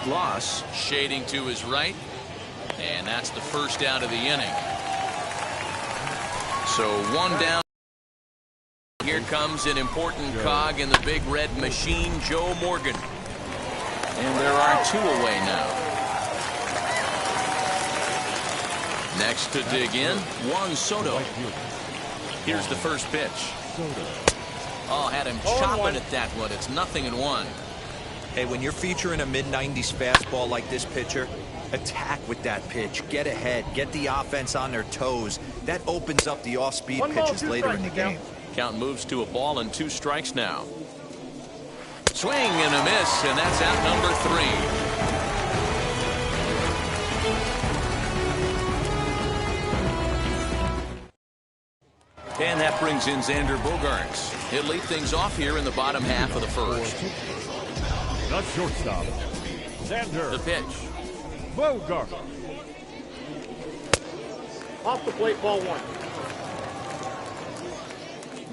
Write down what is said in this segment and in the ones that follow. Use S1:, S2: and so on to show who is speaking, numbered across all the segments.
S1: loss.
S2: Shading to his right. And that's the first out of the inning. So one down. Here comes an important cog in the big red machine, Joe Morgan. And there are 2 away now. Next to dig in, Juan Soto. Here's the first pitch. Oh, had him chopping at that one. It's 0-1.
S3: Hey, when you're featuring a mid-90s fastball like this pitcher, attack with that pitch. Get ahead. Get the offense on their toes. That opens up the off-speed pitches later in the game.
S2: Count moves to a ball and 2 strikes now. Swing and a miss, and that's out number 3. And that brings in Xander Bogaerts. He'll lead things off here in the bottom half of the first.
S4: The shortstop, Xander.
S2: The pitch.
S4: Bogaerts.
S5: Off the plate, ball 1.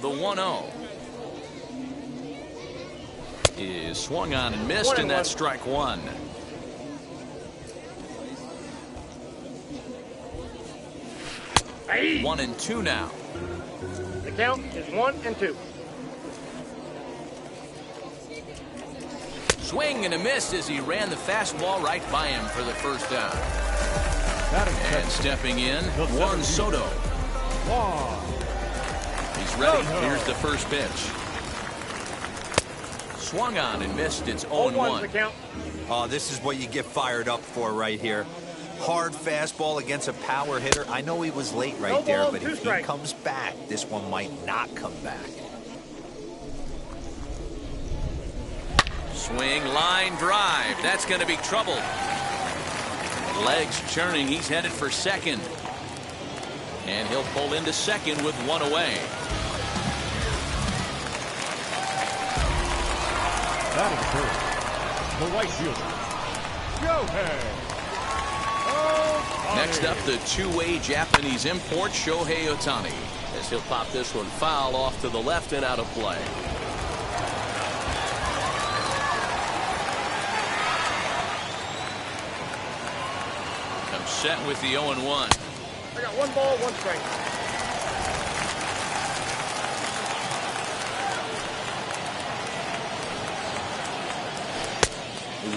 S2: The 1-0 is swung on and missed, and that's strike 1.
S5: Hey.
S2: 1-2 now.
S5: The count is 1-2.
S2: Swing and a miss as he ran the fastball right by him for the first down. And stepping in, Juan Soto. He's ready. Here's the first pitch. Swung on and missed. It's 0-1.
S3: Oh, this is what you get fired up for right here. Hard fastball against a power hitter. I know he was late right there, but if he comes back, this one might not come back.
S2: Swing, line drive. That's going to be trouble. Legs churning. He's headed for second. And he'll pull into second with 1 away.
S4: That is good. The right fielder, Shohei.
S2: Next up, the 2-way Japanese import, Shohei Ohtani. As he'll pop this one foul off to the left and out of play. Comes set with the 0-1.
S5: I got 1 ball, 1 strike.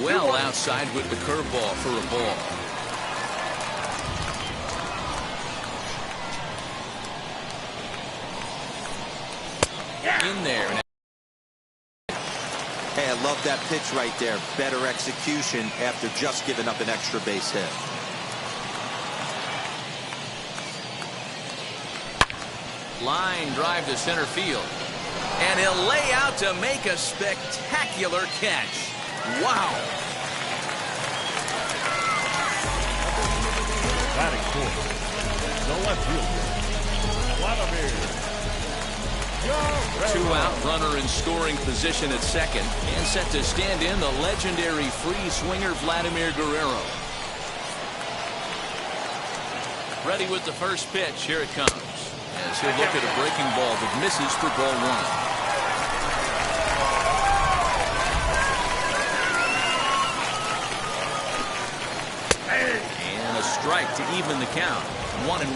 S2: Well outside with the curveball for a ball. In there.
S3: Hey, I love that pitch right there. Better execution after just giving up an extra base hit.
S2: Line drive to center field. And he'll lay out to make a spectacular catch. Wow.
S4: Batting fourth, the left fielder, Vladimir.
S2: 2-out runner in scoring position at second, and set to stand in the legendary free swinger Vladimir Guerrero. Ready with the first pitch. Here it comes. As he'll look at a breaking ball that misses for ball 1. And a strike to even the count. 1-1.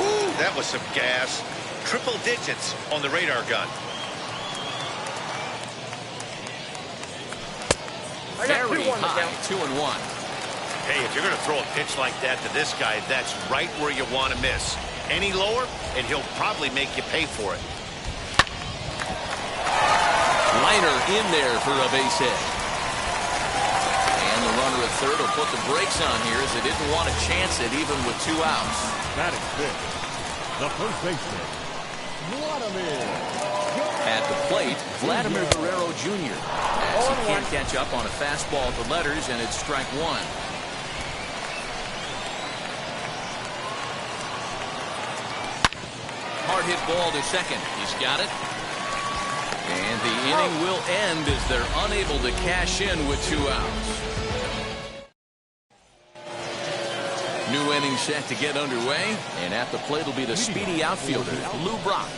S6: Ooh, that was some gas. Triple digits on the radar gun.
S2: Very high. 2-1.
S6: Hey, if you're going to throw a pitch like that to this guy, that's right where you want to miss. Any lower, and he'll probably make you pay for it.
S2: Liner in there for a base hit. And the runner at third will put the brakes on here as they didn't want to chance it even with 2 outs.
S4: Batting fifth, the first baseman, Vladimir.
S2: At the plate, Vladimir Guerrero Jr. as he can't catch up on a fastball to letters, and it's strike 1. Hard hit ball to second. He's got it. And the inning will end as they're unable to cash in with 2 outs. New inning set to get underway, and at the plate will be the speedy outfielder, Lou Brock.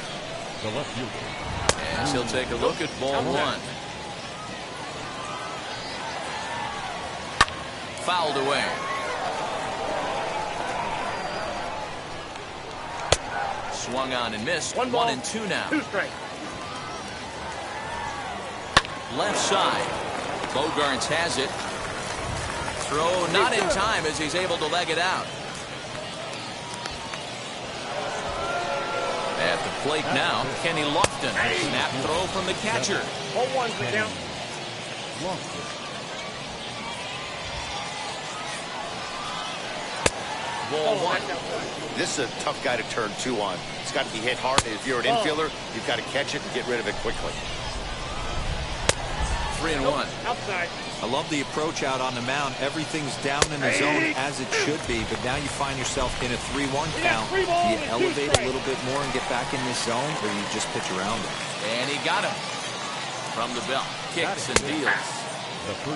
S4: The left fielder.
S2: As he'll take a look at ball 1. fouled away. Swung on and missed.
S5: 1 ball,
S2: 1-2 now.
S5: 2 strikes.
S2: Left side. Bogarts has it. Throw not in time as he's able to leg it out. At the plate now, Kenny Lofton. Snap throw from the catcher.
S5: 0-1 the count.
S2: Ball 1.
S6: This is a tough guy to turn 2 on. It's got to be hit hard. If you're an infielder, you've got to catch it and get rid of it quickly.
S2: 3-1.
S5: Outside.
S3: I love the approach out on the mound. Everything's down in the zone as it should be, but now you find yourself in a 3-1 count. Do you elevate a little bit more and get back in this zone, or you just pitch around him?
S2: And he got him from the belt. Kicks and deals.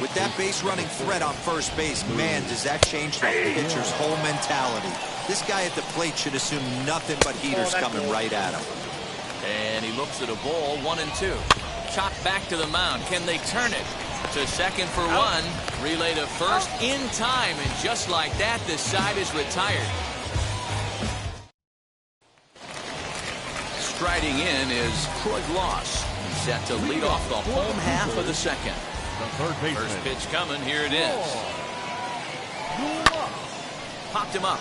S3: With that base running threat on first base, man, does that change the pitcher's whole mentality. This guy at the plate should assume nothing but heaters coming right at him.
S2: And he looks at a ball, 1-2. Chopped back to the mound. Can they turn it? To second for 1. Relay to first in time. And just like that, this side is retired. Striding in is Troy Gloss. Set to lead off the home half of the second.
S4: The third baseman.
S2: First pitch coming. Here it is. Popped him up.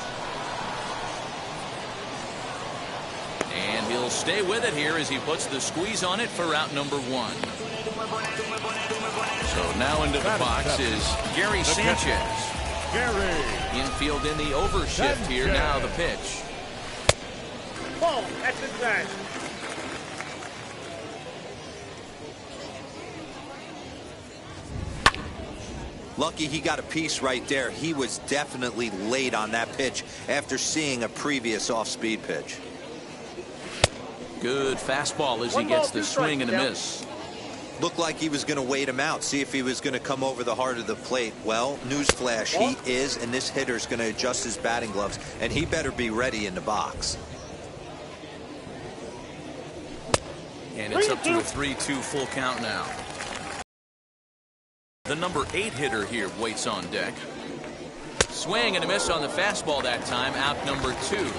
S2: And he'll stay with it here as he puts the squeeze on it for out number 1. So now into the box is Gary Sanchez. Infield in the overshift here. Now the pitch.
S5: Ball. That's inside.
S3: Lucky he got a piece right there. He was definitely late on that pitch after seeing a previous off-speed pitch.
S2: Good fastball as he gets the swing and a miss.
S3: Looked like he was going to wait him out, see if he was going to come over the heart of the plate. Well, newsflash, he is, and this hitter's going to adjust his batting gloves, and he better be ready in the box.
S2: And it's up to a 3-2 full count now. The number 8 hitter here waits on deck. Swing and a miss on the fastball that time. Out number 2.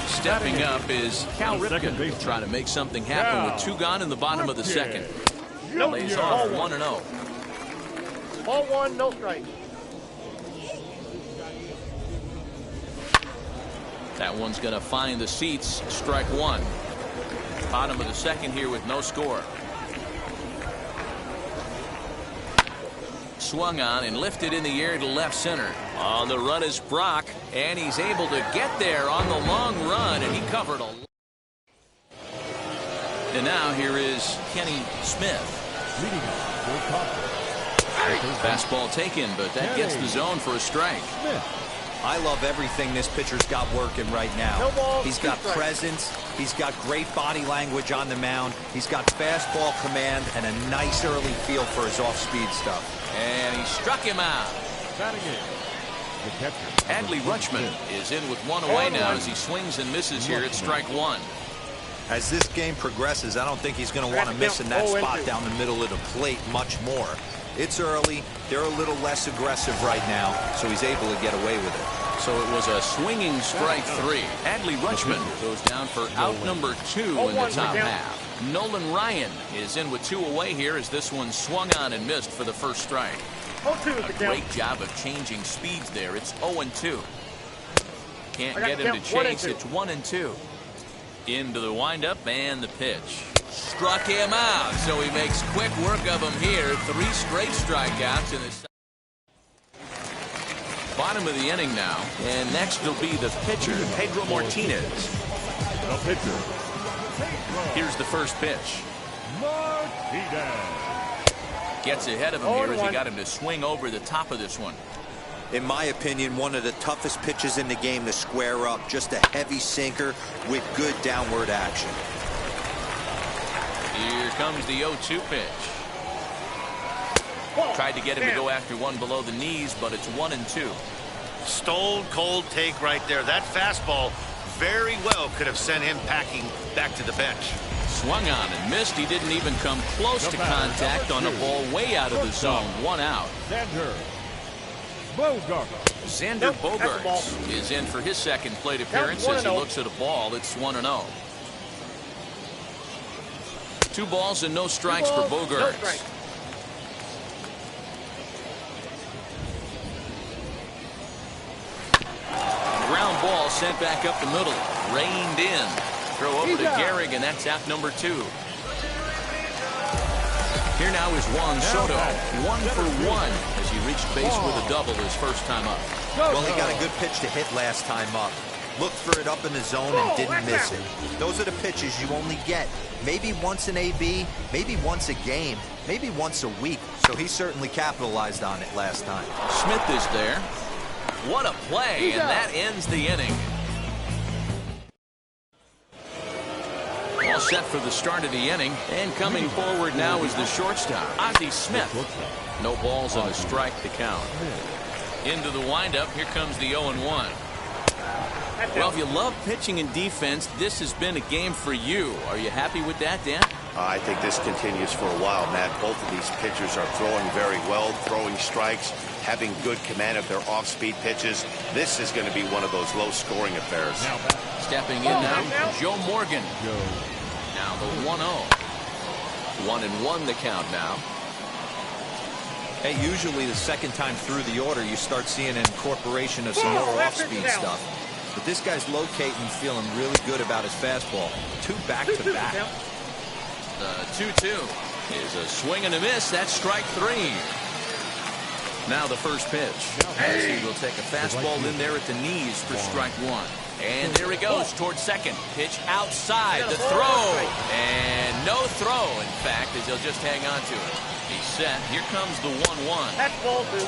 S2: Stepping up is Cal Ripken. He'll try to make something happen with 2 gone in the bottom of the second. Lays off 1-0.
S5: Ball 1, no strike.
S2: That one's going to find the seats. Strike 1. Bottom of the second here with no score. Swung on and lifted in the air to left center. On the run is Brock, and he's able to get there on the long run, and he covered a. And now here is Kenny Smith. Fastball taken, but that gets the zone for a strike.
S3: I love everything this pitcher's got working right now. He's got presence. He's got great body language on the mound. He's got fastball command and a nice early feel for his off-speed stuff.
S2: And he struck him out. Adley Rutschman is in with 1 away now as he swings and misses here at strike 1.
S3: As this game progresses, I don't think he's going to want to miss in that spot down the middle of the plate much more. It's early. They're a little less aggressive right now, so he's able to get away with it.
S2: So it was a swinging strike 3. Adley Rutschman goes down for out number 2 in the top half. Nolan Ryan is in with 2 away here as this one swung on and missed for the first strike. A great job of changing speeds there. It's 0-2. Can't get him to chase. It's 1-2. Into the windup and the pitch. Struck him out, so he makes quick work of him here. 3 straight strikeouts in the bottom of the inning now. And next will be the pitcher, Pedro Martinez.
S4: The pitcher.
S2: Here's the first pitch.
S4: Martinez.
S2: Gets ahead of him here as he got him to swing over the top of this one.
S3: In my opinion, one of the toughest pitches in the game to square up. Just a heavy sinker with good downward action.
S2: Here comes the 0-2 pitch. Tried to get him to go after one below the knees, but it's 1-2.
S6: Stone cold take right there. That fastball very well could have sent him packing back to the bench.
S2: Swung on and missed. He didn't even come close to contact on a ball way out of the zone. 1 out.
S4: Bogart.
S2: Xander Bogaerts is in for his second plate appearance as he looks at a ball. It's 1-0. 2 balls and no strikes for Bogaerts. Ground ball sent back up the middle. Reined in. Throw over to Gehrig, and that's out number 2. Here now is Juan Soto, 1 for 1 as he reached base with a double his first time up.
S3: Well, he got a good pitch to hit last time up. Looked for it up in the zone and didn't miss it. Those are the pitches you only get maybe once in AB, maybe once a game, maybe once a week. So he certainly capitalized on it last time.
S2: Smith is there. What a play, and that ends the inning. All set for the start of the inning, and coming forward now is the shortstop, Ozzie Smith. No balls and a strike to count. Into the windup, here comes the 0-1. Well, if you love pitching and defense, this has been a game for you. Are you happy with that, Dan?
S6: I think this continues for a while, Matt. Both of these pitchers are throwing very well, throwing strikes, having good command of their off-speed pitches. This is going to be one of those low-scoring affairs.
S2: Stepping in now, Joe Morgan. Now the 1-0. 1-1 the count now.
S3: Hey, usually the second time through the order, you start seeing an incorporation of some more off-speed stuff. But this guy's locating, feeling really good about his fastball. 2 back-to-back.
S2: The 2-2 is a swing and a miss. That's strike 3. Now the first pitch. As he will take a fastball in there at the knees for strike 1. And there he goes towards second. Pitch outside. The throw. And no throw, in fact, as he'll just hang on to it. He's set. Here comes the 1-1.
S5: That's ball 2.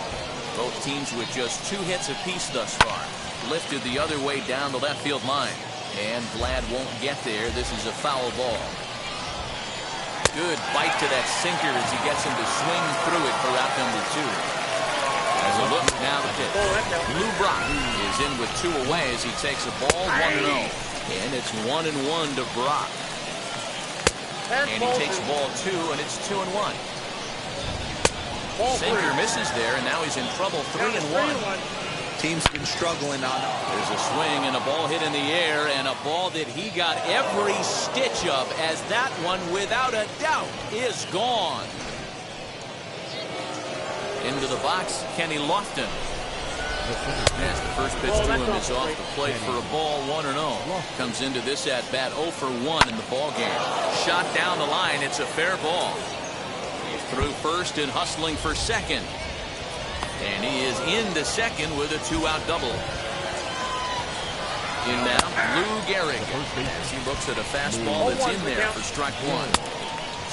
S2: Both teams with just 2 hits apiece thus far. Lifted the other way down the left field line. And Vlad won't get there. This is a foul ball. Good bite to that sinker as he gets him to swing through it for out number 2. As a look, now the pitch. Lou Brock is in with 2 away as he takes a ball 1-0. And it's 1-1 to Brock. And he takes ball 2, and it's 2-1. Sinker misses there, and now he's in trouble 3-1.
S3: Team's been struggling on it.
S2: There's a swing and a ball hit in the air, and a ball that he got every stitch of, as that one, without a doubt, is gone. Into the box, Kenny Lofton. As the first pitch to him is off the plate for a ball, 1-0. Comes into this at bat 0 for 1 in the ball game. Shot down the line, it's a fair ball. He's through first and hustling for second. And he is into second with a 2-out double. In now, Lou Gehrig as he looks at a fastball that's in there for strike 1.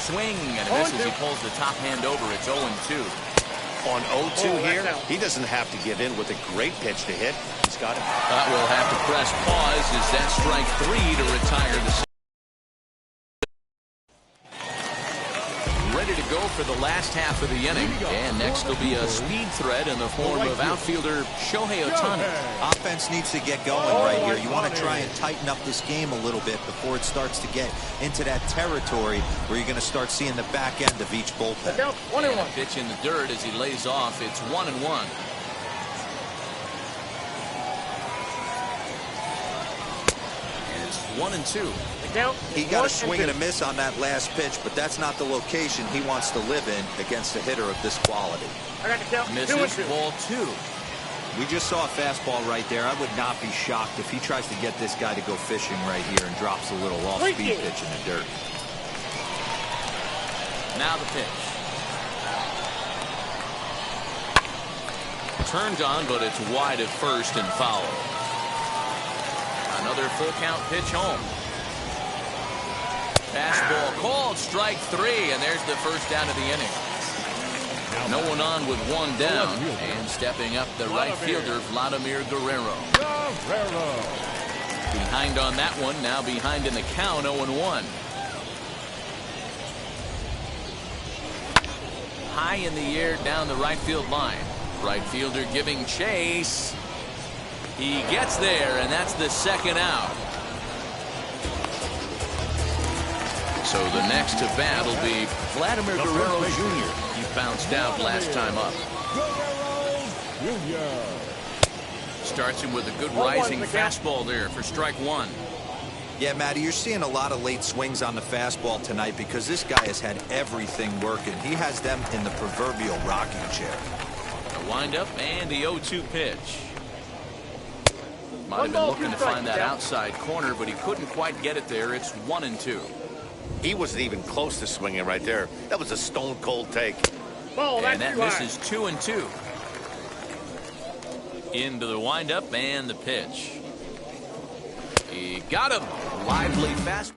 S2: Swing and a miss as he pulls the top hand over. It's 0-2.
S6: On 0-2 here, he doesn't have to give in with a great pitch to hit. He's got it.
S2: We'll have to press pause as that strike 3 to retire the. Ready to go for the last half of the inning. And next will be a speed threat in the form of outfielder Shohei Ohtani.
S3: Offense needs to get going right here. You want to try and tighten up this game a little bit before it starts to get into that territory where you're going to start seeing the back end of each bullpen.
S2: And a pitch in the dirt as he lays off. It's 1-1. It's 1-2.
S3: He got a swing and a miss on that last pitch, but that's not the location he wants to live in against a hitter of this quality.
S2: Misses ball 2.
S3: We just saw a fastball right there. I would not be shocked if he tries to get this guy to go fishing right here and drops a little off-speed pitch in the dirt.
S2: Now the pitch. Turned on, but it's wide at first and foul. Another full count pitch home. Fastball called, strike 3, and there's the first down of the inning. No one on with 1 down, and stepping up the right fielder, Vladimir Guerrero. Behind on that one, now behind in the count, 0-1. High in the air down the right field line. Right fielder giving chase. He gets there, and that's the second out. So the next to bat will be Vladimir Guerrero Jr. He bounced out last time up.
S4: Jr.
S2: Starts him with a good rising fastball there for strike one.
S3: Yeah, Matty, you're seeing a lot of late swings on the fastball tonight because this guy has had everything working. He has them in the proverbial rocking chair.
S2: A windup and the 0-2 pitch. Might have been looking to find that outside corner, but he couldn't quite get it there. It's 1-2.
S6: He wasn't even close to swinging right there. That was a stone cold take.
S2: And that misses 2-2. Into the windup and the pitch. He got him. Lively fast.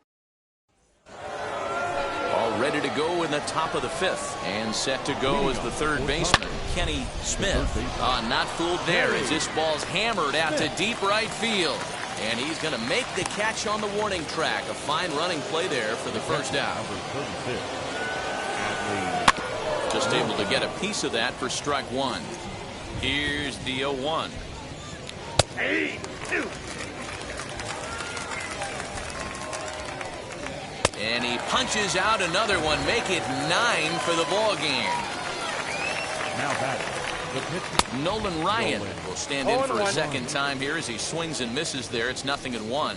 S2: All ready to go in the top of the fifth. And set to go as the third baseman, Kenny Smith. Not fooled there as this ball's hammered out to deep right field. And he's going to make the catch on the warning track. A fine running play there for the first out. Just able to get a piece of that for strike one. Here's the 0-1. And he punches out another one. Make it 9 for the ball game.
S4: Now batting.
S2: Nolan Ryan will stand in for a second time here as he swings and misses there. It's 0-1.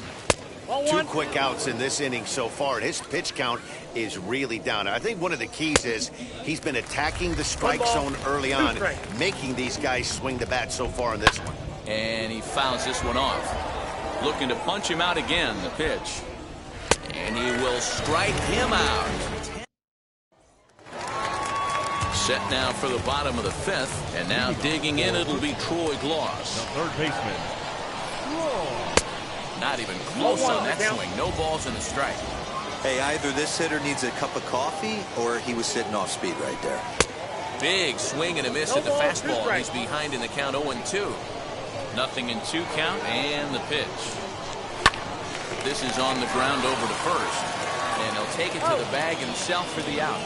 S6: 2 quick outs in this inning so far, and his pitch count is really down. I think one of the keys is he's been attacking the strike zone early on, making these guys swing the bat so far in this one.
S2: And he fouls this one off. Looking to punch him out again, the pitch. And he will strike him out. Set now for the bottom of the fifth. And now digging in, it'll be Troy Gloss.
S4: The third baseman.
S2: Not even close on that swing. No balls and a strike.
S3: Hey, either this hitter needs a cup of coffee or he was sitting off speed right there.
S2: Big swing and a miss at the fastball. He's behind in the count 0-2. 0-2 count and the pitch. This is on the ground over to first. And he'll take it to the bag himself for the out.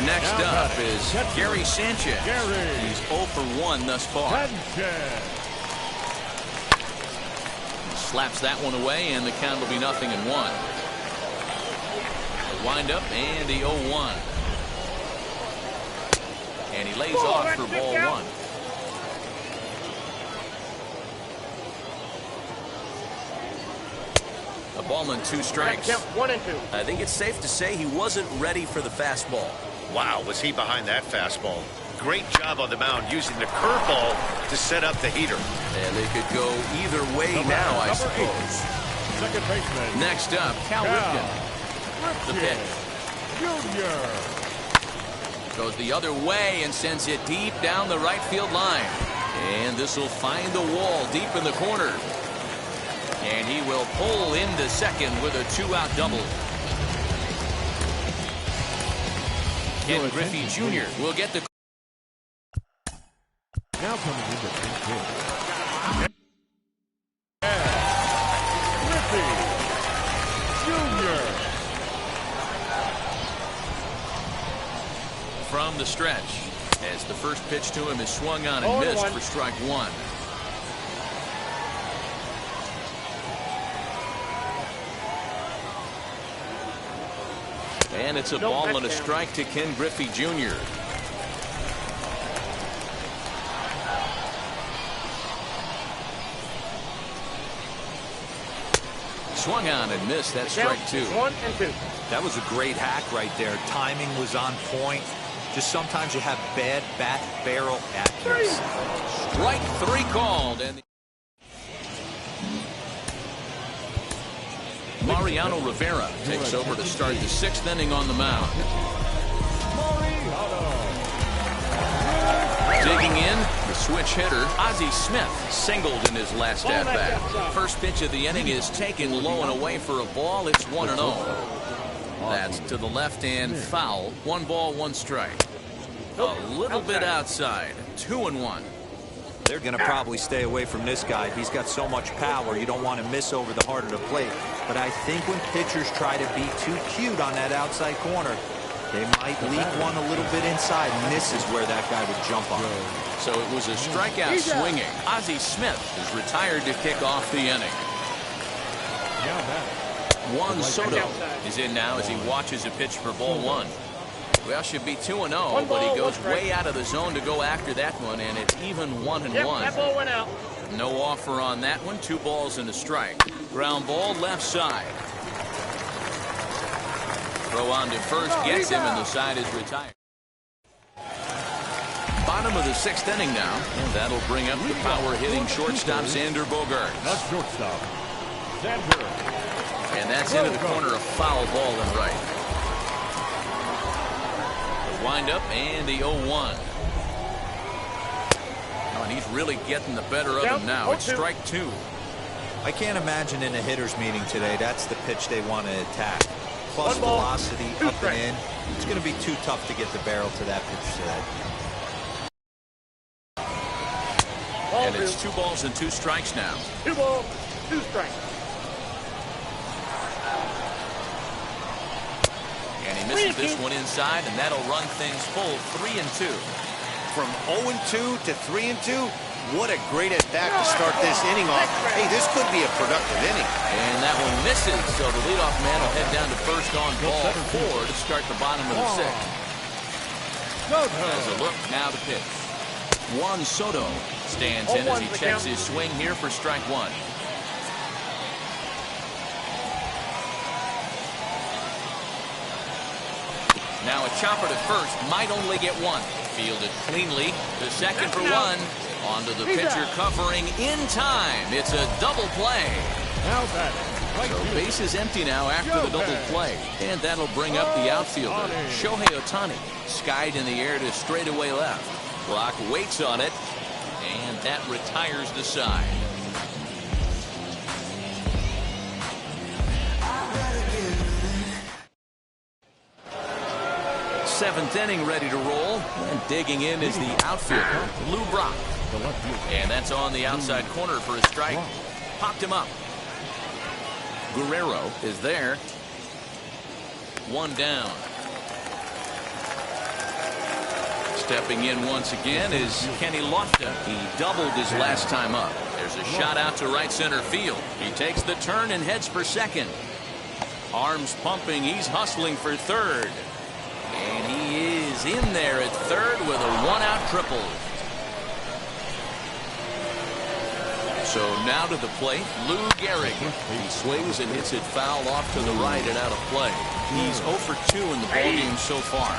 S2: Next up is Gary Sanchez. He's 0 for 1 thus far. Slaps that one away, and the count will be 0-1. The windup and the 0-1. And he lays off for ball one. A ball and 2 strikes.
S5: 1-2.
S2: I think it's safe to say he wasn't ready for the fastball.
S6: Wow, was he behind that fastball? Great job on the mound using the curveball to set up the heater.
S2: And they could go either way now, I suppose.
S4: Second baseman.
S2: Next up, Cal Ripken. The pitch.
S4: Jr.
S2: Goes the other way and sends it deep down the right field line. And this will find the wall deep in the corner. And he will pull into second with a 2-out double. Ken Griffey Jr. will get the...
S4: Now coming in the Griffey Jr.
S2: From the stretch, as the first pitch to him is swung on and missed for strike one. And it's a ball and a strike to Ken Griffey Jr. Swung on and missed. That's strike 2.
S5: 1-2.
S3: That was a great hack right there. Timing was on point. Just sometimes you have bad bat barrel accuracy.
S2: Strike 3 called. And Mariano Rivera takes over to start the 6th inning on the mound. Digging in, the switch hitter, Ozzie Smith, singled in his last at-bat. First pitch of the inning is taken low and away for a ball. It's 1-0. That's to the left and foul. 1 ball, 1 strike. A little bit outside. 2-1.
S3: They're going to probably stay away from this guy. He's got so much power. You don't want to miss over the heart of the plate. But I think when pitchers try to be too cute on that outside corner, they might leak one a little bit inside, and this is where that guy would jump on.
S2: So it was a strikeout swinging. Ozzie Smith is retired to kick off the inning. Juan Soto is in now as he watches a pitch for ball 1. Well, should be 2-0, but he goes way out of the zone to go after that one, and it's even 1-1.
S5: That ball went out.
S2: No offer on that one. 2 balls and a strike. Ground ball left side. Throw on to first gets him, and the side is retired. Bottom of the 6th inning now, and that'll bring up the power-hitting shortstop Xander Bogaerts.
S4: Not shortstop. Xander.
S2: And that's into the corner, a foul ball and right. The wind-up and the 0-1. And he's really getting the better of him now. It's strike 2.
S3: I can't imagine in a hitter's meeting today that's the pitch they want to attack. Plus velocity, up and in. It's going to be too tough to get the barrel to that pitch today.
S2: And it's 2 balls and 2 strikes now.
S5: 2 balls, 2 strikes.
S2: And he misses this one inside, and that'll run things full 3-2.
S6: From 0-2 to 3-2, what a great at-bat to start this inning off. Hey, this could be a productive inning.
S2: And that one misses, so the leadoff man will head down to first on ball 4 to start the bottom of the 6th. As a look, now the pitch. Juan Soto stands in as he checks his swing here for strike 1. Now a chopper to first, might only get 1. Fielded cleanly, the second for 1. Onto the pitcher covering in time. It's a double play.
S4: Now batting.
S2: So base is empty now after the double play. And that'll bring up the outfielder, Shohei Ohtani. Skied in the air to straightaway left. Block waits on it, and that retires the side. Seventh inning ready to roll, and digging in is the outfielder, Lou Brock. And that's on the outside corner for a strike. Popped him up. Guerrero is there. 1 down. Stepping in once again is Kenny Lofton. He doubled his last time up. There's a shot out to right center field. He takes the turn and heads for second. Arms pumping. He's hustling for third. And he is in there at third with a 1-out triple. So now to the plate, Lou Gehrig. He swings and hits it foul off to the right and out of play. He's 0 for 2 in the ballgame so far.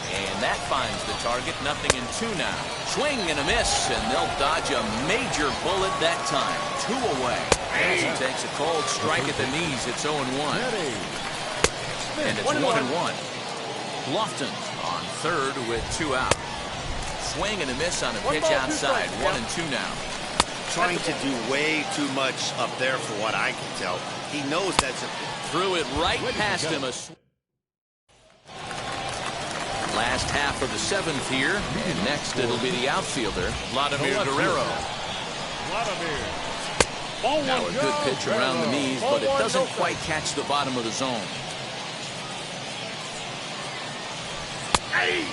S2: And that finds the target. 0-2 now. Swing and a miss, and they'll dodge a major bullet that time. 2 away. As he takes a cold strike at the knees, it's 0-1. And it's 1-1. Lofton on third with 2 out. Swing and a miss on a pitch outside. 1-2 now.
S6: Trying to do way too much up there for what I can tell. He knows that's a...
S2: Threw it right past him. Last half of the 7th here. And next it'll be the outfielder, Vladimir Guerrero. Now a good pitch around the knees, but it doesn't quite catch the bottom of the zone.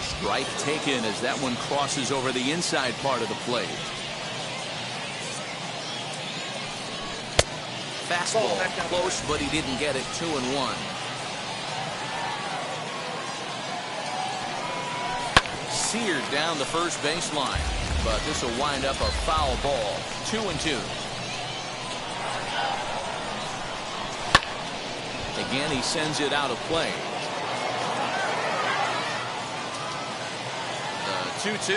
S2: Strike taken as that one crosses over the inside part of the plate. Fastball close, but he didn't get it. 2-1. Seared down the first baseline, but this will wind up a foul ball. 2-2. Again, he sends it out of play. 2-2.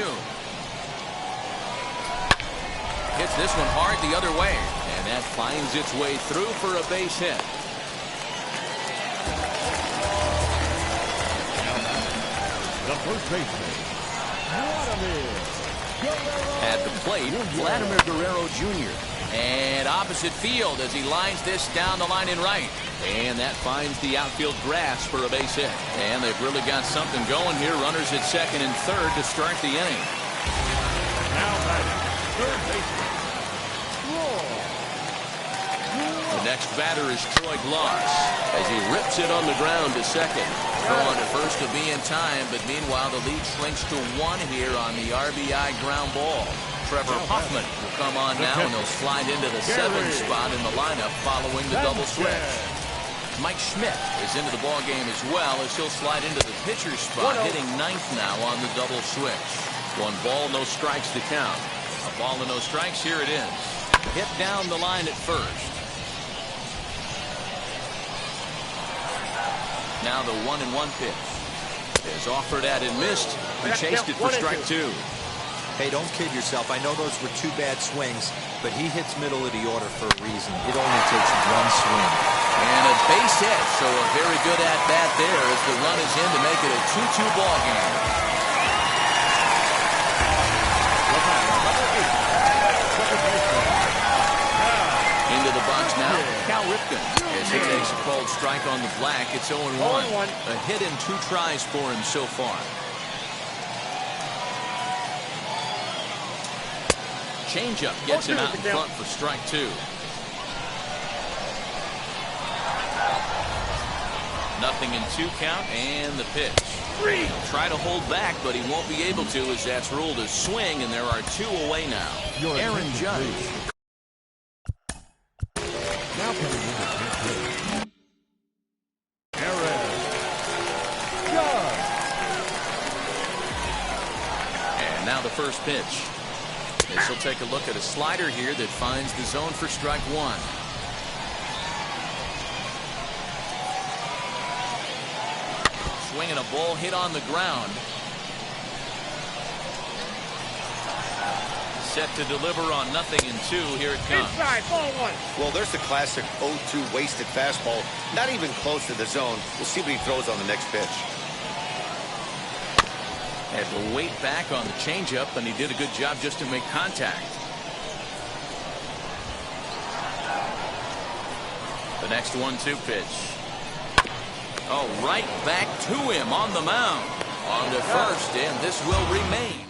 S2: Hits this one hard the other way, and that finds its way through for a base hit.
S4: The first baseman,
S2: At the plate, Vladimir Guerrero Jr. And opposite field as he lines this down the line in right. And that finds the outfield grass for a base hit. And they've really got something going here. Runners at second and third to start the inning.
S4: Now batting, third baseman.
S2: The next batter is Troy Glaus as he rips it on the ground to second. Throw on to first to be in time, but meanwhile the lead shrinks to 1 here on the RBI ground ball. Trevor Hoffman will come on now, and they'll slide into the 7th spot in the lineup following the double switch. Mike Schmidt is into the ball game as well, as he'll slide into the pitcher's spot, hitting ninth now on the double switch. 1 ball, no strikes to count. A ball and no strikes. Here it is. Hit down the line at first. Now the 1-1 pitch is offered at and missed. He chased it for strike 2.
S3: Hey, don't kid yourself. I know those were 2 bad swings, but he hits middle of the order for a reason. It only takes 1 swing.
S2: And a base hit, so a very good at-bat there as the run is in to make it a 2-2 ball game. Into the box now, Cal Ripken. As he takes a called strike on the black, it's 0-1. A hit in 2 tries for him so far. Changeup gets him out in front for strike 2. Nothing in 2 count, and the pitch. He'll try to hold back, but he won't be able to, as that's ruled a swing, and there are 2 away now. Aaron Judge.
S4: Now coming in the Aaron Judge.
S2: And now the first pitch. As he'll take a look at a slider here that finds the zone for strike 1. Swinging a ball hit on the ground. Set to deliver on nothing in 2. Here it comes.
S5: Inside, ball 1.
S6: Well, there's the classic 0-2 wasted fastball. Not even close to the zone. We'll see what he throws on the next pitch.
S2: Had to wait back on the changeup, and he did a good job just to make contact. The next 1-2 pitch. Oh, right back to him on the mound. On to first, and this will remain.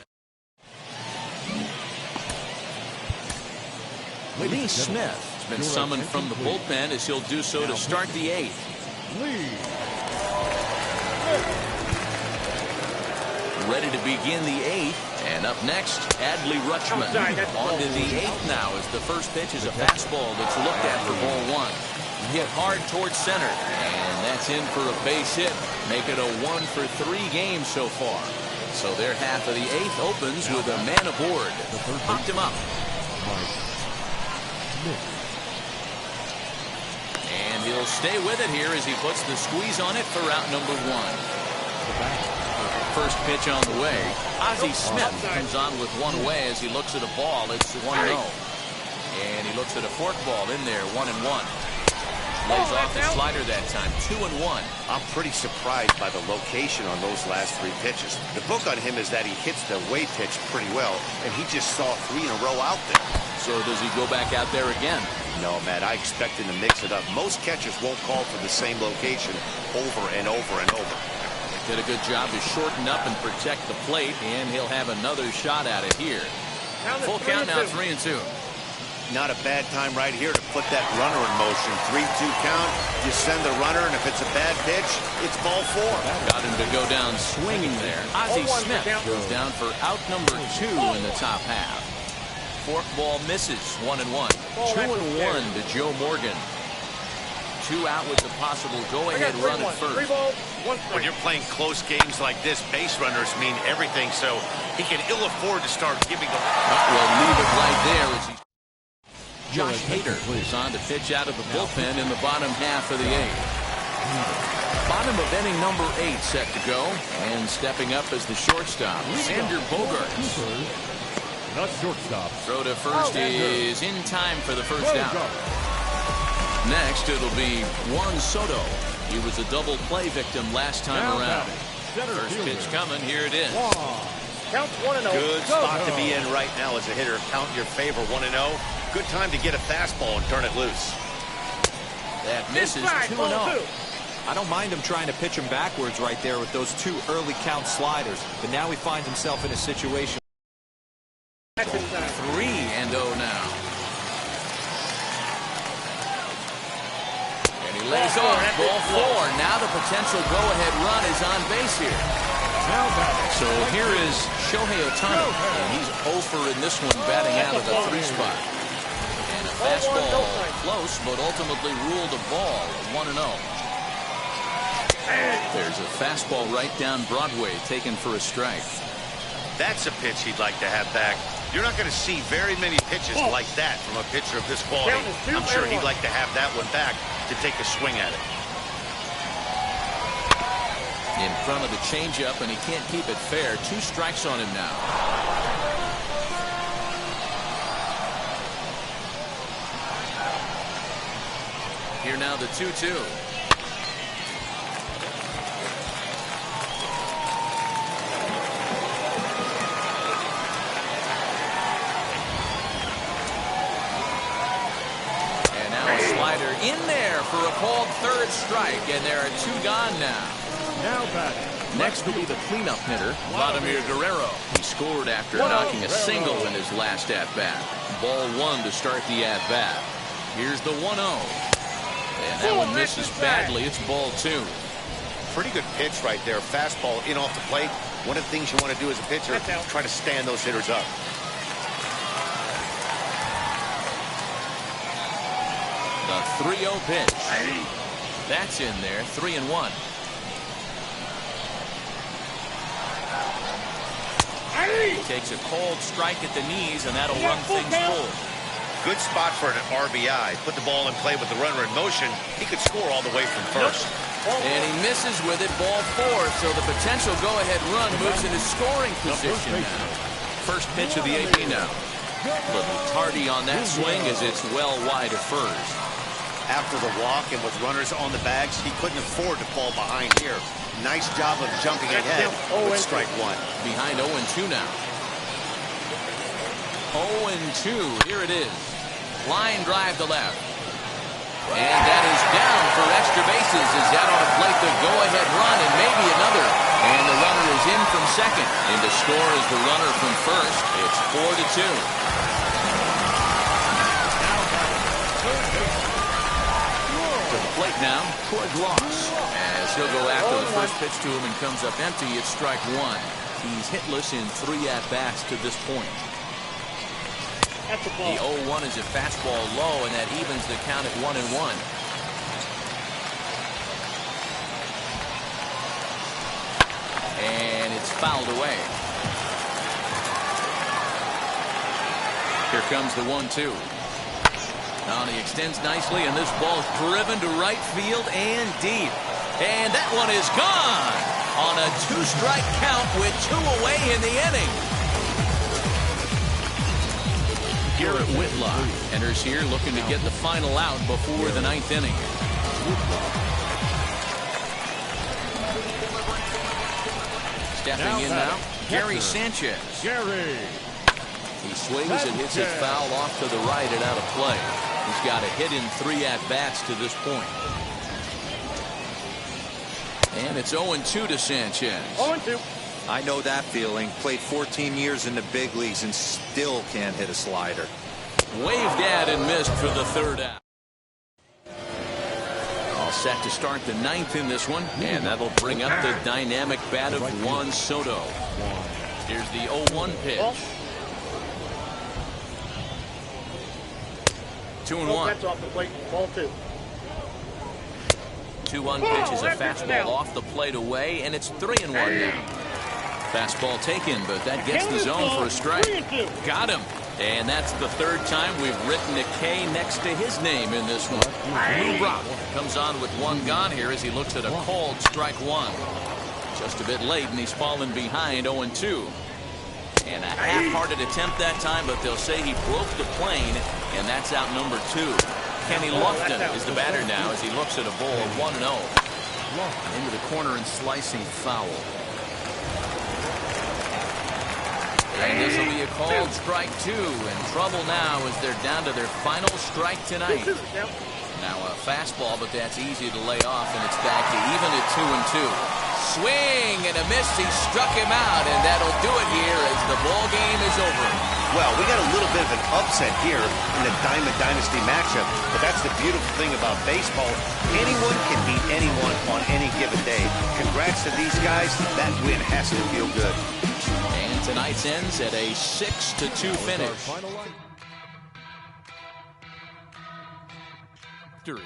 S2: Lee Smith has been summoned from the bullpen, as he'll do so to start the 8th. Ready to begin the 8th, and up next, Adley Rutschman. On to the 8th now, as the first pitch is a fastball that's looked at for ball 1. Hit hard towards center, and that's in for a base hit. Make it a 1-for-3 game so far. So their half of the 8th opens with a man aboard. Popped him up. And he'll stay with it here as he puts the squeeze on it for out number 1. First pitch on the way. Ozzie Smith comes on with 1 away as he looks at a ball. It's 1-0. And he looks at a fork ball in there, 1-1. Lays off the slider that time, 2-1.
S6: I'm pretty surprised by the location on those last 3 pitches. The book on him is that he hits the away pitch pretty well, and he just saw 3 in a row out there.
S2: So does he go back out there again?
S6: No, Matt, I expect him to mix it up. Most catchers won't call for the same location over and over and over.
S2: Did a good job to shorten up and protect the plate, and he'll have another shot at it here. Full count now, 3-2.
S6: Not a bad time right here to put that runner in motion. 3-2 count. You send the runner, and if it's a bad pitch, it's ball 4.
S2: Got him to go down swinging there. Ozzie Smith goes down for out number 2 in the top half. Fork ball misses, 1-1. 2-1 to Joe Morgan. 2 out with the possible go-ahead run at first.
S6: When you're playing close games like this, base runners mean everything, so he can ill afford to start giving them.
S2: We'll leave it right there as he. Josh Hader is on to pitch out of the bullpen in the bottom half of the 8th. Bottom of inning number 8 set to go, and stepping up as the shortstop, Xander Bogaerts.
S4: The shortstop.
S2: Throw to first is in time for the first out. Next, it'll be Juan Soto. He was a double play victim last time around. First pitch coming. Here it is.
S5: Counts 1-0.
S6: Good spot to be in right now as a hitter. Count in your favor, 1-0. Good time to get a fastball and turn it loose.
S2: That misses, 2-0.
S3: I don't mind him trying to pitch him backwards right there with those 2 early count sliders, but now he finds himself in a situation.
S2: 3-0 now. And he lays off ball 4. Now the potential go-ahead run is on base here. So here is Shohei Ohtani, and he's 0 in this one, batting out of the 3 spot. And a fastball close, but ultimately ruled a ball, 1-0. There's a fastball right down Broadway taken for a strike.
S6: That's a pitch he'd like to have back. You're not going to see very many pitches like that from a pitcher of this quality. I'm sure he'd like to have that one back to take a swing at it.
S2: In front of the changeup, and he can't keep it fair. 2 strikes on him now. Here now the 2-2. And now a slider in there for a called 3rd strike, and there are 2 gone now.
S4: Now batting.
S2: Next will be the cleanup hitter, Vladimir Guerrero. He scored after knocking a single in his last at-bat. Ball 1 to start the at-bat. Here's the 1-0. And that one misses badly. It's ball 2.
S6: Pretty good pitch right there. Fastball in off the plate. One of the things you want to do as a pitcher, try to stand those hitters up.
S2: The 3-0 pitch. That's in there. 3-1. He takes a cold strike at the knees, and that'll run things full.
S6: Good spot for an RBI. Put the ball in play with the runner in motion. He could score all the way from first.
S2: And he misses with it, ball 4. So the potential go-ahead run moves into scoring position now. First pitch of the AP now. A little tardy on that swing as it's well wide of first.
S6: After the walk and with runners on the bags, he couldn't afford to fall behind here. Nice job of jumping ahead with strike 1.
S2: Behind 0-2 now. 0-2. Here it is. Line drive to left. And that is down for extra bases as that ought to plate the go-ahead run and maybe another. And the runner is in from second. And to score is the runner from first. It's 4-2. To the plate now, Troy Gloss. As he'll go after the first pitch to him and comes up empty, it's strike 1. He's hitless in 3 at-bats to this point. The 0-1 is a fastball low, and that evens the count at 1-1. And it's fouled away. Here comes the 1-2. Now he extends nicely, and this ball is driven to right field and deep. And that one is gone on a 2-strike count with 2 away in the inning. Garrett Whitlock enters here looking to get the final out before the 9th inning. Stepping in now, Gary Sanchez. He swings and hits it foul off to the right and out of play. He's got a hit in 3 at-bats to this point. And it's 0-2 to Sanchez.
S5: 0-2.
S3: I know that feeling. Played 14 years in the big leagues and still can't hit a slider.
S2: Waved at and missed for the 3rd out. All set to start the 9th in this one, and that'll bring up the dynamic bat of Juan Soto. Here's the 0-1 pitch. 2-1.
S5: That's off the plate. Ball 2.
S2: 2-1 pitch is a fastball off the plate away, and it's 3-1 now. Fastball taken, but that gets the zone for a strike. Got him. And that's the 3rd time we've written a K next to his name in this one. Lou Brock comes on with 1 gone here as he looks at a called strike 1. Just a bit late, and he's fallen behind 0-2. And a half-hearted attempt that time, but they'll say he broke the plane, and that's out number 2. Kenny Lofton is the batter now as he looks at a ball of 1-0. Into the corner and slicing foul. And this will be a called strike 2. In trouble now as they're down to their final strike tonight. Now a fastball, but that's easy to lay off, and it's back to even at 2-2. Swing and a miss. He struck him out, and that'll do it here as the ball game is over.
S6: Well, we got a little bit of an upset here in the Diamond Dynasty matchup, but that's the beautiful thing about baseball. Anyone can beat anyone on any given day. Congrats to these guys. That win has to feel good.
S2: And tonight's ends at a 6-2 finish. Victory.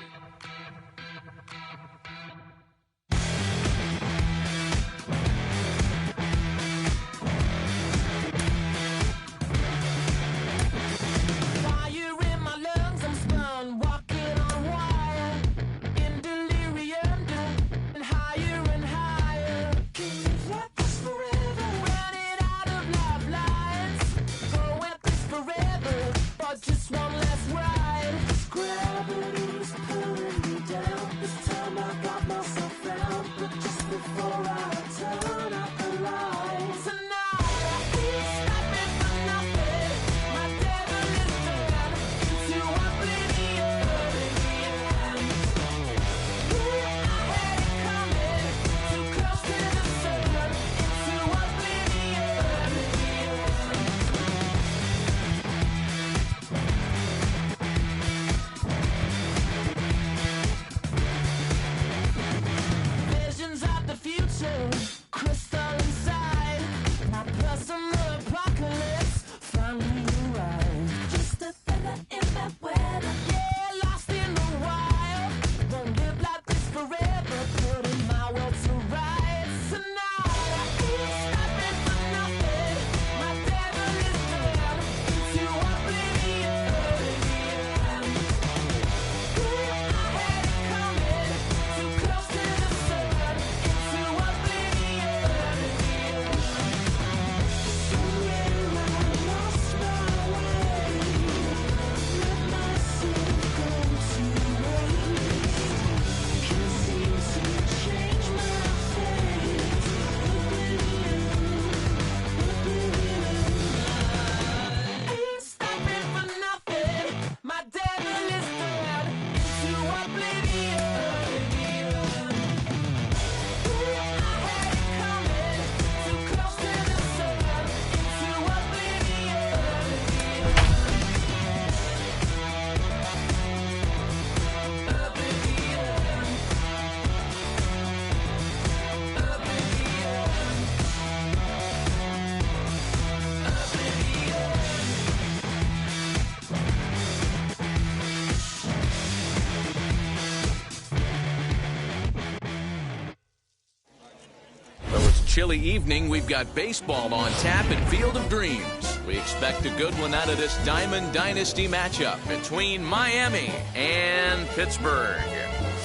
S2: chilly evening, we've got baseball on tap at Field of Dreams. We expect a good one out of this Diamond Dynasty matchup between Miami and Pittsburgh.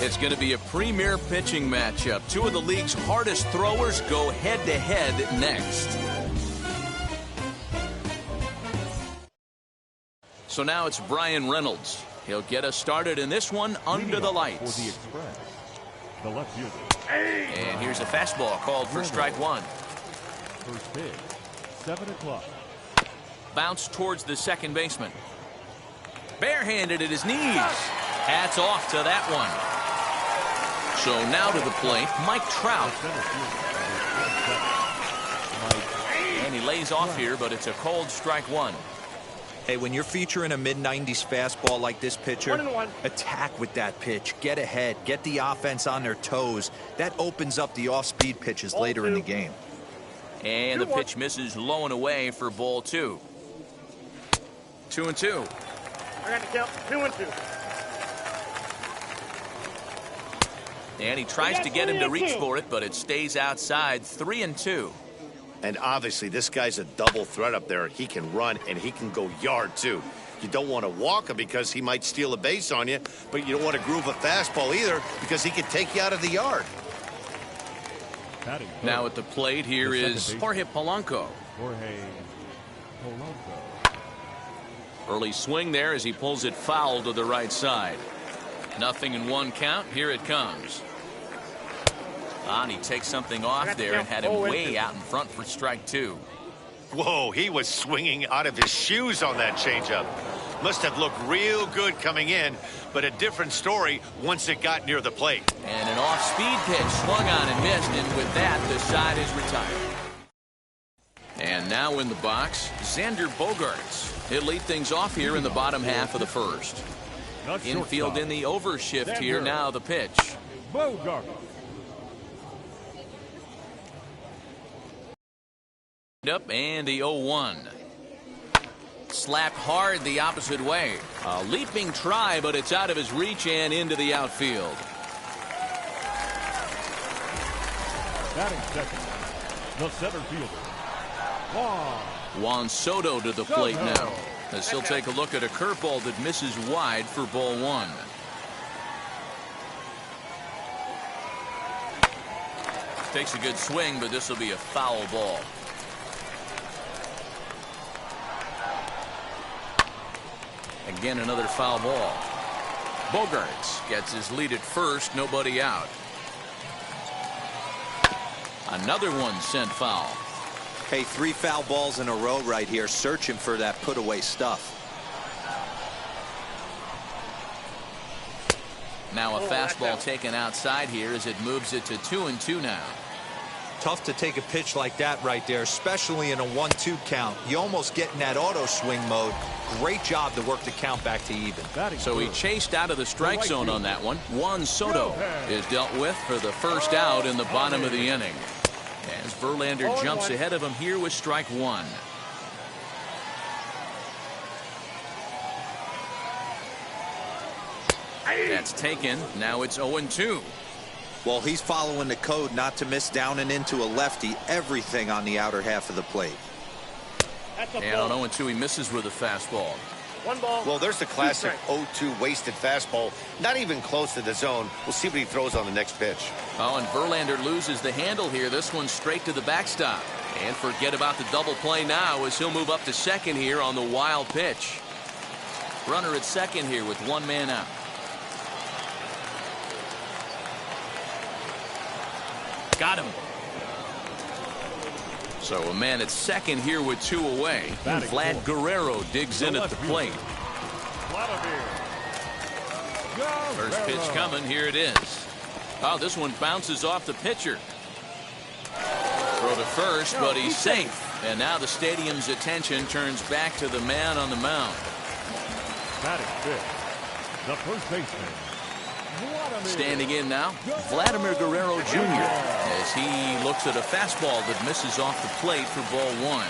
S2: It's going to be a premier pitching matchup. Two of the league's hardest throwers go head-to-head next. So now it's Brian Reynolds. He'll get us started in this one under the lights.
S4: For the Express, the left fielder.
S2: And here's a fastball called for strike one.
S4: First pitch, 7 o'clock.
S2: Bounce towards the second baseman. Barehanded at his knees. Hats off to that one. So now to the plate, Mike Trout. And he lays off here, but it's a cold strike one.
S3: Hey, when you're featuring a mid-90s fastball like this pitcher,
S5: 1-1.
S3: attack with that pitch. Get ahead. Get the offense on their toes. That opens up the off-speed pitches later in the game.
S2: And the pitch misses low and away for ball two. 2-2.
S5: I got to count 2-2.
S2: And he tries to get him to reach for it, but it stays outside. 3-2.
S6: And obviously, this guy's a double threat up there. He can run, and he can go yard, too. You don't want to walk him because he might steal a base on you, but you don't want to groove a fastball either because he could take you out of the yard.
S2: Now at the plate, here is Jorge Polanco. Early swing there as he pulls it foul to the right side. Nothing in one count. Here it comes. And he takes something off there and had him way out in front for strike two.
S6: Whoa, he was swinging out of his shoes on that changeup. Must have looked real good coming in, but a different story once it got near the plate.
S2: And an off-speed pitch swung on and missed, and with that, the side is retired. And now in the box, Xander Bogaerts. He'll lead things off here in the bottom half of the first. Infield in the overshift here. Now the pitch.
S4: Bogaerts.
S2: Up and the 0-1. Slapped hard the opposite way. A leaping try, but it's out of his reach and into the outfield.
S4: Batting second, the center fielder,
S2: Juan Soto to the plate now, as he'll take a look at a curveball that misses wide for ball one. Takes a good swing, but this will be a foul ball. Again, another foul ball. Bogaerts gets his lead at first, nobody out. Another one sent foul.
S3: Hey, 3 foul balls in a row right here, searching for that put-away stuff.
S2: Now a fastball taken outside here as it moves it to 2-2 now.
S3: Tough to take a pitch like that right there, especially in a 1-2 count. You almost get in that auto swing mode. Great job to work the count back to even.
S2: So he chased out of the strike zone on that one. Juan Soto is dealt with for the first out in the bottom of the inning. As Verlander jumps ahead of him here with strike one. That's taken. Now it's 0-2.
S3: Well, he's following the code not to miss down and into a lefty. Everything on the outer half of the plate.
S2: And on 0-2, he misses with a fastball.
S5: 1 ball.
S6: Well, there's the classic 0-2 wasted fastball. Not even close to the zone. We'll see what he throws on the next pitch.
S2: Oh, and Verlander loses the handle here. This one straight to the backstop. And forget about the double play now as he'll move up to second here on the wild pitch. Runner at second here with 1 man out. Got him. So a man at second here with 2 away. And Vlad Guerrero digs in at the plate. First pitch coming. Here it is. Oh, this one bounces off the pitcher. Throw to first, but he's safe. And now the stadium's attention turns back to the man on the mound.
S4: batting fifth, the first baseman.
S2: Standing in now, Vladimir Guerrero Jr. as he looks at a fastball that misses off the plate for ball one.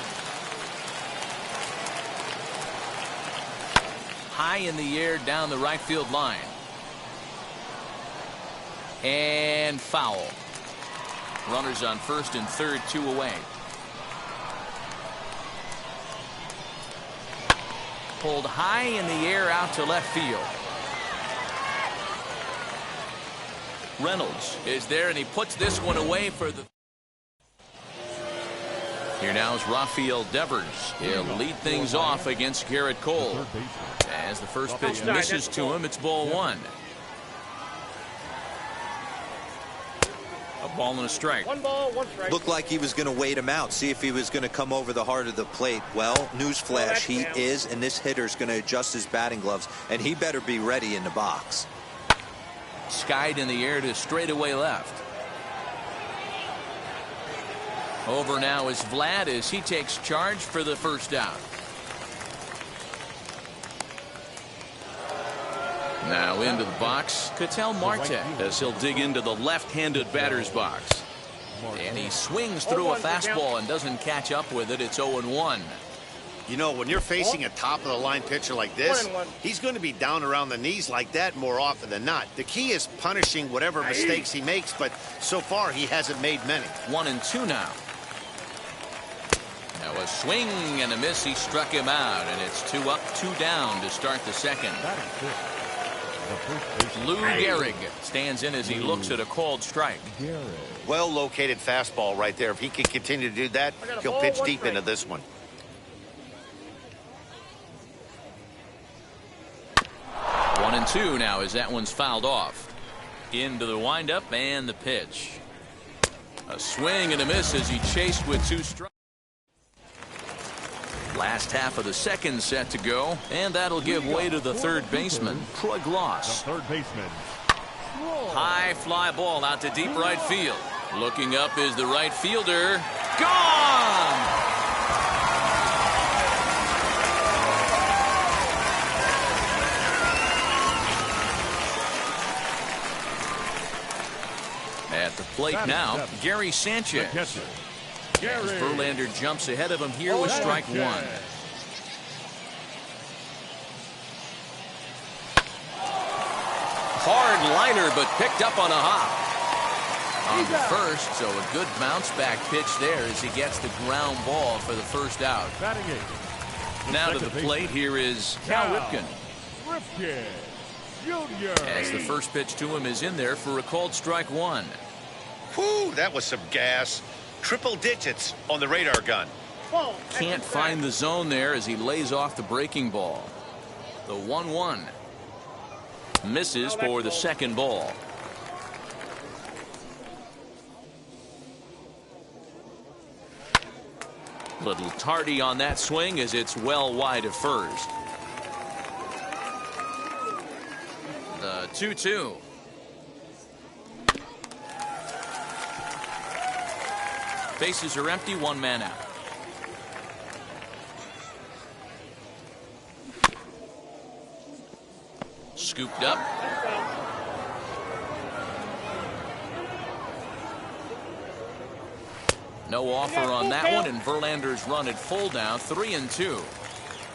S2: High in the air down the right field line. And foul. Runners on first and third, 2 away. Pulled high in the air out to left field. Reynolds is there, and he puts this one away for the... Here now is Rafael Devers. He'll lead things off against Garrett Cole. As the first pitch misses to him, it's ball 1. A ball and a strike.
S5: 1 ball, 1 strike.
S3: Looked like he was going to wait him out, see if he was going to come over the heart of the plate. Well, newsflash, he is, and this hitter's going to adjust his batting gloves, and he better be ready in the box.
S2: Skied in the air to straightaway left. Over now is Vlad as he takes charge for the first out. Now into the box, Ketel Marte as he'll dig into the left-handed batter's box. And he swings through a fastball and doesn't catch up with it. It's 0-1.
S6: You know, when you're facing a top-of-the-line pitcher like this, he's going to be down around the knees like that more often than not. The key is punishing whatever mistakes he makes, but so far he hasn't made many.
S2: 1-2 now. Now a swing and a miss. He struck him out, and it's 2 up, 2 down to start the second. Lou Gehrig stands in as he looks at a called strike.
S6: Well-located fastball right there. If he can continue to do that, he'll pitch deep into this one.
S2: 1-2 now as that one's fouled off. Into the windup and the pitch. A swing and a miss as he chased with 2 strikes. Last half of the second set to go, and that'll give way to the third baseman, Troy Gloss.
S4: The third baseman.
S2: High fly ball out to deep right field. Looking up is the right fielder. Gone! At the plate now, Gary Sanchez. As Verlander jumps ahead of him here with strike 1. Hard liner, but picked up on a hop. On the first, so a good bounce back pitch there as he gets the ground ball for the first out. Now to the plate, here is Cal Ripken. As the first pitch to him is in there for a called strike 1.
S6: Whew, that was some gas. Triple digits on the radar gun.
S2: Can't find the zone there as he lays off the breaking ball. The 1-1. Misses for the second ball. Little tardy on that swing as it's well wide of first. The 2-2. Bases are empty, 1 man out. Scooped up. No offer on that one, and Verlander's run at full down, 3-2.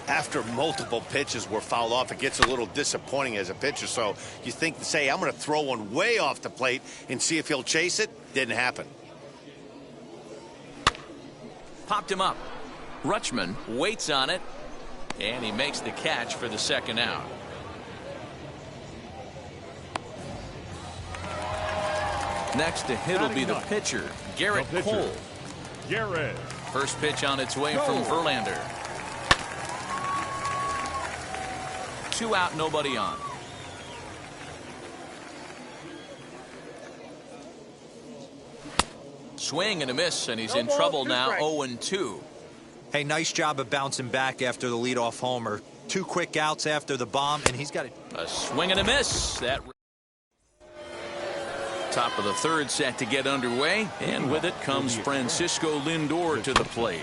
S6: After multiple pitches were fouled off, it gets a little disappointing as a pitcher. So you think to say, I'm going to throw one way off the plate and see if he'll chase it. Didn't happen.
S2: Popped him up. Rutschman waits on it, and he makes the catch for the second out. Next to hit will be the pitcher, Garrett Cole. First pitch on its way from Verlander. 2 out, nobody on. Swing and a miss, and he's in trouble now, 0-2.
S3: Hey, nice job of bouncing back after the leadoff homer. 2 quick outs after the bomb, and he's got it.
S2: A swing and a miss. That top of the third set to get underway, and with it comes Francisco Lindor to the plate.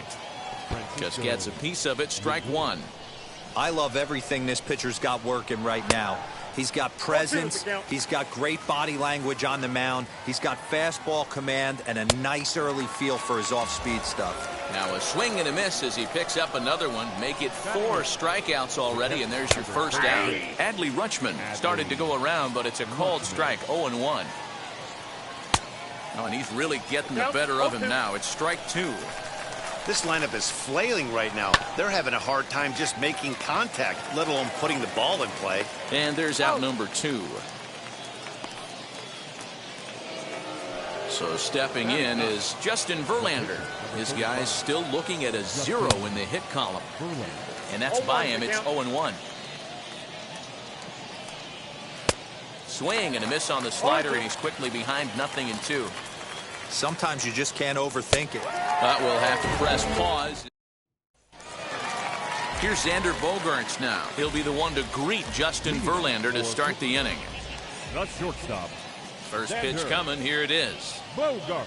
S2: Just gets a piece of it, strike 1.
S3: I love everything this pitcher's got working right now. He's got presence, he's got great body language on the mound, he's got fastball command, and a nice early feel for his off-speed stuff.
S2: Now a swing and a miss as he picks up another one. Make it 4 strikeouts already, and there's your first out. Adley Rutschman started to go around, but it's a called strike, 0-1. Oh, and he's really getting the better of him now. It's strike 2.
S6: This lineup is flailing right now. They're having a hard time just making contact, let alone putting the ball in play.
S2: And there's out number 2. So stepping in is Justin Verlander. His guy's still looking at a 0 in the hit column. And that's by him. It's 0-1. Swing and a miss on the slider, and he's quickly behind 0-2.
S3: Sometimes you just can't overthink it.
S2: But we'll have to press pause. Here's Xander Bogaerts now. He'll be the one to greet Justin Verlander to start the inning.
S4: The shortstop.
S2: First pitch coming. Here it is.
S4: Bogaerts.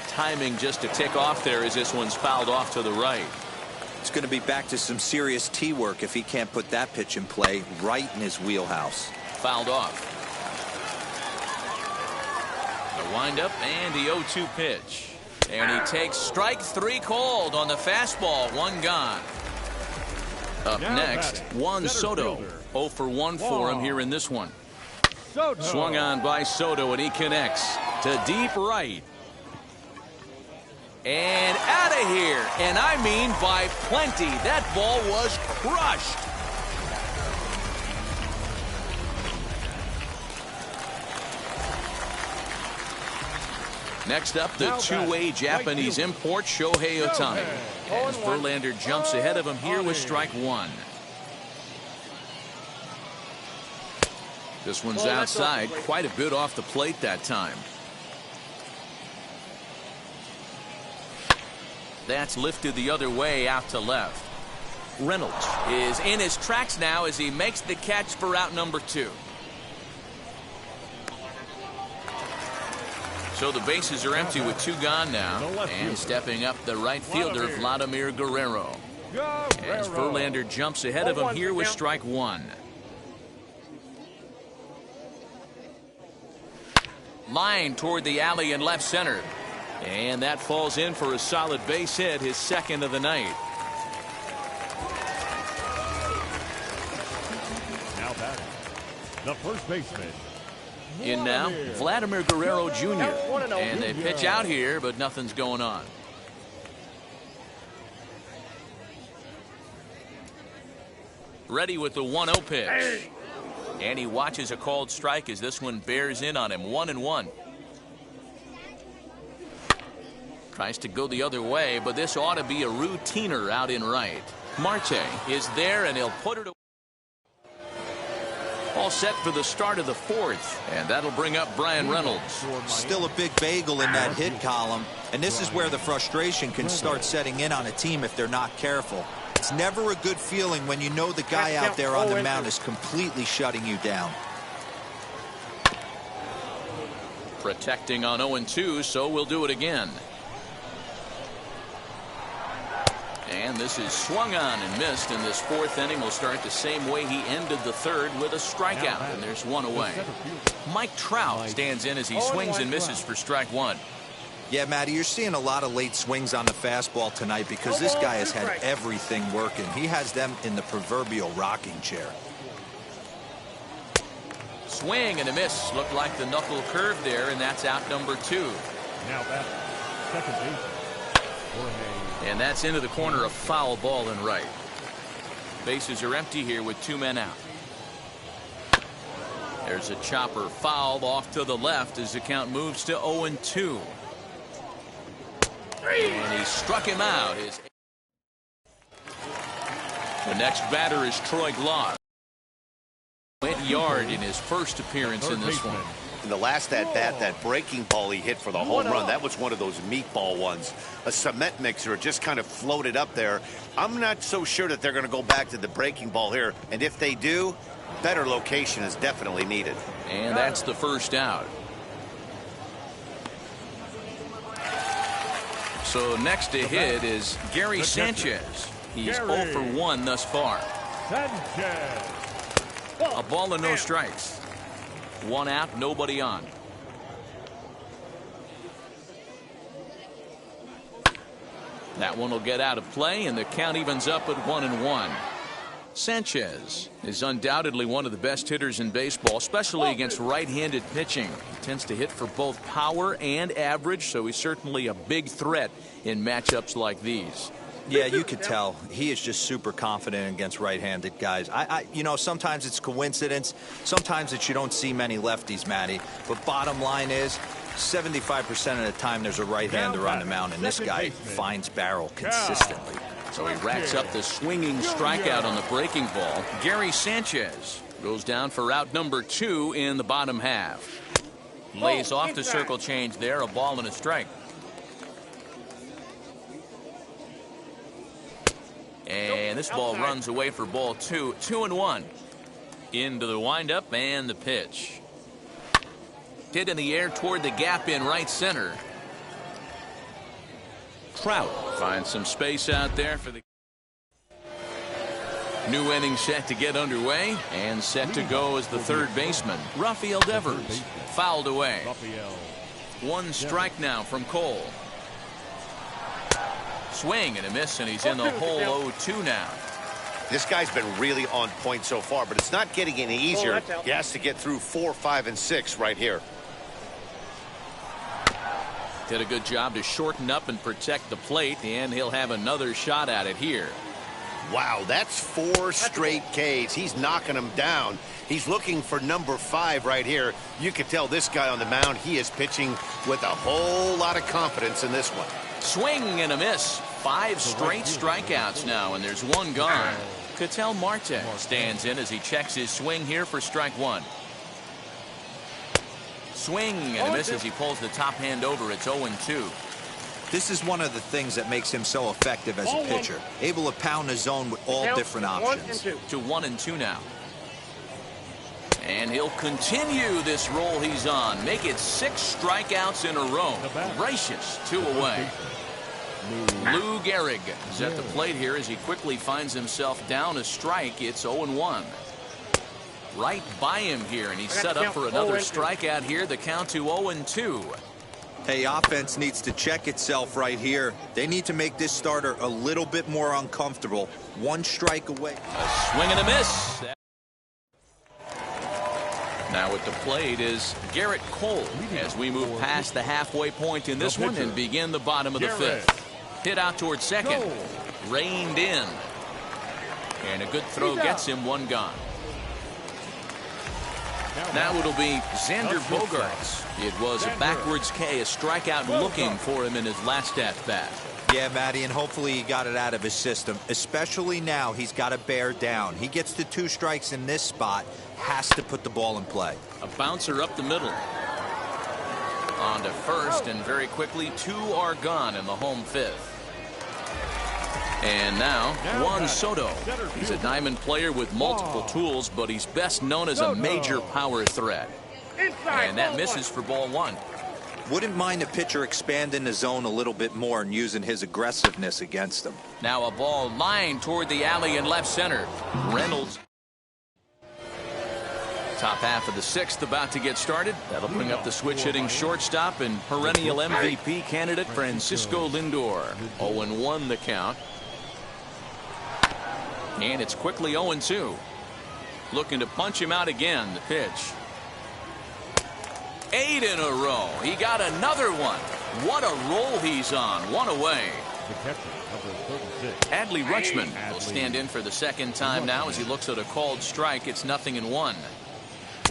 S2: Timing just to tick off there as this one's fouled off to the right.
S3: It's going to be back to some serious tee work if he can't put that pitch in play right in his wheelhouse.
S2: Fouled off. The windup and the 0-2 pitch. And he takes strike 3 called on the fastball. 1 gone. Up next, Juan Soto. 0 for 1 for him here in this one. Swung on by Soto, and he connects to deep right. And out of here. And I mean by plenty. That ball was crushed. Next up, the two-way Japanese import, Shohei Ohtani. As Verlander jumps ahead of him here with strike 1. This one's outside, quite a bit off the plate that time. That's lifted the other way out to left. Reynolds is in his tracks now as he makes the catch for out number 2. So the bases are empty with 2 gone now. And stepping up the right fielder, Vladimir Guerrero. As Verlander jumps ahead of him here with strike 1. Line toward the alley in left center. And that falls in for a solid base hit, his 2nd of the night.
S4: Now batting, the first baseman.
S2: In now, Vladimir Guerrero Jr. And they pitch out here, but nothing's going on. Ready with the 1-0 pitch. And he watches a called strike as this one bears in on him. 1-1. Tries to go the other way, but this ought to be a routiner out in right. Marte is there, and he'll put it away. All set for the start of the 4th, and that'll bring up Brian Reynolds.
S3: Still a big bagel in that hit column, and this is where the frustration can start setting in on a team if they're not careful. It's never a good feeling when you know the guy out there on the mound is completely shutting you down.
S2: Protecting on 0-2, so we'll do it again. And this is swung on and missed, and this 4th inning will start the same way he ended the 3rd with a strikeout, and there's 1 away. Mike Trout stands in as he swings and misses for strike 1.
S3: Yeah, Matty, you're seeing a lot of late swings on the fastball tonight because this guy has had everything working. He has them in the proverbial rocking chair.
S2: Swing and a miss. Looked like the knuckle curve there, and that's out number 2.
S4: Now batting, second baseman.
S2: And that's into the corner, a foul ball in right. Bases are empty here with 2 men out. There's a chopper fouled off to the left as the count moves to 0-2. And he struck him out. The next batter is Troy Glaus. Went yard in his first appearance in this one.
S6: In the last at-bat, that breaking ball he hit for the home run, that was one of those meatball ones. A cement mixer just kind of floated up there. I'm not so sure that they're going to go back to the breaking ball here. And if they do, better location is definitely needed.
S2: And that's the first out. So next to hit is Gary Sanchez. He's 0 for 1 thus far.
S4: Sanchez.
S2: A ball and no strikes. 1 out, nobody on. That one will get out of play, and the count evens up at 1-1. Sanchez is undoubtedly one of the best hitters in baseball, especially against right-handed pitching. He tends to hit for both power and average, so he's certainly a big threat in matchups like these.
S3: Yeah, you could tell. He is just super confident against right-handed guys. You know, sometimes it's coincidence. Sometimes it's you don't see many lefties, Matty. But bottom line is, 75% of the time there's a right-hander on the mound, and this guy finds barrel consistently.
S2: So he racks up the swinging strikeout on the breaking ball. Gary Sanchez goes down for out number 2 in the bottom half. Lays off the circle change there, a ball and a strike. And this ball runs away for ball 2. 2-1. Into the windup and the pitch. Hit in the air toward the gap in right center. Trout finds some space out there for the new inning set to get underway, and set to go as the third baseman, Rafael Devers, fouled away. 1 strike now from Cole. Swing and a miss, and he's in the hole 0-2 now.
S6: This guy's been really on point so far, but it's not getting any easier. He has to get through 4, 5, and 6 right here.
S2: Did a good job to shorten up and protect the plate, and he'll have another shot at it here.
S6: Wow, that's 4 straight Ks. He's knocking them down. He's looking for number 5 right here. You can tell this guy on the mound, he is pitching with a whole lot of confidence in this one.
S2: Swing and a miss. 5 straight strikeouts now, and there's 1 gone. Ketel Marte stands in as he checks his swing here for strike 1. Swing and a miss as he pulls the top hand over. It's 0-2.
S3: This is one of the things that makes him so effective as a pitcher. Able to pound the zone with all different options.
S2: To 1-2 now. And he'll continue this roll he's on. Make it 6 strikeouts in a row. Gracious, 2 away. Lou Gehrig is at the plate here as he quickly finds himself down a strike. It's 0-1. Right by him here, and he's set up for another strikeout here. The count to 0-2.
S3: Hey, offense needs to check itself right here. They need to make this starter a little bit more uncomfortable. 1 strike away.
S2: A swing and a miss. Now at the plate is Garrett Cole as we move past the halfway point in this one and begin the bottom of the 5th. Hit out towards second. Reined in. And a good throw gets him 1 gone. Now it'll be Xander Bogaerts. It was a backwards K, a strikeout looking for him in his last at-bat.
S3: Yeah, Matty, and hopefully he got it out of his system. Especially now, he's got to bear down. He gets to 2 strikes in this spot, has to put the ball in play.
S2: A bouncer up the middle. On to first, and very quickly 2 are gone in the home 5th. And now, Juan Soto. He's a diamond player with multiple tools, but he's best known as a major power threat. And that misses for ball 1.
S3: Wouldn't mind a pitcher expanding the zone a little bit more and using his aggressiveness against him.
S2: Now a ball lined toward the alley in left center. Reynolds. Top half of the 6th about to get started. That'll bring up the switch-hitting shortstop and perennial MVP candidate Francisco Lindor. 0-1 the count. And it's quickly 0-2. Looking to punch him out again. The pitch. 8 in a row. He got another one. What a roll he's on. 1 away. Adley Rutschman will stand in for the 2nd time now as he looks at a called strike. It's 0-1.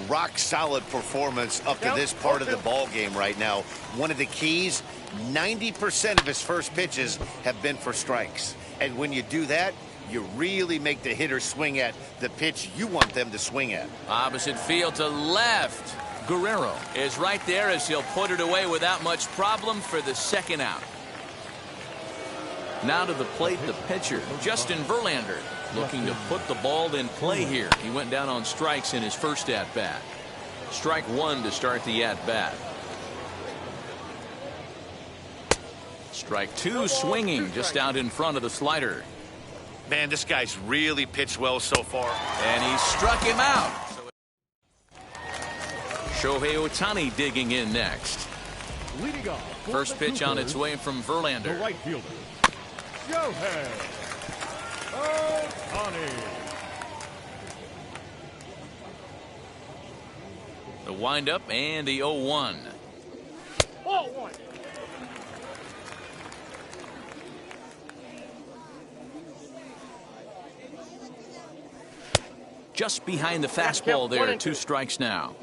S6: Rock solid performance up to this part of the ball game right now. One of the keys, 90% of his first pitches have been for strikes. And when you do that, you really make the hitter swing at the pitch you want them to swing at.
S2: Opposite field to left. Guerrero is right there as he'll put it away without much problem for the 2nd out. Now to the plate, the pitcher, Justin Verlander, looking to put the ball in play here. He went down on strikes in his first at-bat. Strike 1 to start the at-bat. Strike 2 swinging just out in front of the slider.
S6: Man, this guy's really pitched well so far.
S2: And he struck him out. Shohei Ohtani digging in next.
S4: Leading off.
S2: First pitch on its way from Verlander.
S4: The right fielder, Shohei Ohtani.
S2: The windup and the 0-1.
S5: Ball one.
S2: Just behind the fastball there. 2 strikes now.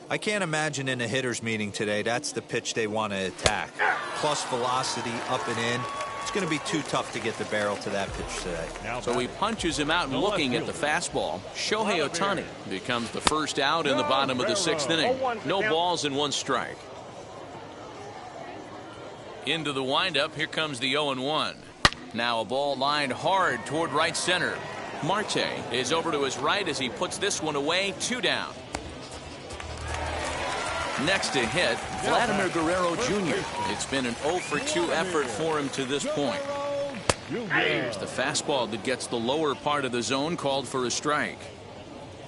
S3: I can't imagine in a hitter's meeting today that's the pitch they want to attack. Plus velocity up and in. It's going to be too tough to get the barrel to that pitch today.
S2: So he punches him out and looking at the fastball. Shohei Ohtani becomes the first out in the bottom of the 6th inning. No balls and 1 strike. Into the windup. Here comes the 0-1. Now a ball lined hard toward right center. Marte is over to his right as he puts this one away. 2 down. Next to hit, Vladimir Guerrero Jr. It's been an 0-for-2 effort for him to this point. Here's the fastball that gets the lower part of the zone, called for a strike.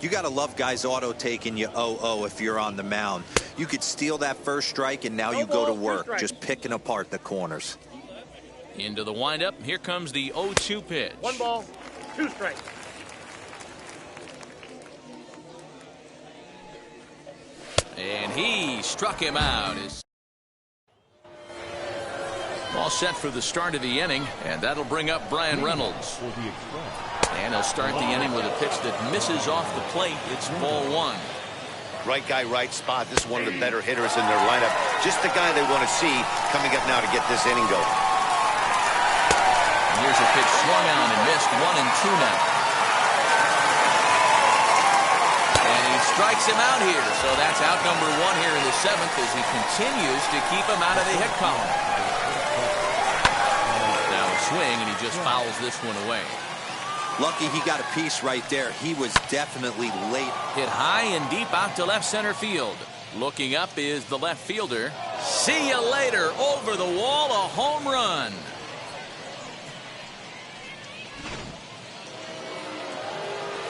S3: You got to love guys auto taking you 0-0 if you're on the mound. You could steal that first strike and now you go to work just picking apart the corners.
S2: Into the windup. Here comes the 0-2 pitch.
S5: 1 ball, 2 strikes.
S2: And he struck him out. All set for the start of the inning, and that'll bring up Brian Reynolds. And he'll start the inning with a pitch that misses off the plate. It's ball 1.
S6: Right guy, right spot. This is one of the better hitters in their lineup. Just the guy they want to see coming up now to get this inning going.
S2: And here's a pitch swung on and missed. 1-2 now. Strikes him out here, so that's out number 1 here in the 7th as he continues to keep him out of the hit column. Now a swing, and he just fouls this one away.
S3: Lucky he got a piece right there. He was definitely late.
S2: Hit high and deep out to left center field. Looking up is the left fielder. See you later. Over the wall, a home run.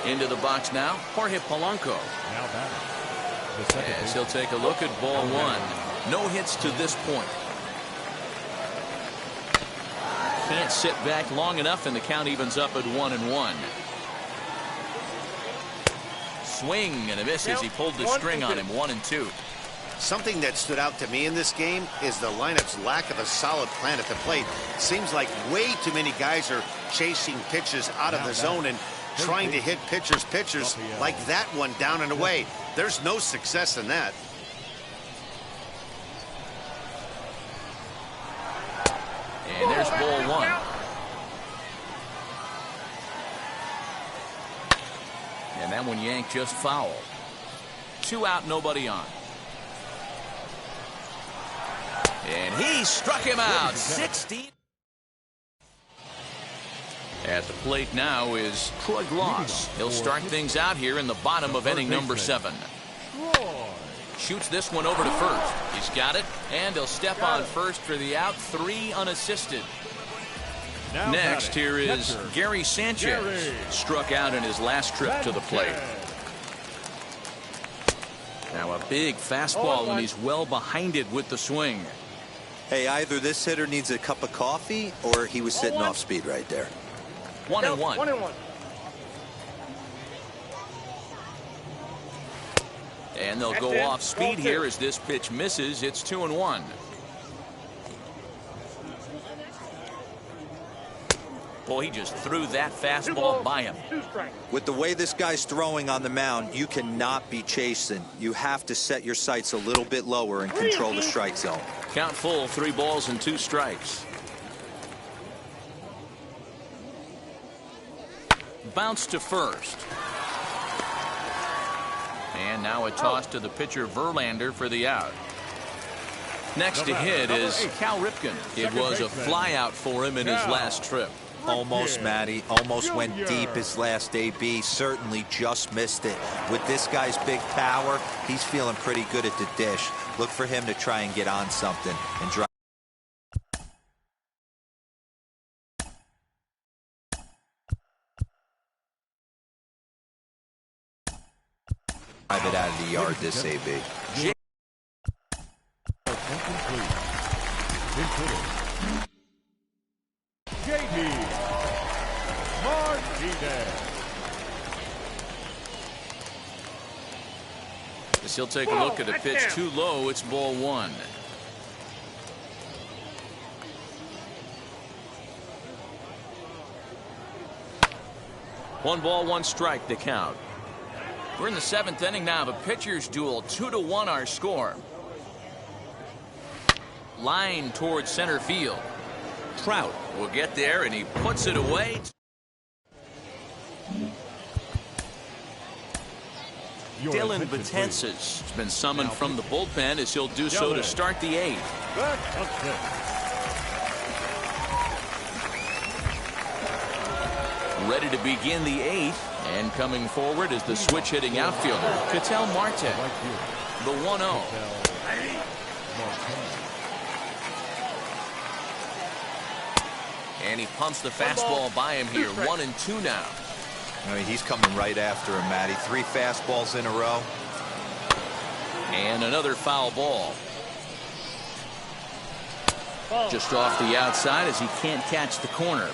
S2: Into the box now, Jorge Polanco. As he'll take a look at ball 1. No hits to this point. Can't sit back long enough, and the count evens up at 1-1. Swing and a miss as he pulled the string on him. 1-2.
S6: Something that stood out to me in this game is the lineup's lack of a solid plan at the plate. Seems like way too many guys are chasing pitches out of the zone and trying to hit pitchers like that one down and away. There's no success in that.
S2: And there's ball 1. And that one yanked just foul. 2 out, nobody on. And he struck him out. 16. At the plate now is Troy Gloss. He'll start things out here in the bottom of inning number 7. Shoots this one over to first. He's got it, and he'll step on first for the out. 3 unassisted. Next here is Gary Sanchez. Struck out in his last trip to the plate. Now a big fastball, and he's well behind it with the swing.
S3: Hey, either this hitter needs a cup of coffee or he was sitting off speed right there.
S2: 1-1.
S5: 1-1.
S2: And they'll go off speed here as this pitch misses. It's 2-1. Boy, he just threw that fastball by him.
S3: With the way this guy's throwing on the mound, you cannot be chasing. You have to set your sights a little bit lower and control the strike zone.
S2: Count full, 3 balls and 2 strikes. Bounce to first. And now a toss to the pitcher Verlander for the out. Next to hit is Cal Ripken. It was a fly out for him in his last trip.
S3: Almost, Matty. Almost went deep his last AB. Certainly just missed it. With this guy's big power, he's feeling pretty good at the dish. Look for him to try and get on something and drive it out of the yard, this AB.
S2: As he'll take a look at a pitch too low. It's ball one. One ball, one strike to count. We're in the seventh inning now of a pitcher's duel. 2-1 our score. Line towards center field. Trout will get there, and he puts it away. Dylan Betances has been summoned from the bullpen, as he'll do so to start the eighth. Ready to begin the eighth, and coming forward is the switch hitting outfielder Ketel Marte. The 1-0. And he pumps the fastball by him here. 1-2 now.
S3: I mean, he's coming right after him, Matty. 3 fastballs in a row.
S2: And another foul ball. Just off the outside as he can't catch the corner.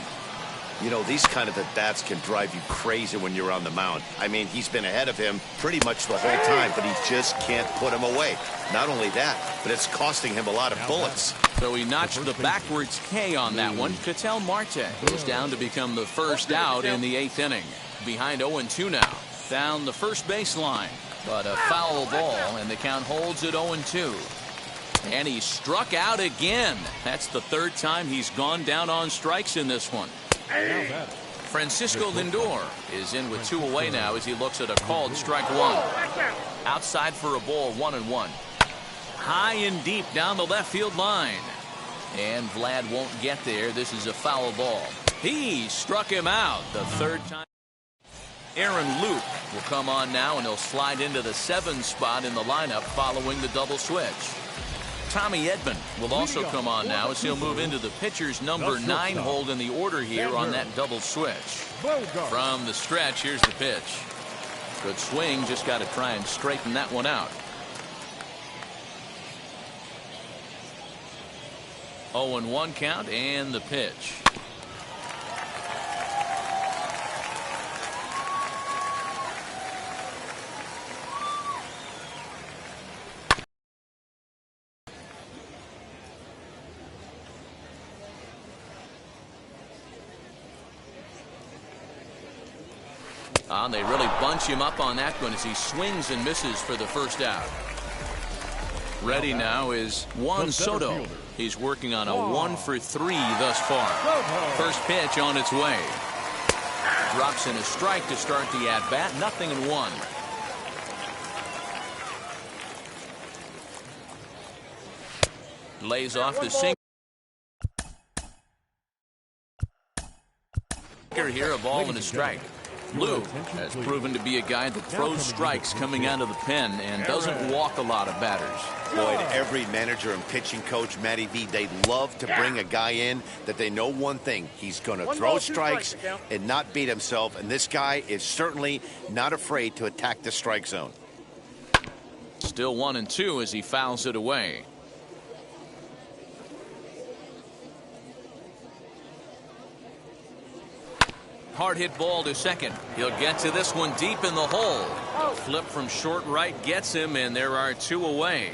S6: You know, these kind of at-bats can drive you crazy when you're on the mound. I mean, he's been ahead of him pretty much the whole time, but he just can't put him away. Not only that, but it's costing him a lot of bullets.
S2: So he notched the backwards K on that one. Ketel Marte goes down to become the first out in the eighth inning. Behind 0-2 now. Down the first baseline. But a foul ball, and the count holds at 0-2. And he struck out again. That's the third time he's gone down on strikes in this one. Francisco Lindor is in with 2 away now as he looks at a called strike one. Outside for a ball, 1-1. High and deep down the left field line. And Vlad won't get there. This is a foul ball. He struck him out the third time. Aaron Luke will come on now, and he'll slide into the 7 spot in the lineup following the double switch. Tommy Edman will also come on now as he'll move into the pitcher's number 9 hold in the order here on that double switch. From the stretch, here's the pitch. Good swing, just got to try and straighten that one out. 0-1 count, and the pitch. They really bunch him up on that one as he swings and misses for the first out. Ready now is Juan Soto. He's working on a 1-for-3 thus far. First pitch on its way. Drops in a strike to start the at-bat. 0-1. Lays off the sinker here, a ball and a strike. Luke has proven to be a guy that throws strikes coming out of the pen and doesn't walk a lot of batters.
S6: Boy, every manager and pitching coach, Matty V, they love to bring a guy in that they know one thing. He's going to throw strikes and not beat himself, and this guy is certainly not afraid to attack the strike zone.
S2: Still 1-2 as he fouls it away. Hard hit ball to second. He'll get to this one deep in the hole. Flip from short right gets him, and there are 2 away.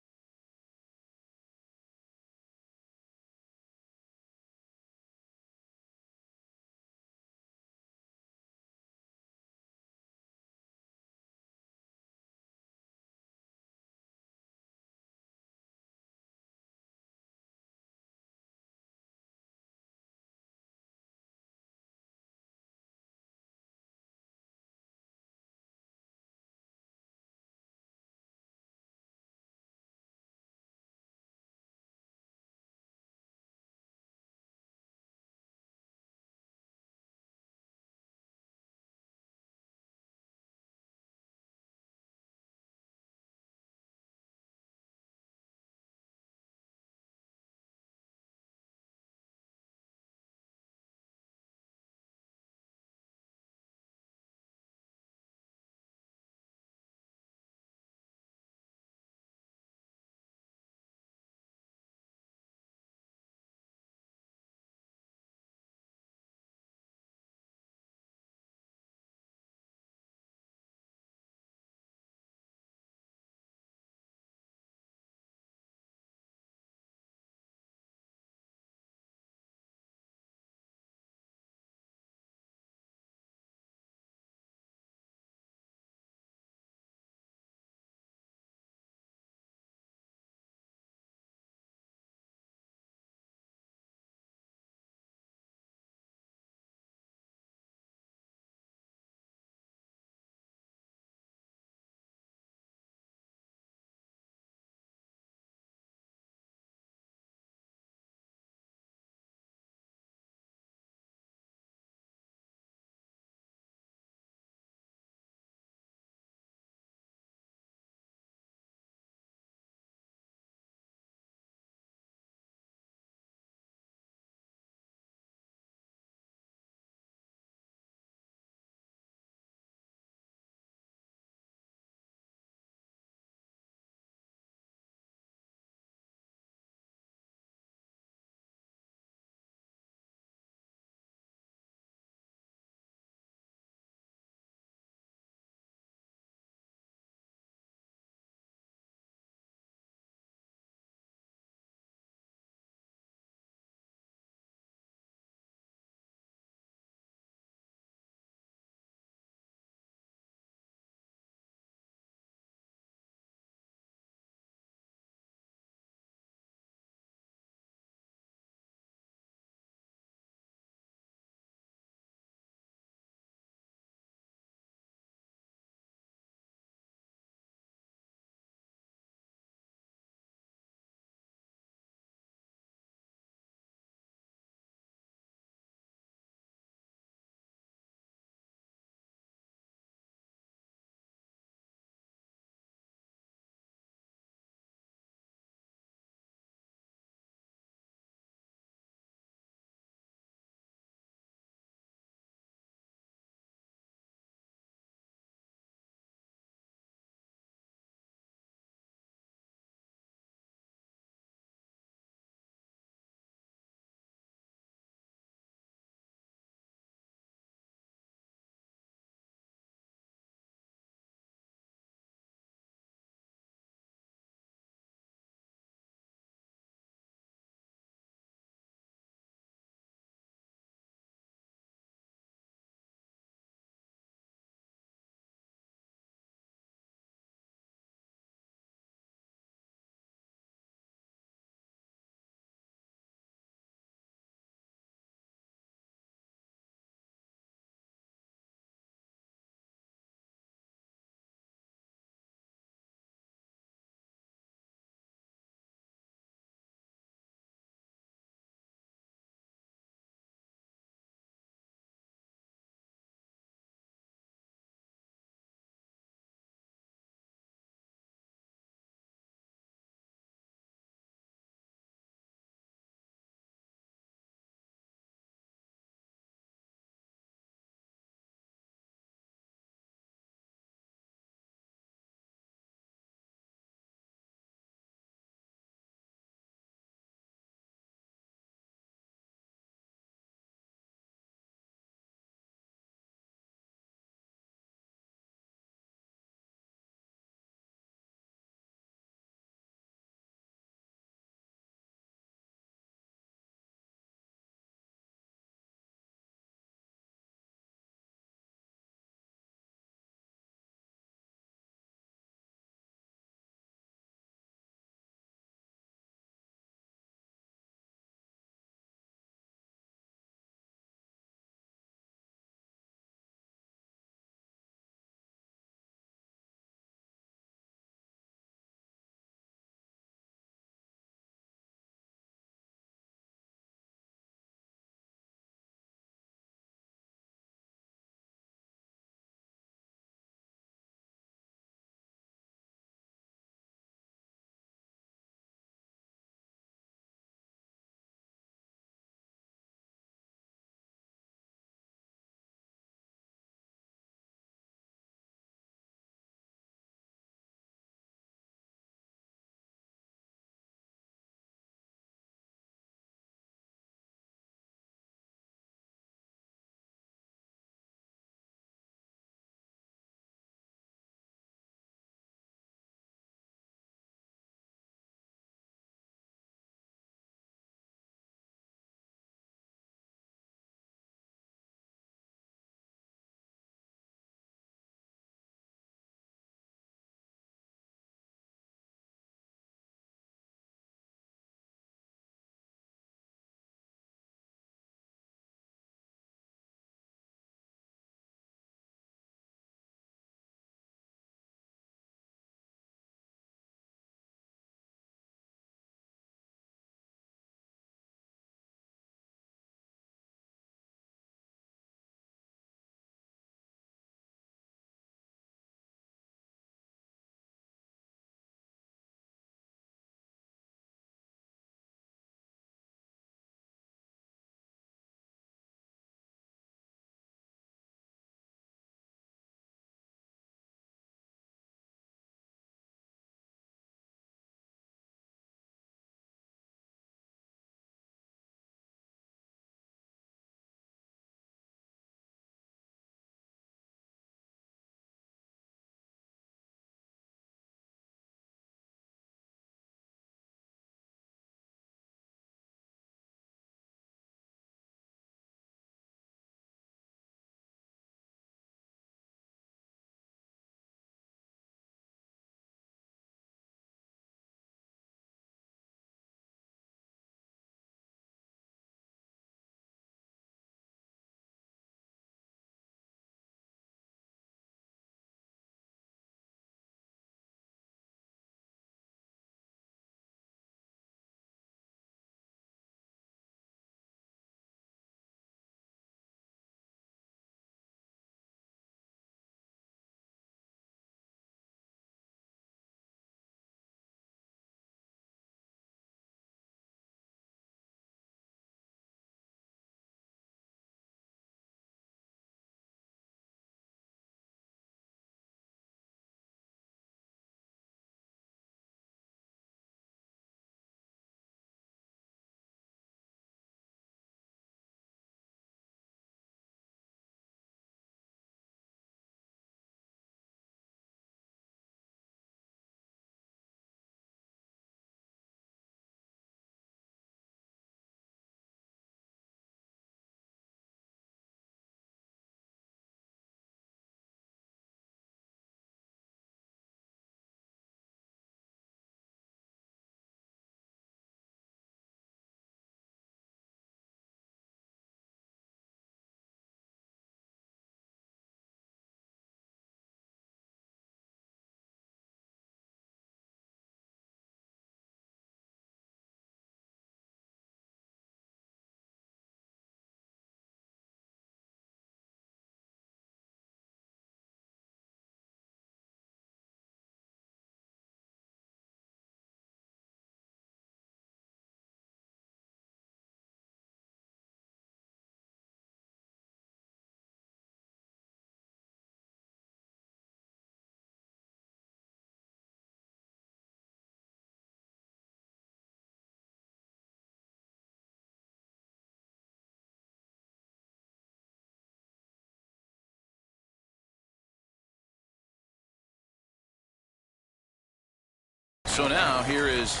S2: So now here is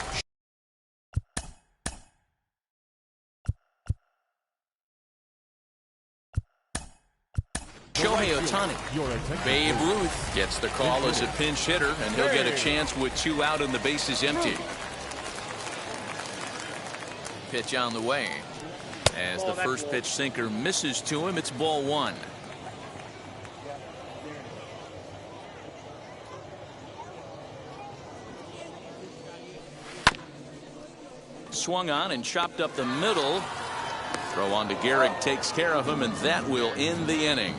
S2: Shohei Ohtani. Babe Ruth gets the call as a pinch hitter, and he'll get a chance with 2 out and the bases empty. Pitch on the way. As the first pitch sinker misses to him, it's ball 1. Swung on and chopped up the middle. Throw on to Gehrig takes care of him, and that will end the inning.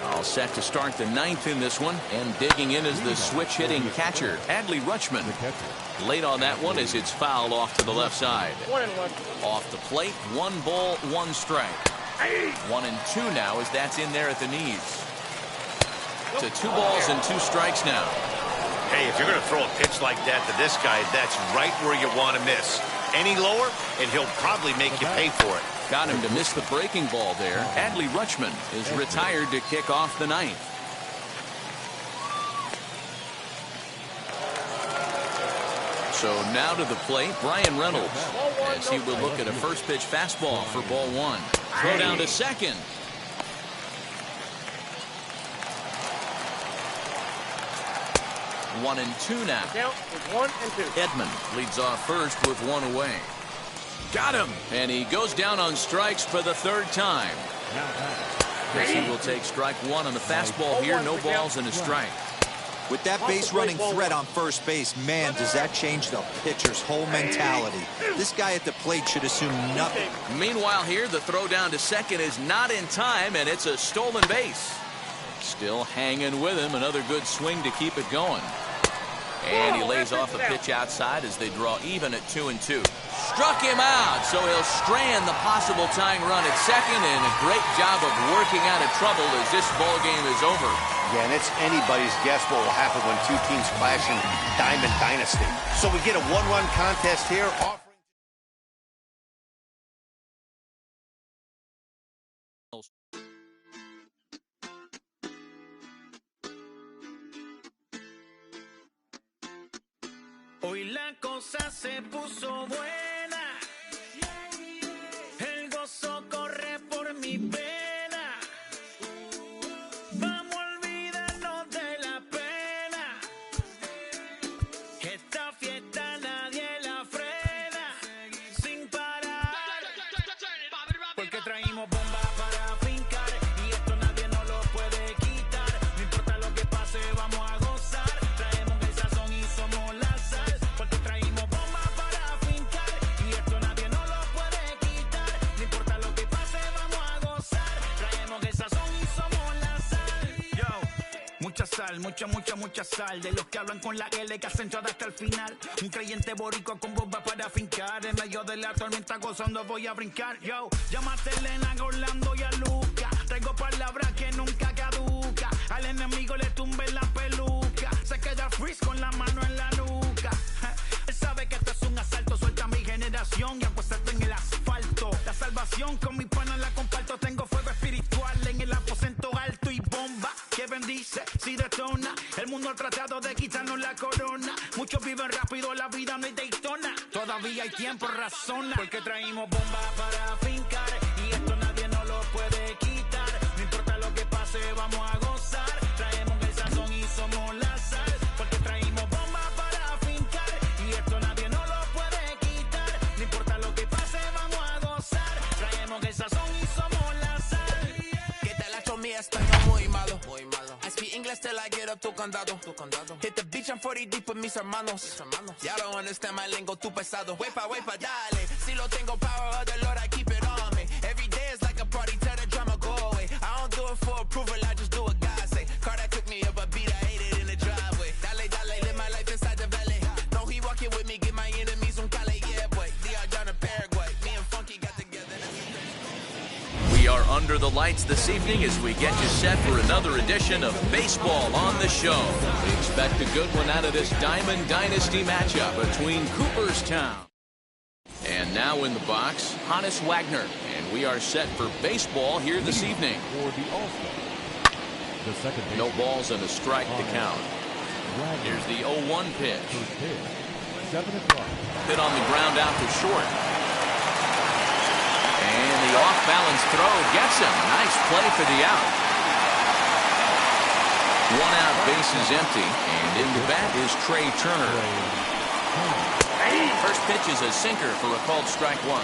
S2: All set to start the 9th in this one, and digging in is the switch hitting catcher, Adley Rutschman. Late on that one as it's fouled off to the left side.
S5: 1-1.
S2: Off the plate, 1 ball, 1 strike. 1-2 now as that's in there at the knees. To 2 balls and 2 strikes now.
S6: Hey, if you're going to throw a pitch like that to this guy, that's right where you want to miss. Any lower, and he'll probably make you pay for it.
S2: Got him to miss the breaking ball there. Adley Rutschman is retired to kick off the 9th. So now to the plate, Brian Reynolds, as he will look at a first pitch fastball for ball 1. Throw down to second. 1-2 now.
S5: Count is 1-2.
S2: Edman leads off first with 1 away. Got him, and he goes down on strikes for the 3rd time. Guess he will take strike 1 on the fastball here. No balls and a strike.
S3: With that base running threat on first base, man, does that change the pitcher's whole mentality. This guy at the plate should assume nothing.
S2: Meanwhile here, the throw down to second is not in time, and it's a stolen base. Still hanging with him. Another good swing to keep it going. And he lays off a pitch outside as they draw even at 2-2. Struck him out, so he'll strand the possible tying run at second, and a great job of working out of trouble as this ball game is over.
S6: Yeah, and it's anybody's guess what will happen when 2 teams clash in Diamond Dynasty. So we get a 1-run contest here.
S1: Hoy la cosa se puso buena. El gozo corre por mi pena. Vamos a olvidarnos de la pena. Esta fiesta nadie la frena. Sin parar. Porque traímos bomba para fincar. Y esto nadie nos lo puede quitar. No importa lo que pase, vamos a gozar. Traemos el sazón y somos la sal. Porque traímos bomba para fincar. Y esto nadie nos lo puede quitar. No importa lo que pase, vamos a gozar. Traemos el sazón y somos la sal. Yo, mucha sal, mucha sal. De los que hablan con la L que acentuada hasta el final. Un creyente boricua con bomba para fincar. En medio de la tormenta gozando voy a brincar. Yo, llámate a Elena, a Orlando y a Luca. Traigo palabras que nunca caduca. Al enemigo le tumbe la peluca. Se queda freeze con la mano en la nuca. Él sabe que esto es un asalto. Suelta mi generación y apuéstate en el asfalto. La salvación con mi pana la comparto. Tengo fuego espiritual en el aposento alto y bomba que bendice si detona. El mundo ha tratado de quitarnos la corona. Muchos viven rápido, la vida no hay Daytona. Todavía hay tiempo, razona. Porque traímos bomba para fincar. Y esto nadie nos lo puede quitar. No importa lo que pase, vamos a gozar. Traemos el sazón y somos la sal. Porque traímos bomba para fincar. Y esto nadie nos lo puede quitar. No importa lo que pase, vamos a gozar. Traemos el sazón y somos la sal.
S7: Que te la echo mi español muy malo. I speak English till I get up tu condado. Hit the beach, I'm 40 deep with mis hermanos. Ya don't understand my lingo, tu pesado. Wepa, dale. Si lo tengo power of the Lord, I keep it on me. Every day is like a party, tell the drama go away. I don't do it for approval, I just do what God say. Car that cooked me up a beat, I ate it in the driveway. Dale, live my life inside the valley. No, he walking with me, get my enemies un cale, yeah, boy. They are down in Paraguay. Me and Funky got together.
S2: We are under the lights this evening as we get you set for another edition of Baseball on the Show. We expect a good one out of this Diamond Dynasty matchup between Cooperstown. And now in the box, Hannes Wagner. And we are set for baseball here this evening.
S4: For the All-Star. The second base.
S2: No balls and a strike to count. Here's the 0-1 pitch.
S4: 7 o'clock.
S2: Hit on the ground out to short. And the off-balance throw gets him. Nice play for the out. 1 out, bases empty, and in the bat is Trey Turner. First pitch is a sinker for a called strike 1.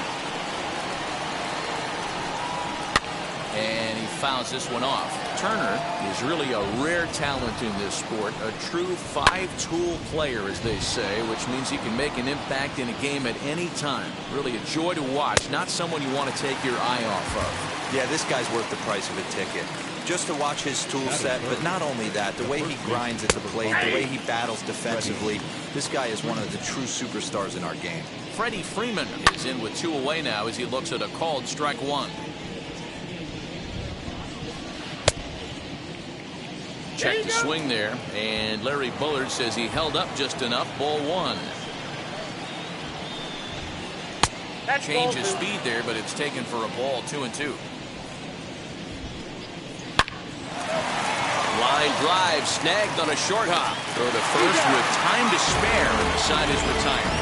S2: And he fouls this one off. Turner is really a rare talent in this sport, a true 5-tool player, as they say, which means he can make an impact in a game at any time. Really a joy to watch, not someone you want to take your eye off of.
S3: Yeah, this guy's worth the price of a ticket. Just to watch his tool set, but not only that, the way he grinds at the plate, the way he battles defensively, this guy is one of the true superstars in our game.
S2: Freddie Freeman is in with 2 away now as he looks at a called strike 1. Check the swing there, and Larry Bullard says he held up just enough. Ball 1. Change of speed there, but it's taken for a ball. 2-2. Line drive snagged on a short hop. Throw to first with time to spare, and the side is retired.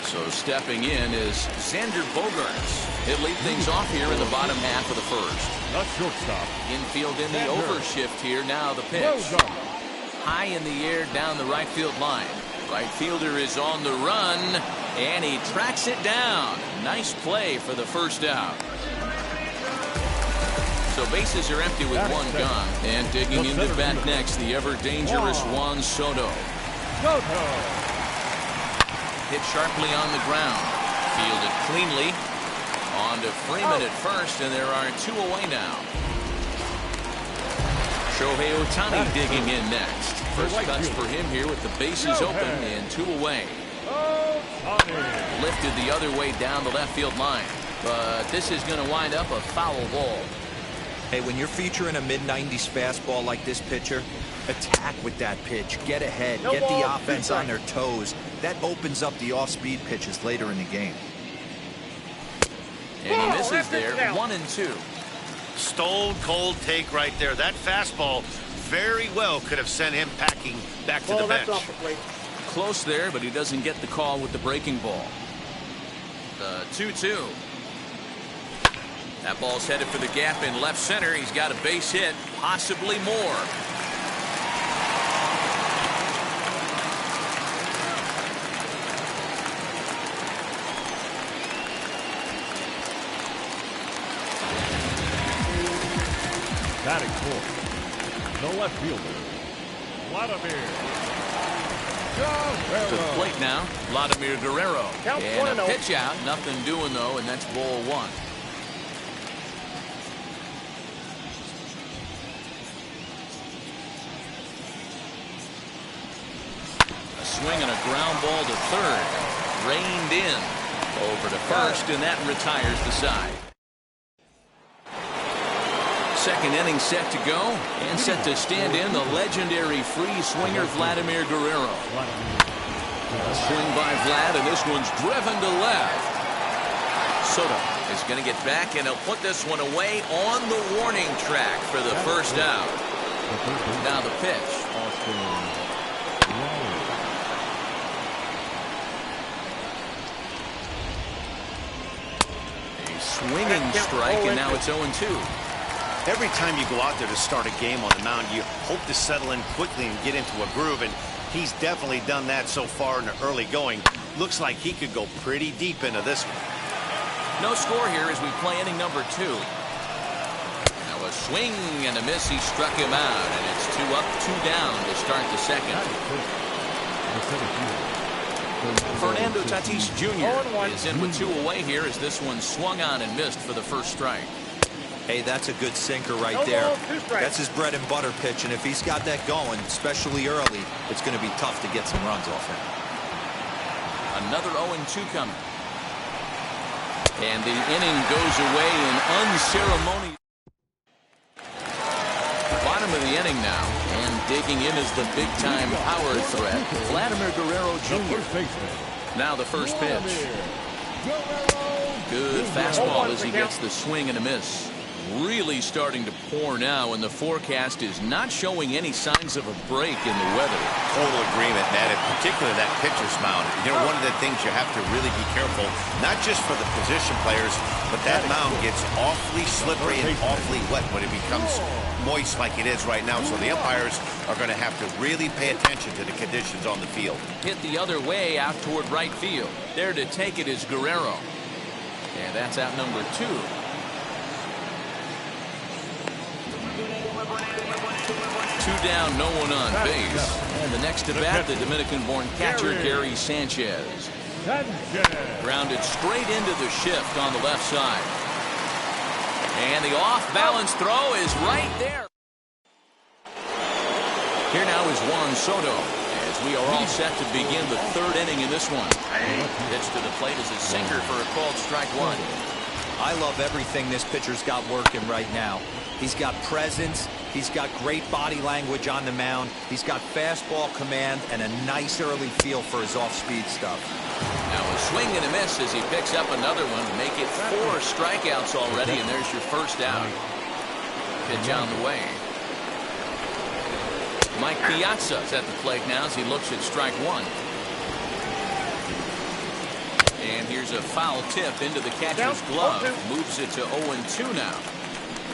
S2: So stepping in is Xander Bogaerts. He'll lead things off here in the bottom half of the first.
S4: The shortstop.
S2: Infield in the overshift here. Now the pitch. High in the air down the right field line. Right fielder is on the run, and he tracks it down. Nice play for the first out. So bases are empty with 1 gone. And digging into bat next, the ever-dangerous Juan Soto. Hit sharply on the ground. Fielded cleanly. On to Freeman at first, and there are 2 away now. Shohei Ohtani digging in next. First touch for him here with the bases open and 2 away. Lifted the other way down the left field line. But this is going to wind up a foul ball.
S3: Hey, when you're featuring a mid-90s fastball like this pitcher, attack with that pitch. Get ahead. Get the offense on their toes. That opens up the off-speed pitches later in the game.
S2: And he misses there. 1-2.
S6: Stone cold take right there. That fastball very well could have sent him packing back to the bench.
S2: Close there, but he doesn't get the call with the breaking ball. The 2-2. That ball's headed for the gap in left center. He's got a base hit, possibly more.
S4: Batting fourth, the left fielder, Vladimir Guerrero.
S2: To the plate now, Vladimir Guerrero. And a pitch out, nothing doing though, and that's ball 1. A swing and a ground ball to third. Reined in. Over to first, and that retires the side. Second inning set to go, and set to stand in the legendary free swinger Vladimir Guerrero. A swing by Vlad, and this one's driven to left. Soto is going to get back, and he'll put this one away on the warning track for the first out. Now the pitch. A swinging strike, and now it's 0-2.
S6: Every time you go out there to start a game on the mound, you hope to settle in quickly and get into a groove, and he's definitely done that so far in the early going. Looks like he could go pretty deep into this one.
S2: No score here as we play inning number 2. Now a swing and a miss. He struck him out, and it's 2 up, 2 down to start the second. Fernando Tatis Jr. is in with 2 away here as this one swung on and missed for the first strike.
S3: Hey, that's a good sinker right there. That's his bread and butter pitch, and if he's got that going, especially early, it's going to be tough to get some runs off him.
S2: Another 0-2 coming. And the inning goes away in unceremonious. Bottom of the inning now, and digging in is the big-time power threat, Vladimir Guerrero Jr. Now the first pitch. Good fastball as he gets the swing and a miss. really starting to pour now, and the forecast is not showing any signs of a break in the weather.
S6: Total agreement, Matt. In particular, that pitcher's mound. You know, one of the things you have to really be careful, not just for the position players, but that mound gets awfully slippery and awfully wet when it becomes moist like it is right now. So the umpires are going to have to really pay attention to the conditions on the field.
S2: Hit the other way out toward right field. There to take it is Guerrero. And that's out number 2. Two down, no one on base. And the next to bat, the Dominican-born catcher, Gary Sanchez. Grounded straight into the shift on the left side. And the off-balance throw is right there. Here now is Juan Soto, as we are all set to begin the 3rd inning in this one. Pitch to the plate is a sinker for a called strike 1.
S3: I love everything this pitcher's got working right now. He's got presence. He's got great body language on the mound. He's got fastball command and a nice early feel for his off-speed stuff.
S2: Now a swing and a miss as he picks up another one to make it 4 strikeouts already, and there's your first out. Pitch on the way. Mike Piazza's at the plate now as he looks at strike 1. And here's a foul tip into the catcher's glove. Moves it to 0-2 now.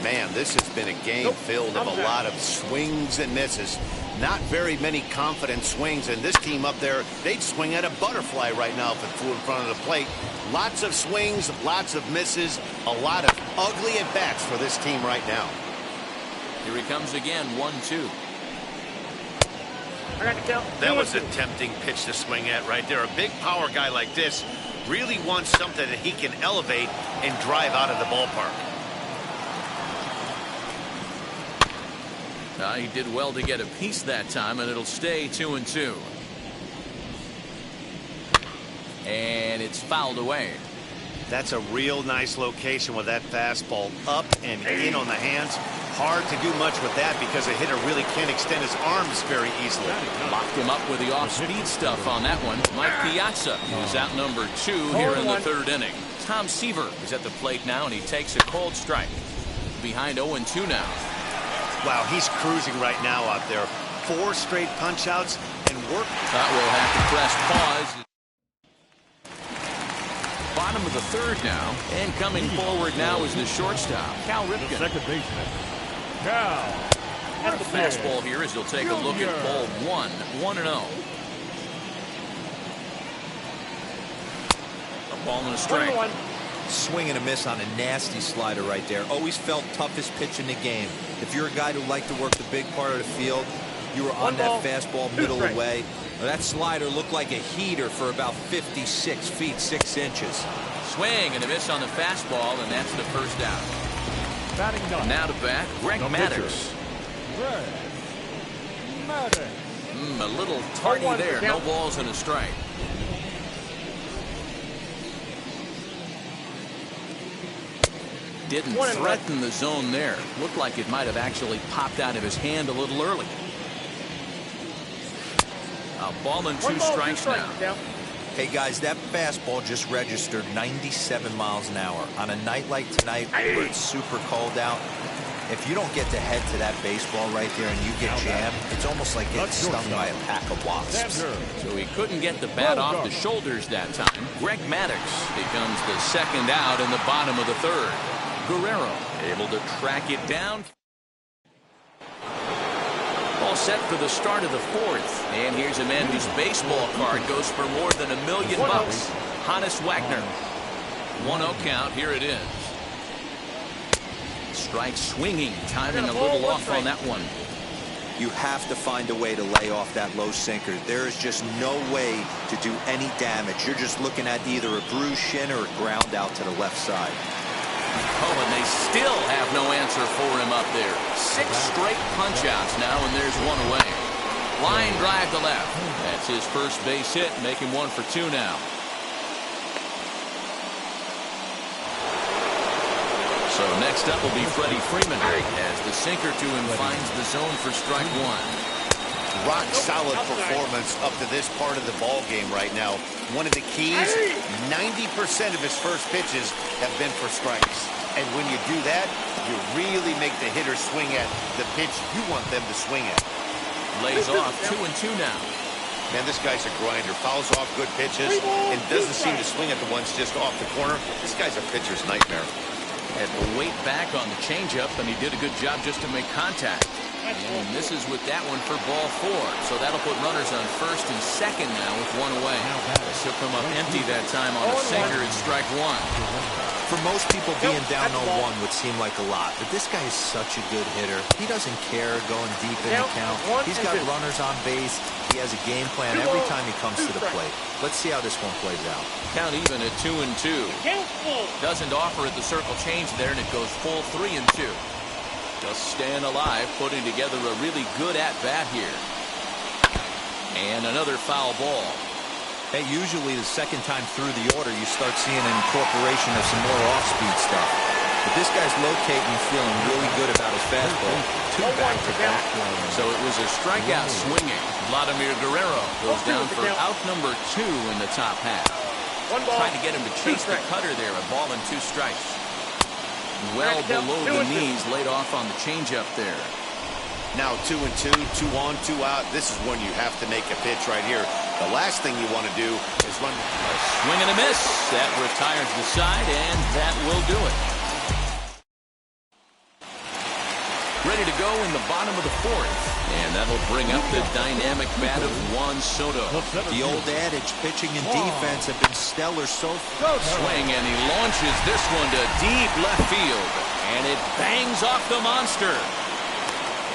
S6: Man, this has been a game filled of a lot of swings and misses. Not very many confident swings, and this team up there, they'd swing at a butterfly right now if it flew in front of the plate. Lots of swings, lots of misses, a lot of ugly at-bats for this team right now.
S2: Here he comes again, 1-2.
S6: That was a tempting pitch to swing at right there. A big power guy like this really wants something that he can elevate and drive out of the ballpark.
S2: He did well to get a piece that time, and it'll stay 2-2. And it's fouled away.
S6: That's a real nice location with that fastball up and in on the hands. Hard to do much with that because a hitter really can't extend his arms very easily.
S2: Locked him up with the off-speed stuff on that one. Mike Piazza is out number 2 here in the 3rd inning. Tom Seaver is at the plate now, and he takes a cold strike. Behind 0-2 now.
S6: Wow, he's cruising right now out there. 4 straight punch-outs and work.
S2: We'll have to press pause. Bottom of the 3rd now, and coming forward now is the shortstop, Cal Ripken.
S4: The second baseman, Cal.
S2: The fastball here as he'll take a look at ball 1, 1-0. A ball and a strike.
S3: Swing and a miss on a nasty slider right there. Always felt toughest pitch in the game. If you're a guy who liked to work the big part of the field, you were on that fastball middle of the way. That slider looked like a heater for about 56 feet 6 inches.
S2: Swing and a miss on the fastball, and that's the first out. Now to bat, Greg Maddux. A little tardy there. No balls and a strike. Didn't threaten the zone there. Looked like it might have actually popped out of his hand a little early. A ball and 2 strikes now.
S3: Hey guys, that fastball just registered 97 miles an hour. On a night like tonight where it's super cold out, if you don't get to head to that baseball right there and you get jammed, it's almost like getting stung by a pack of wasps.
S2: So he couldn't get the bat off the shoulders that time. Greg Maddux becomes the 2nd out in the bottom of the 3rd. Guerrero able to track it down. All set for the start of the 4th. And here's a man whose baseball card goes for more than $1 million. Hannes Wagner. 1-0 count. Here it is. Strike swinging. Timing a little off on that one.
S3: You have to find a way to lay off that low sinker. There is just no way to do any damage. You're just looking at either a bruised shin or a ground out to the left side.
S2: Oh, and they still have no answer for him up there. 6 straight punch-outs now, and there's 1 away. Line drive to left. That's his first base hit, making 1 for 2 now. So next up will be Freddie Freeman as the sinker to him finds the zone for strike 1.
S6: Rock solid performance up to this part of the ball game right now. One of the keys, 90% of his first pitches have been for strikes. And when you do that, you really make the hitter swing at the pitch you want them to swing at.
S2: Lays off 2-2 now.
S6: Man, this guy's a grinder. Fouls off good pitches and doesn't seem to swing at the ones just off the corner. This guy's a pitcher's nightmare.
S2: Had to wait back on the changeup, and he did a good job just to make contact. And this is with that one for ball 4. So that'll put runners on first and second now with one away. This will come up empty that time on a sinker and strike 1.
S3: For most people, being down 0-1 would seem like a lot, but this guy is such a good hitter. He doesn't care going deep in the count. He's got runners on base. He has a game plan every time he comes to the plate. Let's see how this one plays out.
S2: Count even at 2-2. Doesn't offer at the circle change there, and it goes full 3-2. Just staying alive, putting together a really good at-bat here. And another foul ball.
S3: Hey, usually the second time through the order, you start seeing an incorporation of some more off-speed stuff. But this guy's locating and feeling really good about his fastball. 2 back-to-back.
S2: So it was a strikeout swinging. Vladimir Guerrero goes down for out number 2 in the top half. Trying to get him to chase the cutter there. A ball and 2 strikes. Well below the knees, laid off on the changeup there.
S6: Now 2-2, 2 on, 2 out. This is when you have to make a pitch right here. The last thing you want to do is run.
S2: A swing and a miss. That retires the side, and that will do it. Ready to go in the bottom of the 4th. And that'll bring up the dynamic bat of Juan Soto.
S3: The old adage, pitching and defense have been stellar so far.
S2: Swing, and he launches this one to deep left field. And it bangs off the monster.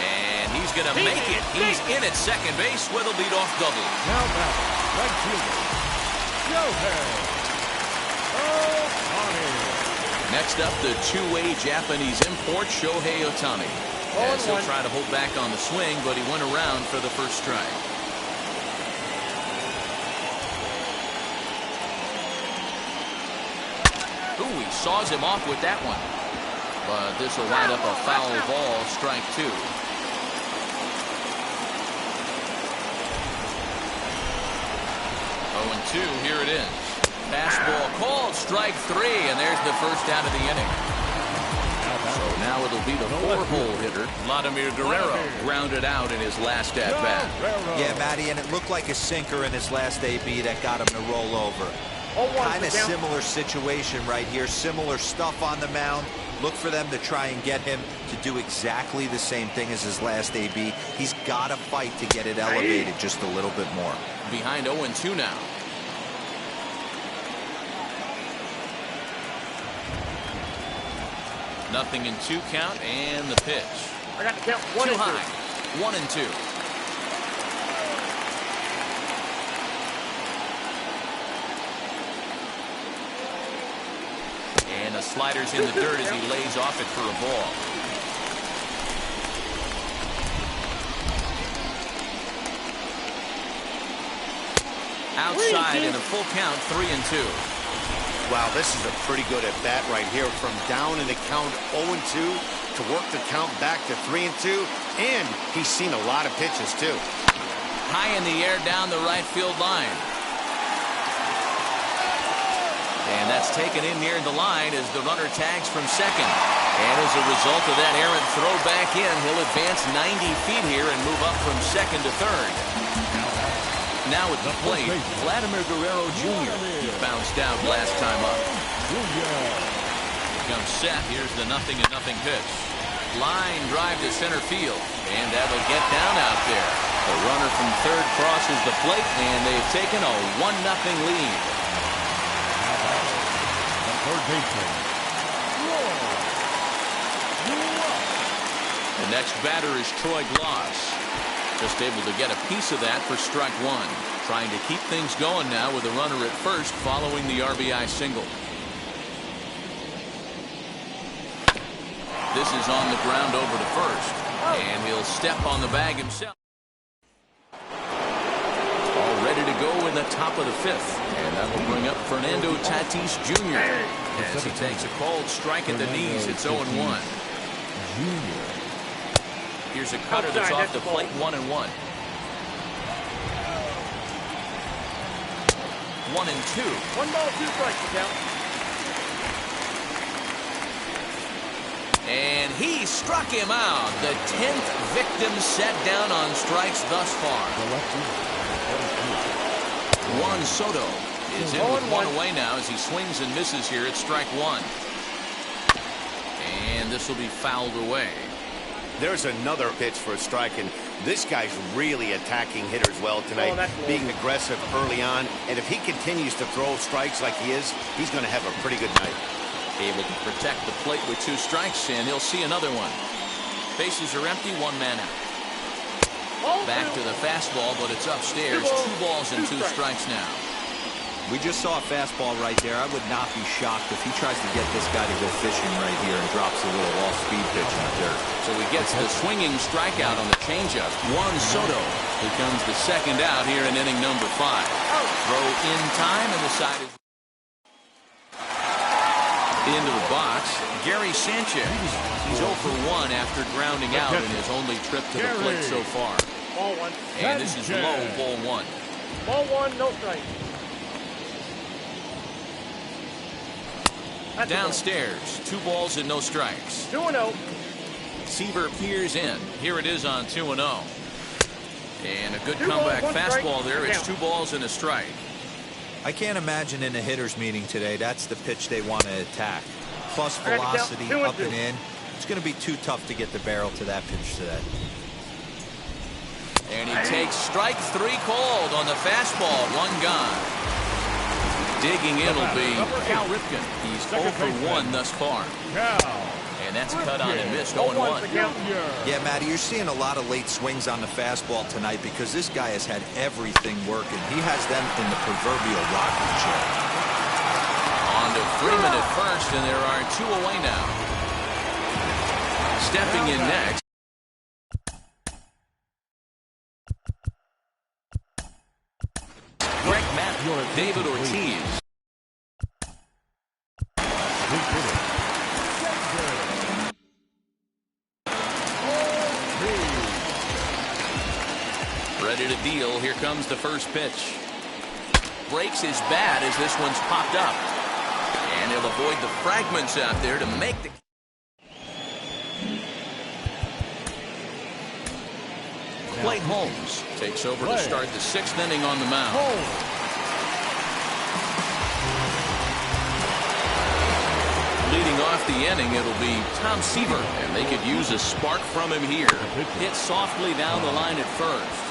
S2: And he's going to make it. He's in at second base with a leadoff double.
S4: Now back, right fielder, Shohei Ohtani.
S2: Next up, the two-way Japanese import, Shohei Ohtani. As he'll try to hold back on the swing, but he went around for the first strike. Ooh, he saws him off with that one. But this will wind up a foul ball, strike 2. 0-2, here it is. Fastball called, strike 3, and there's the first out of the inning. So now it'll be the 4-hole hitter, Vladimir Guerrero, grounded out in his last at-bat.
S3: Yeah, Matty, and it looked like a sinker in his last AB that got him to roll over. Kind of similar situation right here, similar stuff on the mound. Look for them to try and get him to do exactly the same thing as his last AB. He's got to fight to get it elevated just a little bit more.
S2: Behind 0-2 now. Nothing in 2 count, and the pitch.
S5: I got to count 1
S2: Too
S5: and 2.
S2: high. 1-2. And the slider's in the dirt as he lays off it for a ball. Outside in a full count, 3-2.
S6: Wow, this is a pretty good at-bat right here. From down in the count 0-2 to work the count back to 3-2. And he's seen a lot of pitches, too.
S2: High in the air down the right field line. And that's taken in near the line as the runner tags from second. And as a result of that errant throw back in, he'll advance 90 feet here and move up from second to third. Now at the plate, Vladimir Guerrero Jr. He bounced out last time up. Comes set. Here's the 0-0 pitch. Line drive to center field. And that'll get down out there. The runner from third crosses the plate, and they've taken a 1-0 lead.
S4: Third baseman.
S2: The next batter is Troy Gloss. Just able to get a piece of that for strike 1. Trying to keep things going now with a runner at first following the RBI single. This is on the ground over to first. And he'll step on the bag himself. All ready to go in the top of the 5th. And that will bring up Fernando Tatis Jr. as he takes a called strike at the knees. It's 0-1. Here's a cutter that's off the plate, 1-1. 1-2.
S5: One ball, 2 strikes, count.
S2: And he struck him out. The 10th victim set down on strikes thus far. Juan Soto is in with one away now as he swings and misses here at strike one. And this will be fouled away.
S6: There's another pitch for a strike, and this guy's really attacking hitters well tonight, being aggressive early on. And if he continues to throw strikes like he is, he's going to have a pretty good night.
S2: Able to protect the plate with 2 strikes, and he'll see another one. Bases are empty, 1 man out. Back to the fastball, but it's upstairs. 2 balls and 2 strikes now.
S3: We just saw a fastball right there. I would not be shocked if he tries to get this guy to go fishing right here and drops a little off-speed pitch in the dirt.
S2: So he gets the swinging strikeout on the changeup. Juan Soto becomes the second out here in inning number 5. Throw in time, and the side is into the box. Gary Sanchez. He's 0 for 1 after grounding out in his only trip to the plate so far.
S5: Ball 1.
S2: And this is low, ball 1.
S5: Ball 1, no strike.
S2: Downstairs, 2 balls and no strikes.
S5: 2-0.
S2: Seaver peers in. Here it is on 2-0. And a good comeback fastball there. It's 2 balls and a strike.
S3: I can't imagine in a hitter's meeting today that's the pitch they want to attack. Plus velocity, up and in. It's going to be too tough to get the barrel to that pitch today.
S2: And he takes strike 3 called on the fastball. 1 gone. Digging in will be Cal Ripken. He's 0 for 1 thus far. And that's cut on and missed. 0-1.
S3: Yeah, Matty, you're seeing a lot of late swings on the fastball tonight because this guy has had everything working. He has them in the proverbial rocking chair.
S2: On to Freeman at first, and there are 2 away now. Stepping in next. Greg Matt, David Ortiz. Ready to deal. Here comes the first pitch. Breaks his bat as this one's popped up. And he'll avoid the fragments out there to make the... Clay Holmes takes over to start the 6th inning on the mound. Leading off the inning, it'll be Tom Seaver, and they could use a spark from him here. Hit softly down the line at first.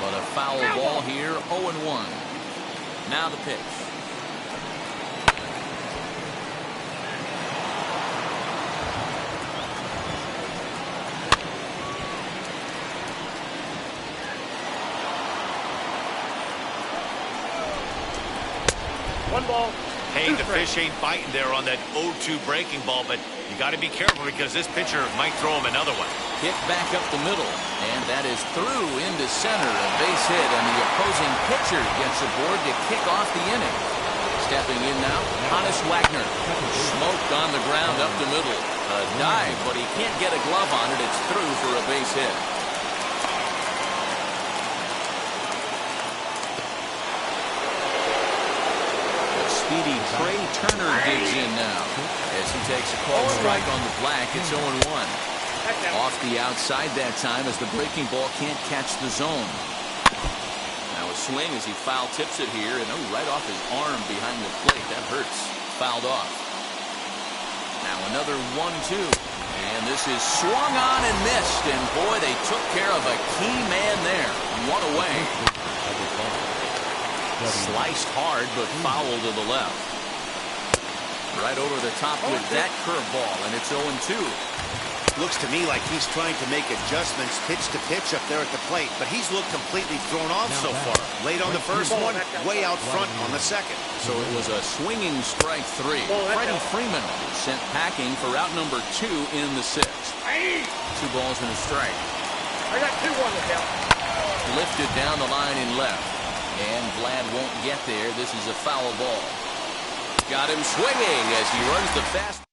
S2: But a foul ball here, 0-1. Now the pitch.
S6: Hey, the fish ain't biting there on that 0-2 breaking ball, but you got to be careful because this pitcher might throw him another one.
S2: Hit back up the middle, and that is through into center. A base hit, and the opposing pitcher gets aboard to kick off the inning. Stepping in now, Hannes Wagner. Smoked on the ground up the middle. A dive, but he can't get a glove on it. It's through for a base hit. Speedy Trey Turner digs in now as he takes a called strike on the black. It's 0-1. Off the outside that time as the breaking ball can't catch the zone. Now a swing as he foul tips it here, and right off his arm behind the plate. That hurts. Fouled off. Now another 1-2. And this is swung on and missed. And boy, they took care of a key man there. 1 away. Sliced hard, but foul to the left. Right over the top with that curveball, and it's 0-2.
S6: Looks to me like he's trying to make adjustments pitch to pitch up there at the plate, but he's looked completely thrown off so far. Late on the first one, way out front on the second.
S2: So it was a swinging strike 3. Freddie Freeman sent packing for out number 2 in the 6th. 2 balls and a strike.
S5: I got 2-1 to count.
S2: Lifted down the line in left. And Vlad won't get there. This is a foul ball. Got him swinging as he runs the fast.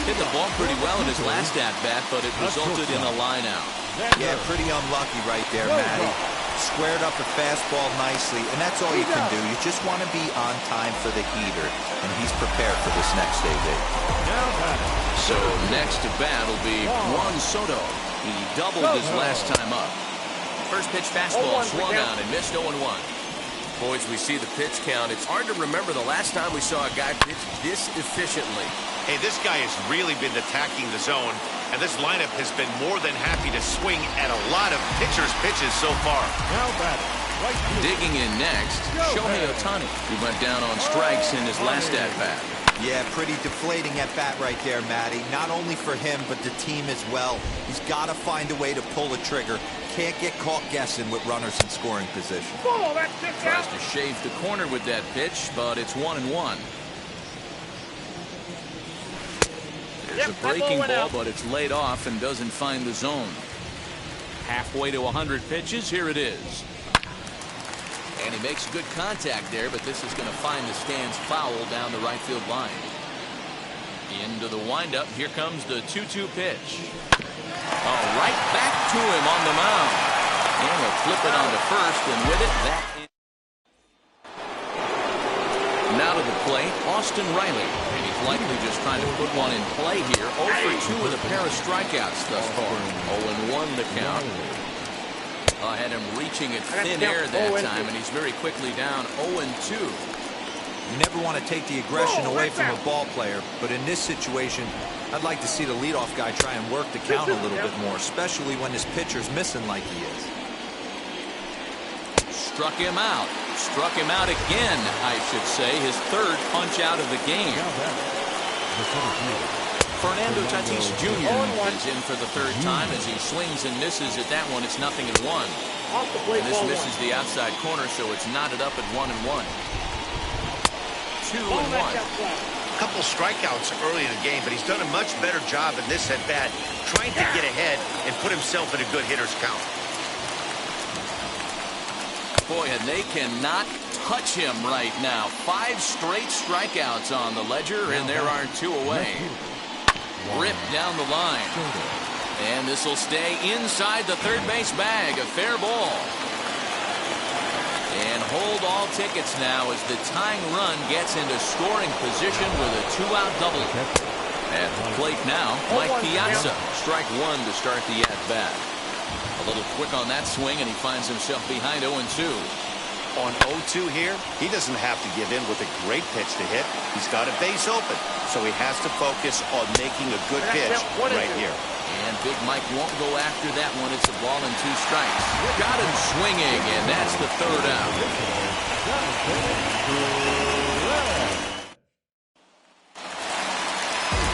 S2: Hit the ball pretty well in his last at-bat, but it resulted in a line out.
S3: Yeah, pretty unlucky right there, Matty. Squared up a fastball nicely, and that's all you can do. You just want to be on time for the heater, and he's prepared for this next AB.
S2: So next to bat will be Juan Soto. He doubled his last time up. First pitch fastball swung on and missed 0-1.
S8: Boys, we see the pitch count. It's hard to remember the last time we saw a guy pitch this efficiently.
S6: Hey, this guy has really been attacking the zone, and this lineup has been more than happy to swing at a lot of pitchers' pitches so far.
S4: Now batting. Right field.
S2: Digging in next, Shohei Ohtani, who went down on strikes in his last at-bat.
S3: Yeah, pretty deflating at bat right there, Matty. Not only for him, but the team as well. He's got to find a way to pull the trigger. Can't get caught guessing with runners in scoring position.
S2: Tries to shave the corner with that pitch, but it's 1-1. There's a breaking ball, but it's laid off and doesn't find the zone. Halfway to 100 pitches, here it is. And he makes good contact there, but this is going to find the stands foul down the right field line. Into the windup, here comes the 2-2 pitch. Oh, right back to him on the mound. And he'll flip it on to first, and with it, that is... Now to the plate, Austin Riley. And he's likely just trying to put one in play here. 0 for 2 with a pair of strikeouts thus far. 0-1 the count. Had him reaching at thin air that time, and he's very quickly down 0-2.
S3: You never want to take the aggression away from a ball player, but in this situation, I'd like to see the leadoff guy try and work the count a little bit more, especially when his pitcher's missing like he is.
S2: Struck him out. Struck him out again, I should say. His third punch out of the game. Fernando Tatis Jr. is in for the third time as he swings and misses at that one. It's 0-1. And this misses the outside corner, so it's knotted up at 1-1. 2-1.
S6: A couple strikeouts early in the game, but he's done a much better job in this at-bat, trying to get ahead and put himself in a good hitter's count.
S2: Boy, and they cannot touch him right now. 5 straight strikeouts on the ledger, and there are 2 away. Ripped down the line. And this will stay inside the third base bag. A fair ball. And hold all tickets now as the tying run gets into scoring position with a 2-out double. At the plate now, Mike Piazza. Strike 1 to start the at-bat. A little quick on that swing, and he finds himself behind 0-2.
S6: On 0-2 here, he doesn't have to give in with a great pitch to hit. He's got a base open, so he has to focus on making a good pitch right here.
S2: And Big Mike won't go after that one. It's a ball and 2 strikes. Got him swinging, and that's the 3rd out.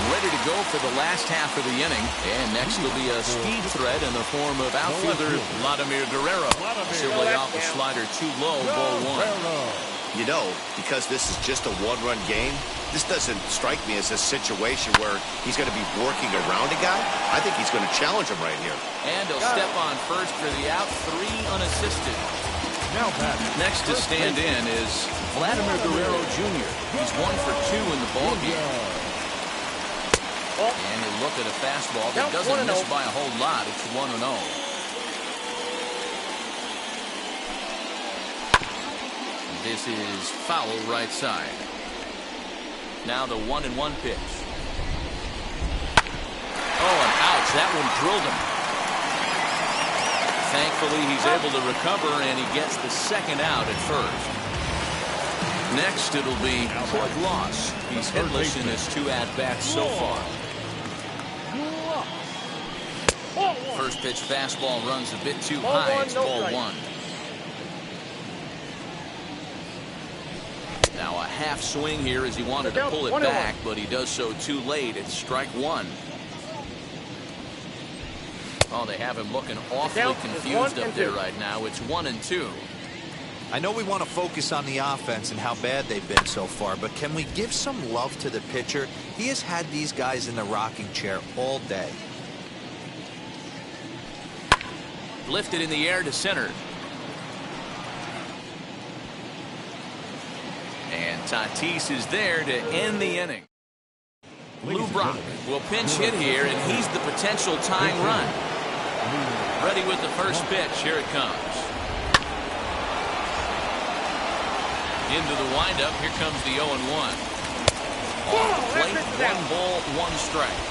S2: Ready to go for the last half of the inning. And next will be a speed threat in the form of outfielder Vladimir Guerrero. He'll lay off a slider too low, ball 1.
S6: You know, because this is just a 1-run game, this doesn't strike me as a situation where he's going to be working around a guy. I think he's going to challenge him right here.
S2: And he'll step on first for the out, 3 unassisted.
S4: Now batting.
S2: Next to stand in is Vladimir Guerrero Jr. He's 1 for 2 in the ballgame. And he'll look at a fastball that doesn't miss by a whole lot. It's 1-0. This is foul right side. Now the 1-1 pitch. Oh, and ouch. That one drilled him. Thankfully, he's able to recover, and he gets the 2nd out at first. Next, it'll be Cord Loss. He's hitless in his 2 at-bats so far. First pitch fastball runs a bit too high. It's ball 1. Now a half swing here as he wanted to pull it back, but he does so too late. It's strike 1. Oh, they have him looking awfully confused up there right now. It's 1-2.
S3: I know we want to focus on the offense and how bad they've been so far, but can we give some love to the pitcher? He has had these guys in the rocking chair all day.
S2: Lifted in the air to center. And Tatis is there to end the inning. Lou Brock will pinch hit here, and he's the potential tying run. Ready with the first pitch. Here it comes. Into the windup. Here comes the 0-1. Off the plate, 1 ball, 1 strike.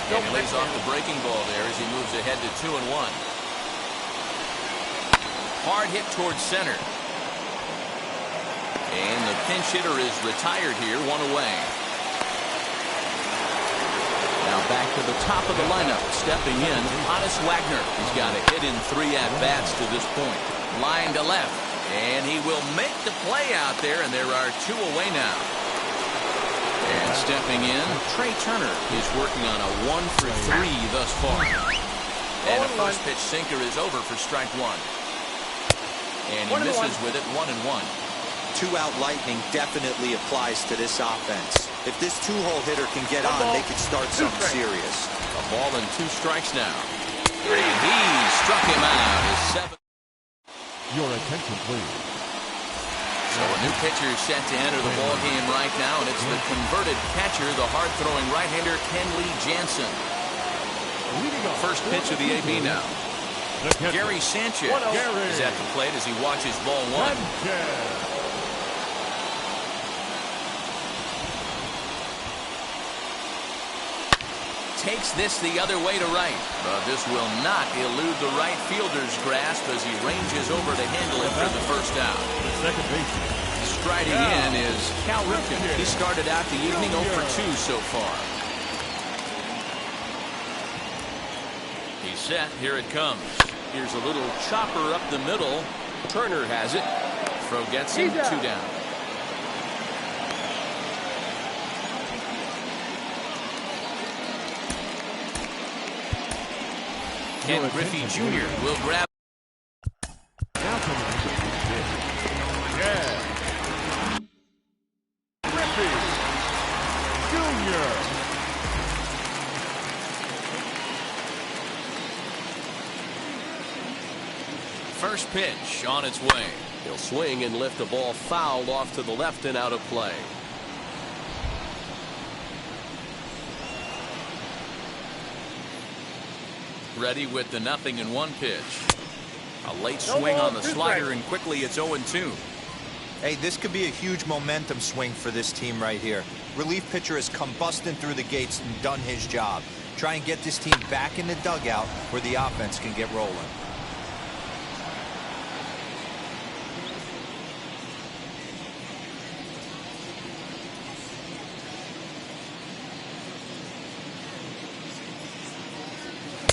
S2: And he lays off the breaking ball there as he moves ahead to 2-1. Hard hit towards center. And the pinch hitter is retired here, 1 away. Now back to the top of the lineup. Stepping in, Honus Wagner. He's got a hit in 3 at-bats to this point. Line to left. And he will make the play out there, and there are 2 away now. And stepping in, Trey Turner is working on a 1 for 3 thus far. And a first pitch sinker is over for strike 1. And he misses with it, 1-1.
S3: 2-out lightning definitely applies to this offense. If this 2-hole hitter can get on, they could start something serious.
S2: A ball and 2 strikes now. And he struck him out. His 7th.
S4: Your attention, please.
S2: So a new pitcher is set to enter the ball game right now, and it's the converted catcher, the hard-throwing right-hander Kenley Jansen. First pitch of the AB now. Gary Sanchez is at the plate as he watches ball 1. Takes this the other way to right, but this will not elude the right fielder's grasp as he ranges over to handle it for the first out. Striding in is Cal Ripken. He started out the evening 0 for 2 so far. He's set. Here it comes. Here's a little chopper up the middle. Turner has it. Throw gets him, 2 down. Ken Griffey Jr. will grab.
S4: Griffey Jr.
S2: First pitch on its way.
S8: He'll swing and lift the ball foul off to the left and out of play.
S2: Ready with the 0-1 pitch. A late swing on the slider, and quickly it's 0-2.
S3: Hey, this could be a huge momentum swing for this team right here. Relief pitcher has come busting through the gates and done his job. Try and get this team back in the dugout where the offense can get rolling.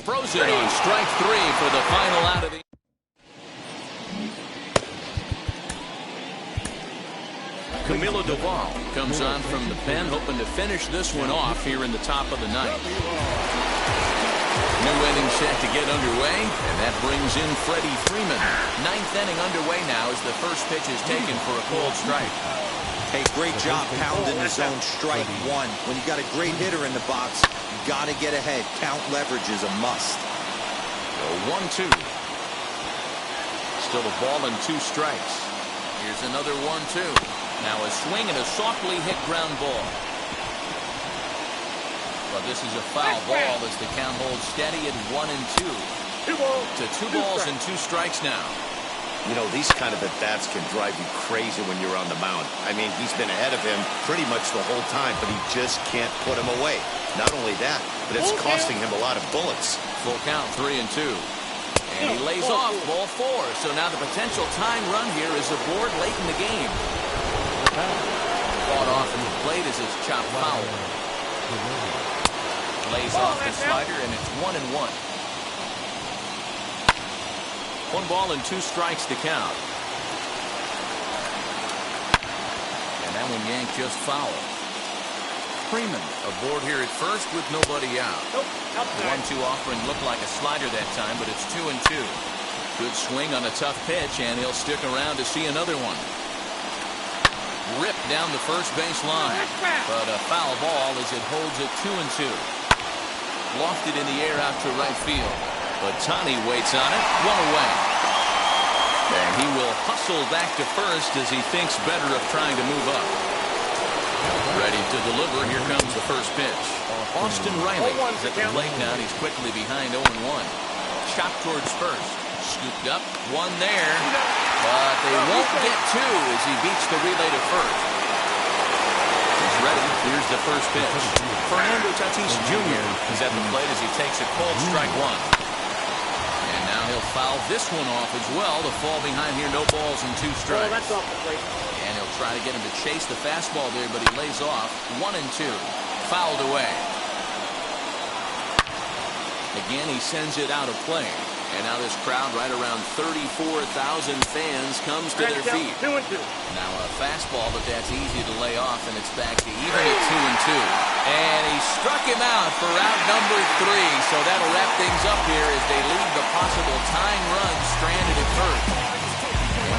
S2: Frozen on strike 3 for the final out of the. Camilo Doval comes on from the pen, hoping to finish this one off here in the top of the 9th. New inning set to get underway, and that brings in Freddie Freeman. 9th inning underway now as the first pitch is taken for a cold strike.
S3: Hey, great job pounding the zone strike 1. When you got a great hitter in the box, you got to get ahead. Count leverage is a must.
S2: So 1-2. Still a ball and 2 strikes. Here's another 1-2. Now a swing and a softly hit ground ball. But this is a foul ball as the count holds steady at 1-2. 2 balls and 2 strikes now.
S6: You know, these kind of at-bats can drive you crazy when you're on the mound. I mean, he's been ahead of him pretty much the whole time, but he just can't put him away. Not only that, but it's costing him a lot of bullets.
S2: Full count, 3-2. And he lays off ball 4. So now the potential time run here is aboard late in the game. Fought off in the plate as it's chopped foul. Lays off the slider, and it's 1-1. 1 ball and 2 strikes to count. And that one yanked just foul. Freeman aboard here at first with nobody out. The 1-2 offering looked like a slider that time, but it's 2-2. Good swing on a tough pitch, and he'll stick around to see another one. Ripped down the first base line, but a foul ball as it holds at 2-2. Lofted in the air out to right field. But Tani waits on it, 1 away. And he will hustle back to first as he thinks better of trying to move up. Ready to deliver, here comes the first pitch. Austin Riley is at the plate now, and he's quickly behind 0-1. Chopped towards first. Scooped up, 1 there. But they won't get two as he beats the relay to first. He's ready. Here's the first pitch. Fernando Tatis Jr. is at the plate as he takes a cold strike one. And now he'll foul this one off as well to fall behind here. No balls and 2 strikes.
S5: That's off the plate.
S2: And he'll try to get him to chase the fastball there, but he lays off. 1-2. Fouled away. Again, he sends it out of play. And now this crowd, right around 34,000 fans, comes to their feet.
S5: 2-2.
S2: Now a fastball, but that's easy to lay off, and it's back to even at 2-2. And he struck him out for out number 3. So that'll wrap things up here as they leave the possible tying run stranded at first.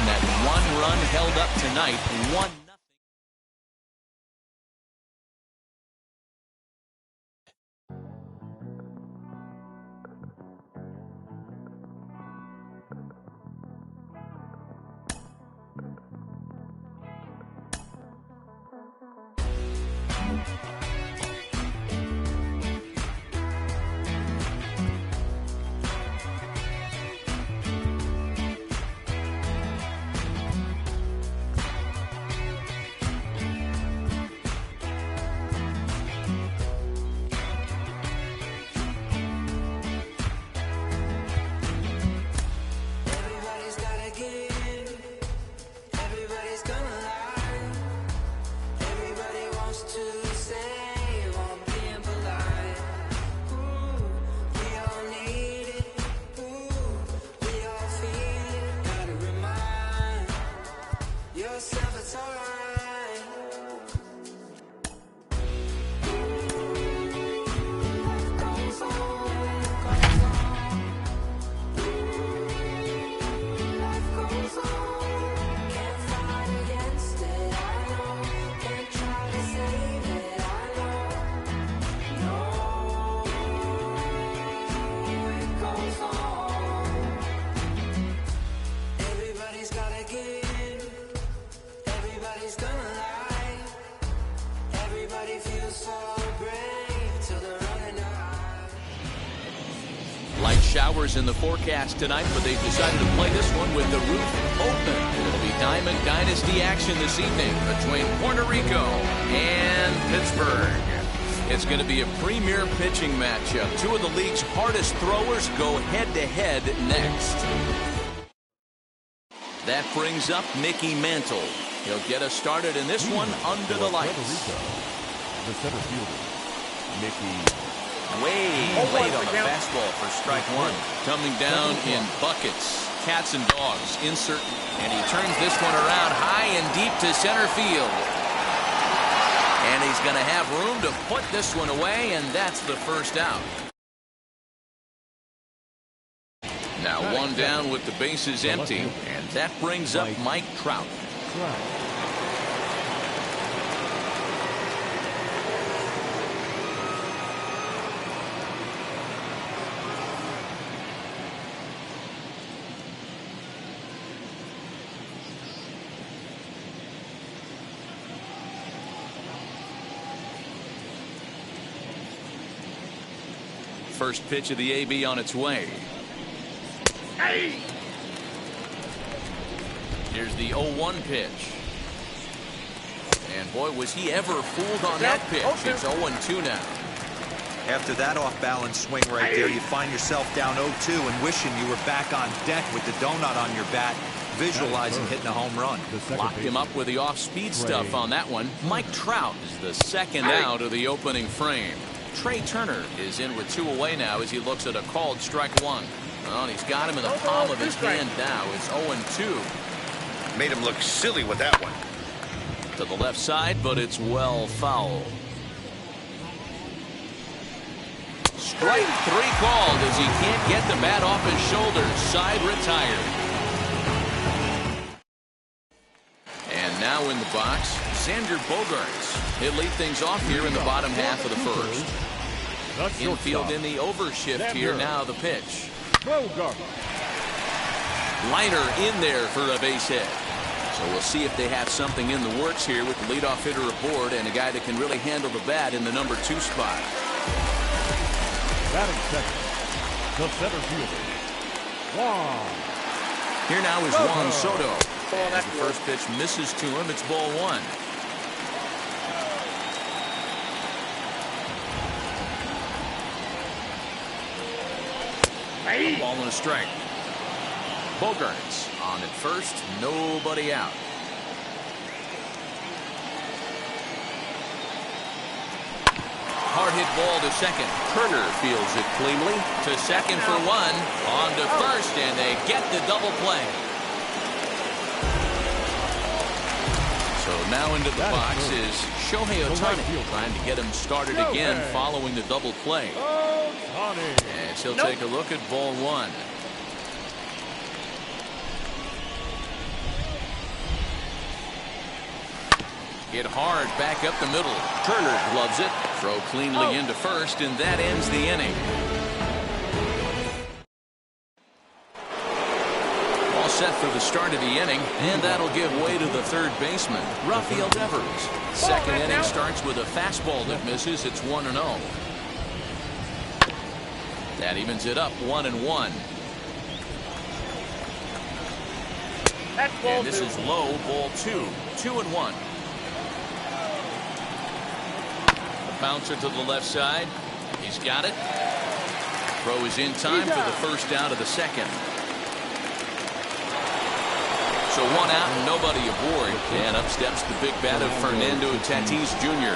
S2: And that 1 run held up tonight, 1-0. Showers in the forecast tonight, but they've decided to play this one with the roof open. It'll be Diamond Dynasty action this evening between Puerto Rico and Pittsburgh. It's going to be a premier pitching matchup. 2 of the league's hardest throwers go head-to-head next. That brings up Mickey Mantle. He'll get us started in this one under the lights.
S4: The center fielder, Mickey.
S2: Way late on the fastball for strike 1. Coming down in buckets. Cats and dogs. Insert. And he turns this one around high and deep to center field. And he's going to have room to put this one away, and that's the first out. Now 1 down with the bases empty. And that brings up Mike Trout. First pitch of the AB on its way. Hey! Here's the 0-1 pitch. And boy, was he ever fooled on that pitch. It's 0-2 now.
S3: After that off-balance swing right there, you find yourself down 0-2 and wishing you were back on deck with the donut on your bat, visualizing hitting a home run.
S2: Locked him up with the off-speed stuff on that one. Mike Trout is the second out of the opening frame. Trey Turner is in with 2 away now as he looks at a called strike 1. Well, and he's got him in the palm of his hand now. It's 0-2.
S6: Made him look silly with that one.
S2: To the left side, but it's well foul. Strike 3 called as he can't get the bat off his shoulders. Side retired. And now in the box, Xander Bogaerts. He'll lead things off here in the bottom half of the first. Infield in the overshift here now the pitch. Liner in there for a base hit. So we'll see if they have something in the works here with the leadoff hitter aboard and a guy that can really handle the bat in the number 2 spot.
S4: Batting second, the center fielder, Juan.
S2: Here now is Juan Soto. As the first pitch misses to him, it's ball one. A ball and a strike. Bogarts on at first, nobody out. Hard hit ball to second.
S8: Turner fields it cleanly.
S2: To second for one. On to first, and they get the double play. So now into the box is Shohei Ohtani, trying to get him started again following the double play. As he'll take a look at ball one. Hit hard back up the middle. Turner gloves it. Throw cleanly into first, and that ends the inning. All set for the start of the inning, and that'll give way to the third baseman, Rafael Devers. Second inning starts with a fastball that misses. It's 1-0. That evens it up 1-1. And this is low, ball two. 2-1. Bouncer to the left side. He's got it. Throw is in time for the first out of the second. So one out and nobody aboard. And up steps the big bat of Fernando Tatis Jr.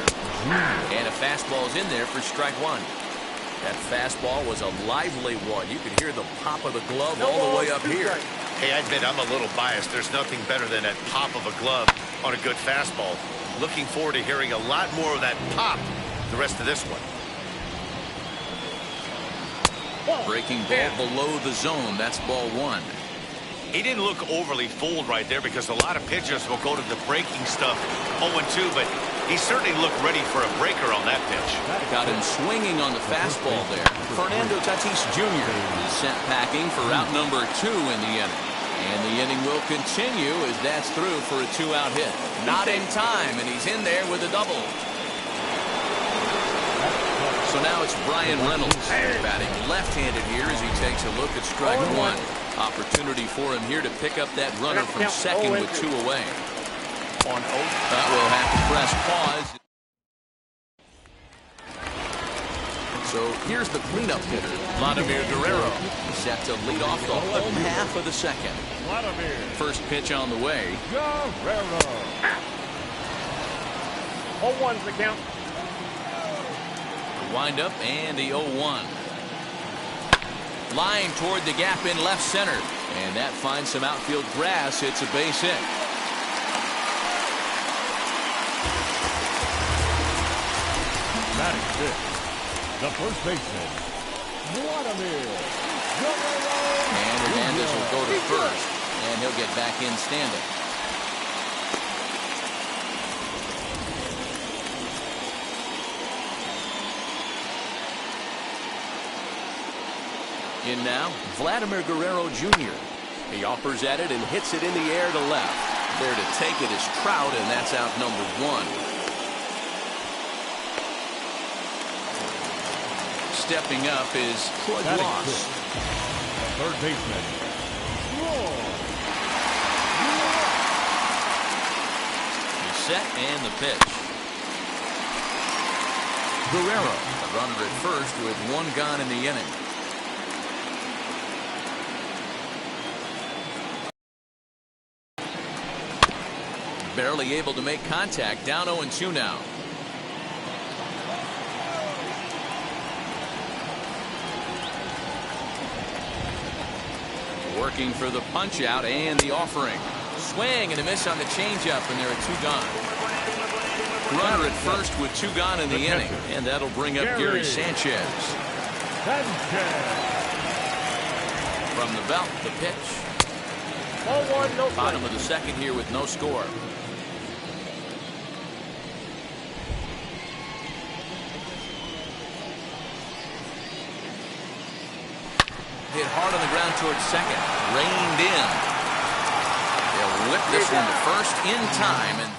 S2: And a fastball's in there for strike one. That fastball was a lively one. You could hear the pop of the glove all the way up here.
S6: Hey, I admit I'm a little biased. There's nothing better than that pop of a glove on a good fastball. Looking forward to hearing a lot more of that pop the rest of this one.
S2: Breaking ball below the zone. That's ball one.
S6: He didn't look overly fooled right there because a lot of pitchers will go to the breaking stuff 0-2, but he certainly looked ready for a breaker on that pitch.
S2: Got him swinging on the fastball there. Fernando Tatis Jr. is sent packing for out number 2 in the inning. And the inning will continue as that's through for a 2-out hit. Not in time, and he's in there with a double. So now it's Brian Reynolds batting left-handed here as he takes a look at strike one. Opportunity for him here to pick up that runner from second with 2 away. On 0. That will have to press pause. So here's the cleanup hitter, Vladimir Guerrero, set to lead off the home half of the second. First pitch on the way.
S5: Guerrero. 0-1's the count.
S2: Wind up and the 0-1. Line toward the gap in left center. And that finds some outfield grass. It's a base hit.
S4: Batting fifth, the first baseman, Vladimir Guerrero.
S2: And Hernandez will go to first. And he'll get back in standing. In now, Vladimir Guerrero Jr. He offers at it and hits it in the air to left. There to take it is Trout, and that's out number 1. Stepping up is Claude Ross.
S4: Third baseman,
S2: He's set and the pitch. Guerrero, a runner at first with 1 gone in the inning. Barely able to make contact. Down 0-2 now. Working for the punch out and the offering. Swing and a miss on the changeup, and there are 2 gone. Runner at first with 2 gone in the inning, and that'll bring up Gary Sanchez. From the belt, the pitch.
S5: 0-1, no
S2: Bottom of the second here with no score. Hit hard on the ground towards second. Reined in. They'll whip this one to first in time. And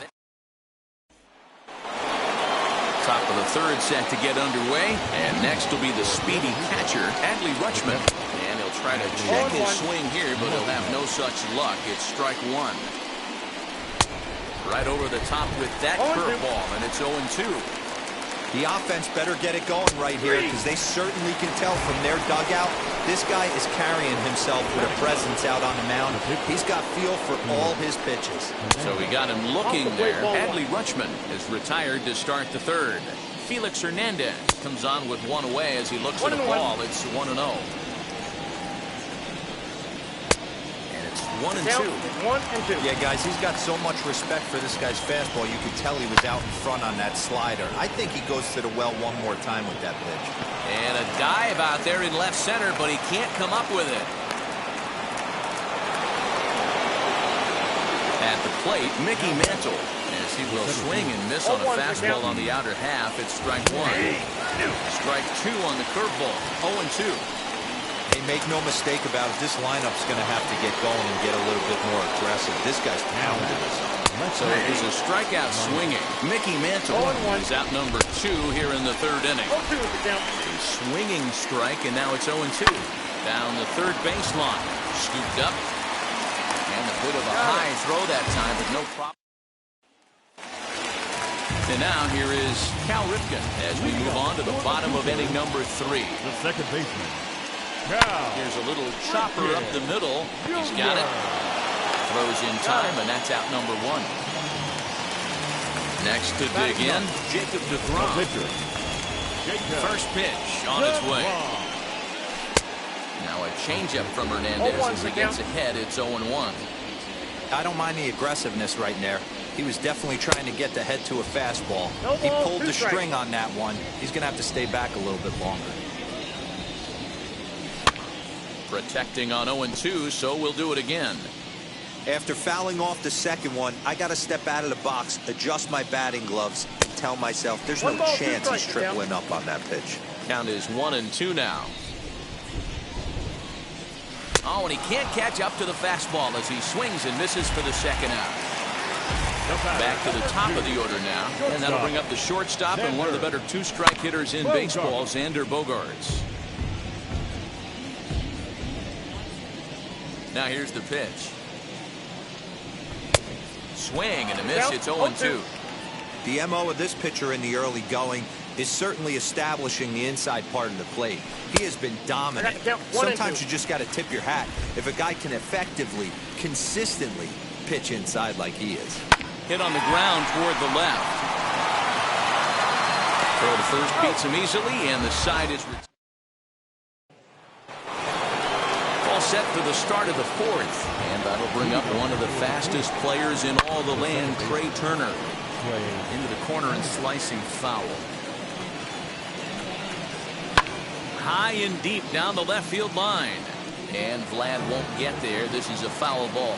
S2: top of the third set to get underway. And next will be the speedy catcher, Adley Rutschman. And he'll will try to check his swing here, but he'll have no such luck. It's strike one. Right over the top with that curveball, and it's 0-2.
S3: The offense better get it going right here, because they certainly can tell from their dugout this guy is carrying himself with a presence out on the mound. He's got feel for all his pitches.
S2: So we got him looking there. Adley Rutschman is retired to start the third. Felix Hernandez comes on with one away as he looks at a ball. It's 1-0. And it's 1-2.
S5: 1-2.
S3: Yeah, guys, he's got so much respect for this guy's fastball. You could tell he was out in front on that slider. I think he goes to the well one more time with that pitch.
S2: And a dive out there in left center, but he can't come up with it. At the plate, Mickey Mantle, as he will swing and miss on a fastball on the outer half. It's strike one. Strike two on the curveball. 0-2.
S3: Hey, make no mistake about it. This lineup's going to have to get going and get a little bit more aggressive. This guy's pounding us.
S2: So it was a strikeout swinging. Mickey Mantle is out number 2 here in the third inning. A swinging strike, and now it's 0-2. Down the third baseline. Scooped up. And a bit of a high throw that time, but no problem. And now here is Cal Ripken as we move on to the bottom of inning number 3.
S4: The second baseman.
S2: Here's a little chopper up the middle. He's got it. Throws in time, and that's out number 1. Next to dig in, Jacob DeGrom. First pitch on its way. Now a changeup from Hernandez as he gets ahead. It's 0-1.
S3: I don't mind the aggressiveness right there. He was definitely trying to get the head to a fastball. He pulled the string on that one. He's going to have to stay back a little bit longer.
S2: Protecting on 0-2, so we'll do it again.
S3: After fouling off the second one, I got to step out of the box, adjust my batting gloves, and tell myself there's no chance he's tripling up on that pitch.
S2: Count is 1-2 now. Oh, and he can't catch up to the fastball as he swings and misses for the second out. Back to the top of the order now, and that'll bring up the shortstop and one of the better two-strike hitters in baseball, Xander Bogaerts. Now here's the pitch. Swing and a miss. It's 0-2.
S3: The MO of this pitcher in the early going is certainly establishing the inside part of the plate. He has been dominant. Sometimes you just got to tip your hat if a guy can effectively, consistently pitch inside like he is.
S2: Hit on the ground toward the left. Throw to first beats him easily, and the side is all set for the start of the fourth, and that'll bring up one of the fastest players in all the land, Trey Turner, into the corner and slicing foul. High and deep down the left field line, and Vlad won't get there. This is a foul ball.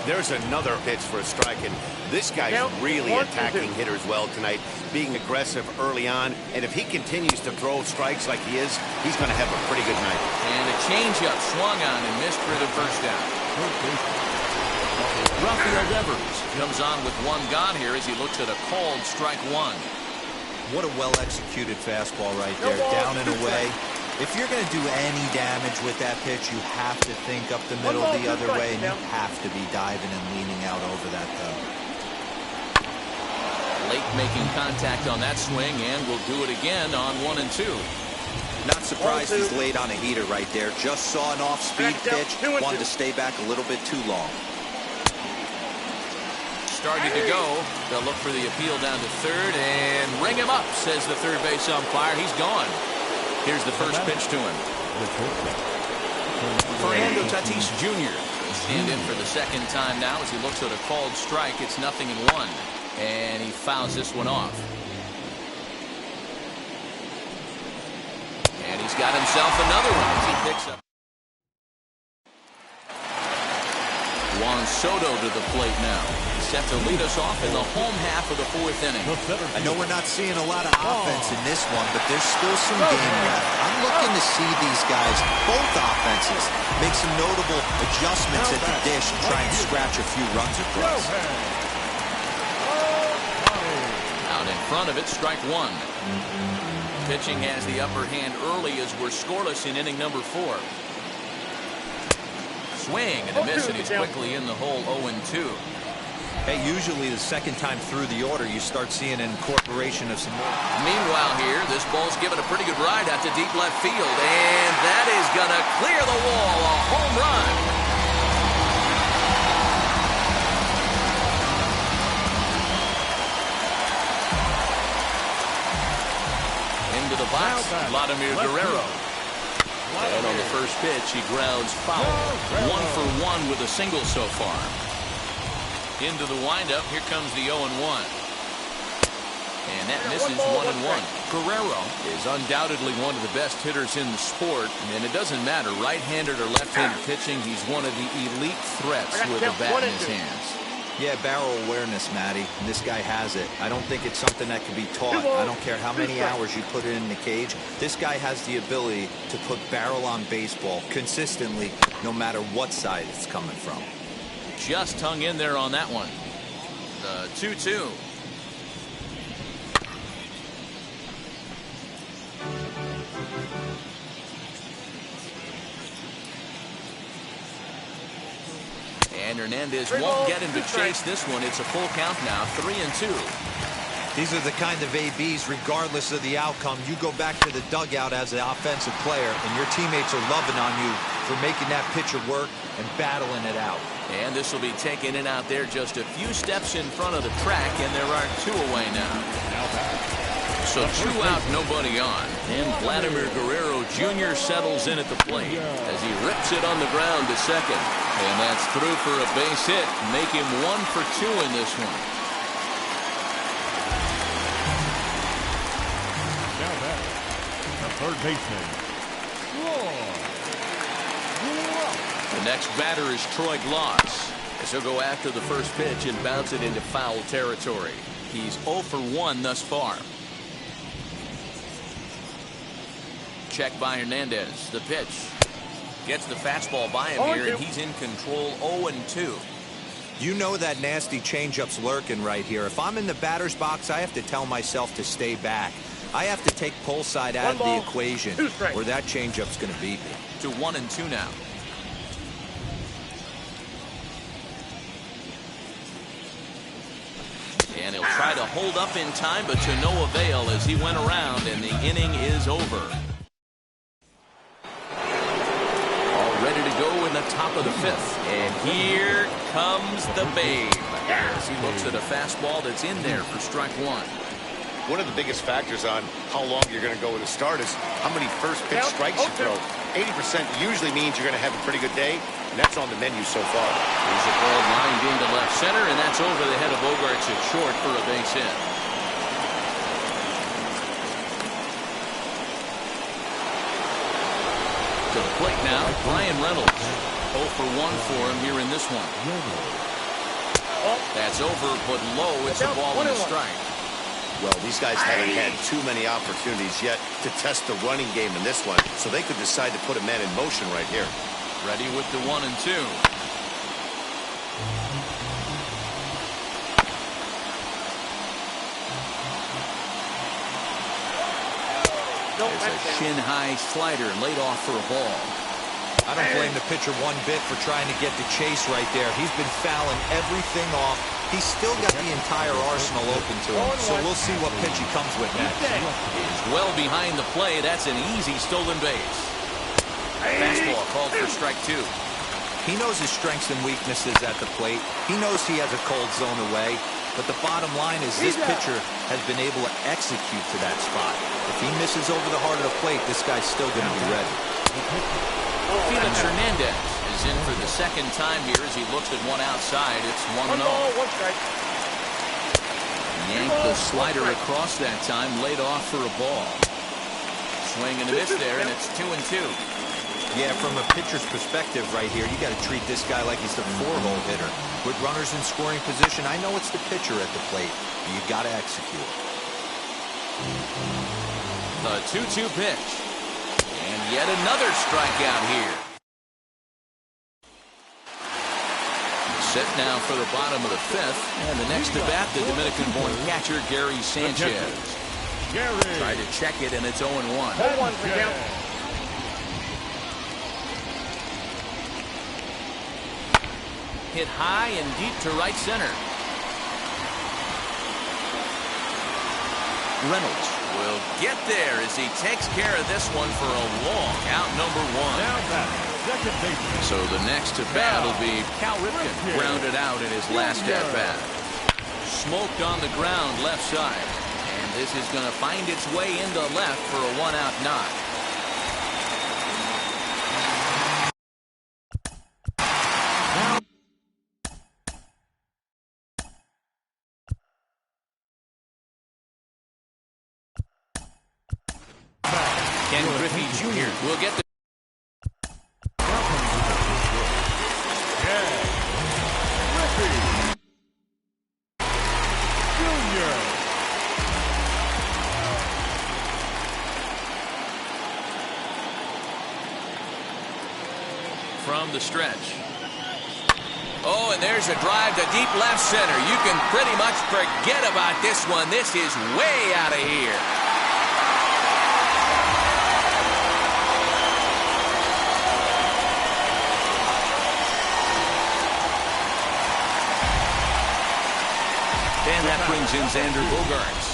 S6: There's another pitch for a strike, and this guy's really attacking hitters well tonight, being aggressive early on, and if he continues to throw strikes like he is, he's going to have a pretty good night.
S2: And a changeup swung on and missed for the first out. Rafael Devers comes on with one gone here as he looks at a called strike one.
S3: What a well-executed fastball right there, down and away. If you're going to do any damage with that pitch, you have to think up the middle the other way, and you have to be diving and leaning out over that, though.
S2: Lake making contact on that swing, and will do it again on 1-2.
S3: Not surprised he's laid on a heater right there. Just saw an off-speed pitch, wanted to stay back a little bit too long.
S2: Starting to go. They'll look for the appeal down to third, and ring him up, says the third base umpire. He's gone. Here's the first pitch to him. Fernando Tatis Jr. will stand in for the second time now as he looks at a called strike. It's 0-1, and he fouls this one off. And he's got himself another one as he picks up. Juan Soto to the plate now. Set to lead us off in the home half of the fourth inning.
S3: I know we're not seeing a lot of offense in this one, but there's still some game left. I'm looking to see these guys, both offenses, make some notable adjustments at the dish and try and scratch a few runs across.
S2: Out in front of it, strike one. Pitching has the upper hand early as we're scoreless in inning number 4. swing and a miss, and he's quickly in the hole 0-2.
S3: Hey, usually the second time through the order, you start seeing an incorporation of some more.
S2: Meanwhile here, this ball's given a pretty good ride out to deep left field, and that is going to clear the wall, a home run. Into the box, Vladimir Guerrero. And on the first pitch, he grounds foul. 1 for 1 with a single so far. Into the windup, here comes the 0-1. And that misses 1-1. Guerrero is undoubtedly one of the best hitters in the sport, and it doesn't matter, right-handed or left-handed pitching, he's one of the elite threats with a bat in his hands.
S3: Yeah, barrel awareness, Matty, and this guy has it. I don't think it's something that can be taught. I don't care how many hours you put it in the cage. This guy has the ability to put barrel on baseball consistently, no matter what side it's coming from.
S2: Just hung in there on that one. The 2-2. And Hernandez won't get him to chase this one. It's a full count now, 3-2.
S3: These are the kind of ABs, regardless of the outcome, you go back to the dugout as an offensive player, and your teammates are loving on you for making that pitcher work and battling it out.
S2: And this will be taken in out there just a few steps in front of the track, and there are 2 away now. So 2 out, nobody on. And Vladimir Guerrero Jr. settles in at the plate as he rips it on the ground to second. And that's through for a base hit, make him 1 for 2 in this one.
S4: Now back, the third baseman.
S2: The next batter is Troy Gloss, as he'll go after the first pitch and bounce it into foul territory. He's 0 for 1 thus far. Check by Hernandez. The pitch gets the fastball by him here, and he's in control. 0-2.
S3: You know that nasty changeup's lurking right here. If I'm in the batter's box, I have to tell myself to stay back. I have to take pull side out of the equation, or that changeup's going to beat me.
S2: To 1-2 now. And he'll try to hold up in time, but to no avail as he went around, and the inning is over. All ready to go in the top of the 5th. And here comes the babe, as he looks at a fastball that's in there for strike 1.
S6: One of the biggest factors on how long you're going to go with a start is how many first pitch strikes you throw. 80% usually means you're going to have a pretty good day, and that's on the menu so far.
S2: Here's a ball lined into left center, and that's over the head of Bogarts at short for a base hit. To the plate now, Brian Reynolds. 0 for 1 for him here in this one. That's over, but low. It's a ball and a strike.
S6: Well, these guys haven't had too many opportunities yet to test the running game in this one, so they could decide to put a man in motion right here.
S2: Ready with the 1-2. It's a shin-high slider laid off for a ball.
S3: I don't blame the pitcher one bit for trying to get the chase right there. He's been fouling everything off. He's still got the entire arsenal open to him, so we'll see what pitch he comes with next.
S2: He's well behind the play. That's an easy stolen base. Fastball called for strike 2.
S3: He knows his strengths and weaknesses at the plate. He knows he has a cold zone away. But the bottom line is this pitcher has been able to execute to that spot. If he misses over the heart of the plate, this guy's still going to be ready.
S2: Felix Hernandez is in for the second time here as he looks at one outside. It's 1-0. Yanked the slider across that time, laid off for a ball. Swing and a miss there, and it's 2-2.
S3: Yeah, from a pitcher's perspective right here, you got to treat this guy like he's the 4-hole hitter. With runners in scoring position, I know it's the pitcher at the plate, but you got to execute.
S2: The 2-2 pitch. And yet another strikeout here. Set now for the bottom of the 5th. And the next to bat, the Dominican-born catcher, Gary Sanchez. Try to check it, and it's 0-1. hit high and deep to right center. Reynolds will get there as he takes care of this one for a walk. Out number one.
S4: Now back, second baseman.
S2: So the next to bat will be Cal Ripken, grounded out in his last at bat. Smoked on the ground left side. And this is going to find its way into left for a one-out knock. Ken Griffey Jr. will get the from the stretch. Oh, and there's a drive to deep left center. You can pretty much forget about this one. This is way out of here. And that brings in Xander Bogaerts.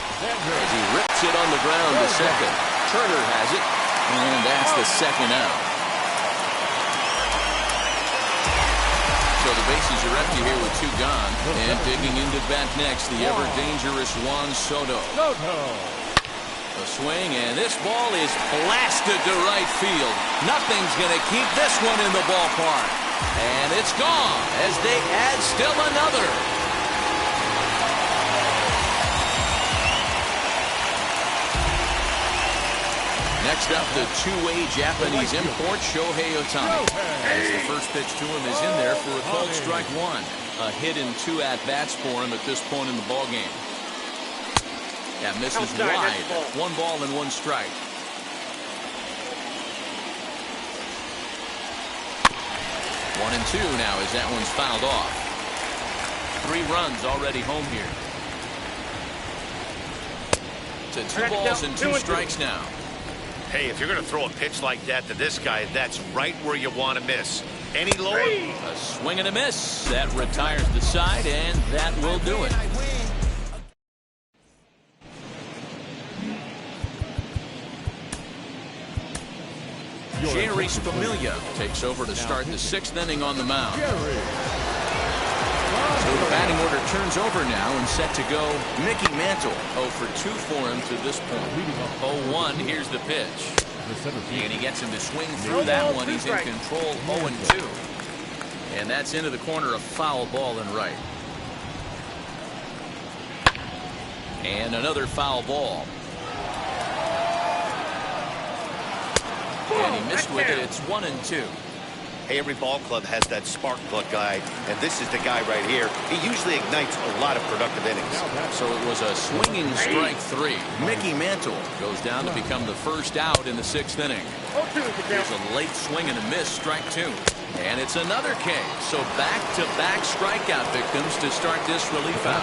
S2: As he rips it on the ground to second. Turner has it. And that's the second out. So the bases are empty here with two gone. And digging into bat next, the ever-dangerous Juan Soto. A swing, and this ball is blasted to right field. Nothing's going to keep this one in the ballpark. And it's gone as they add still another. Next up, the two-way Japanese import, Shohei Ohtani. As the first pitch to him is in there for a called strike one. A hit in 2 at-bats for him at this point in the ballgame. That misses wide. 1 ball and 1 strike. One and two now as that one's fouled off. 3 runs already home here. To 2 balls and 2 strikes now.
S6: Hey, if you're going to throw a pitch like that to this guy, that's right where you want to miss. Any lower?
S2: A swing and a miss. That retires the side, and that will do it. Jerry Familia takes over to start the 6th inning on the mound. So the batting order turns over now and set to go Mickey Mantle. 0 for 2 for him to this point. 0-1, here's the pitch. And he gets him to swing through that one. He's in control, 0-2. And that's into the corner, a foul ball and right. And another foul ball. And he missed with it. It's 1-2.
S6: Hey, every ball club has that spark plug guy, and this is the guy right here. He usually ignites a lot of productive innings.
S2: So it was a swinging strike 3. Mickey Mantle goes down to become the first out in the 6th inning. There's a late swing and a miss, strike 2. And it's another K. So back-to-back strikeout victims to start this relief out.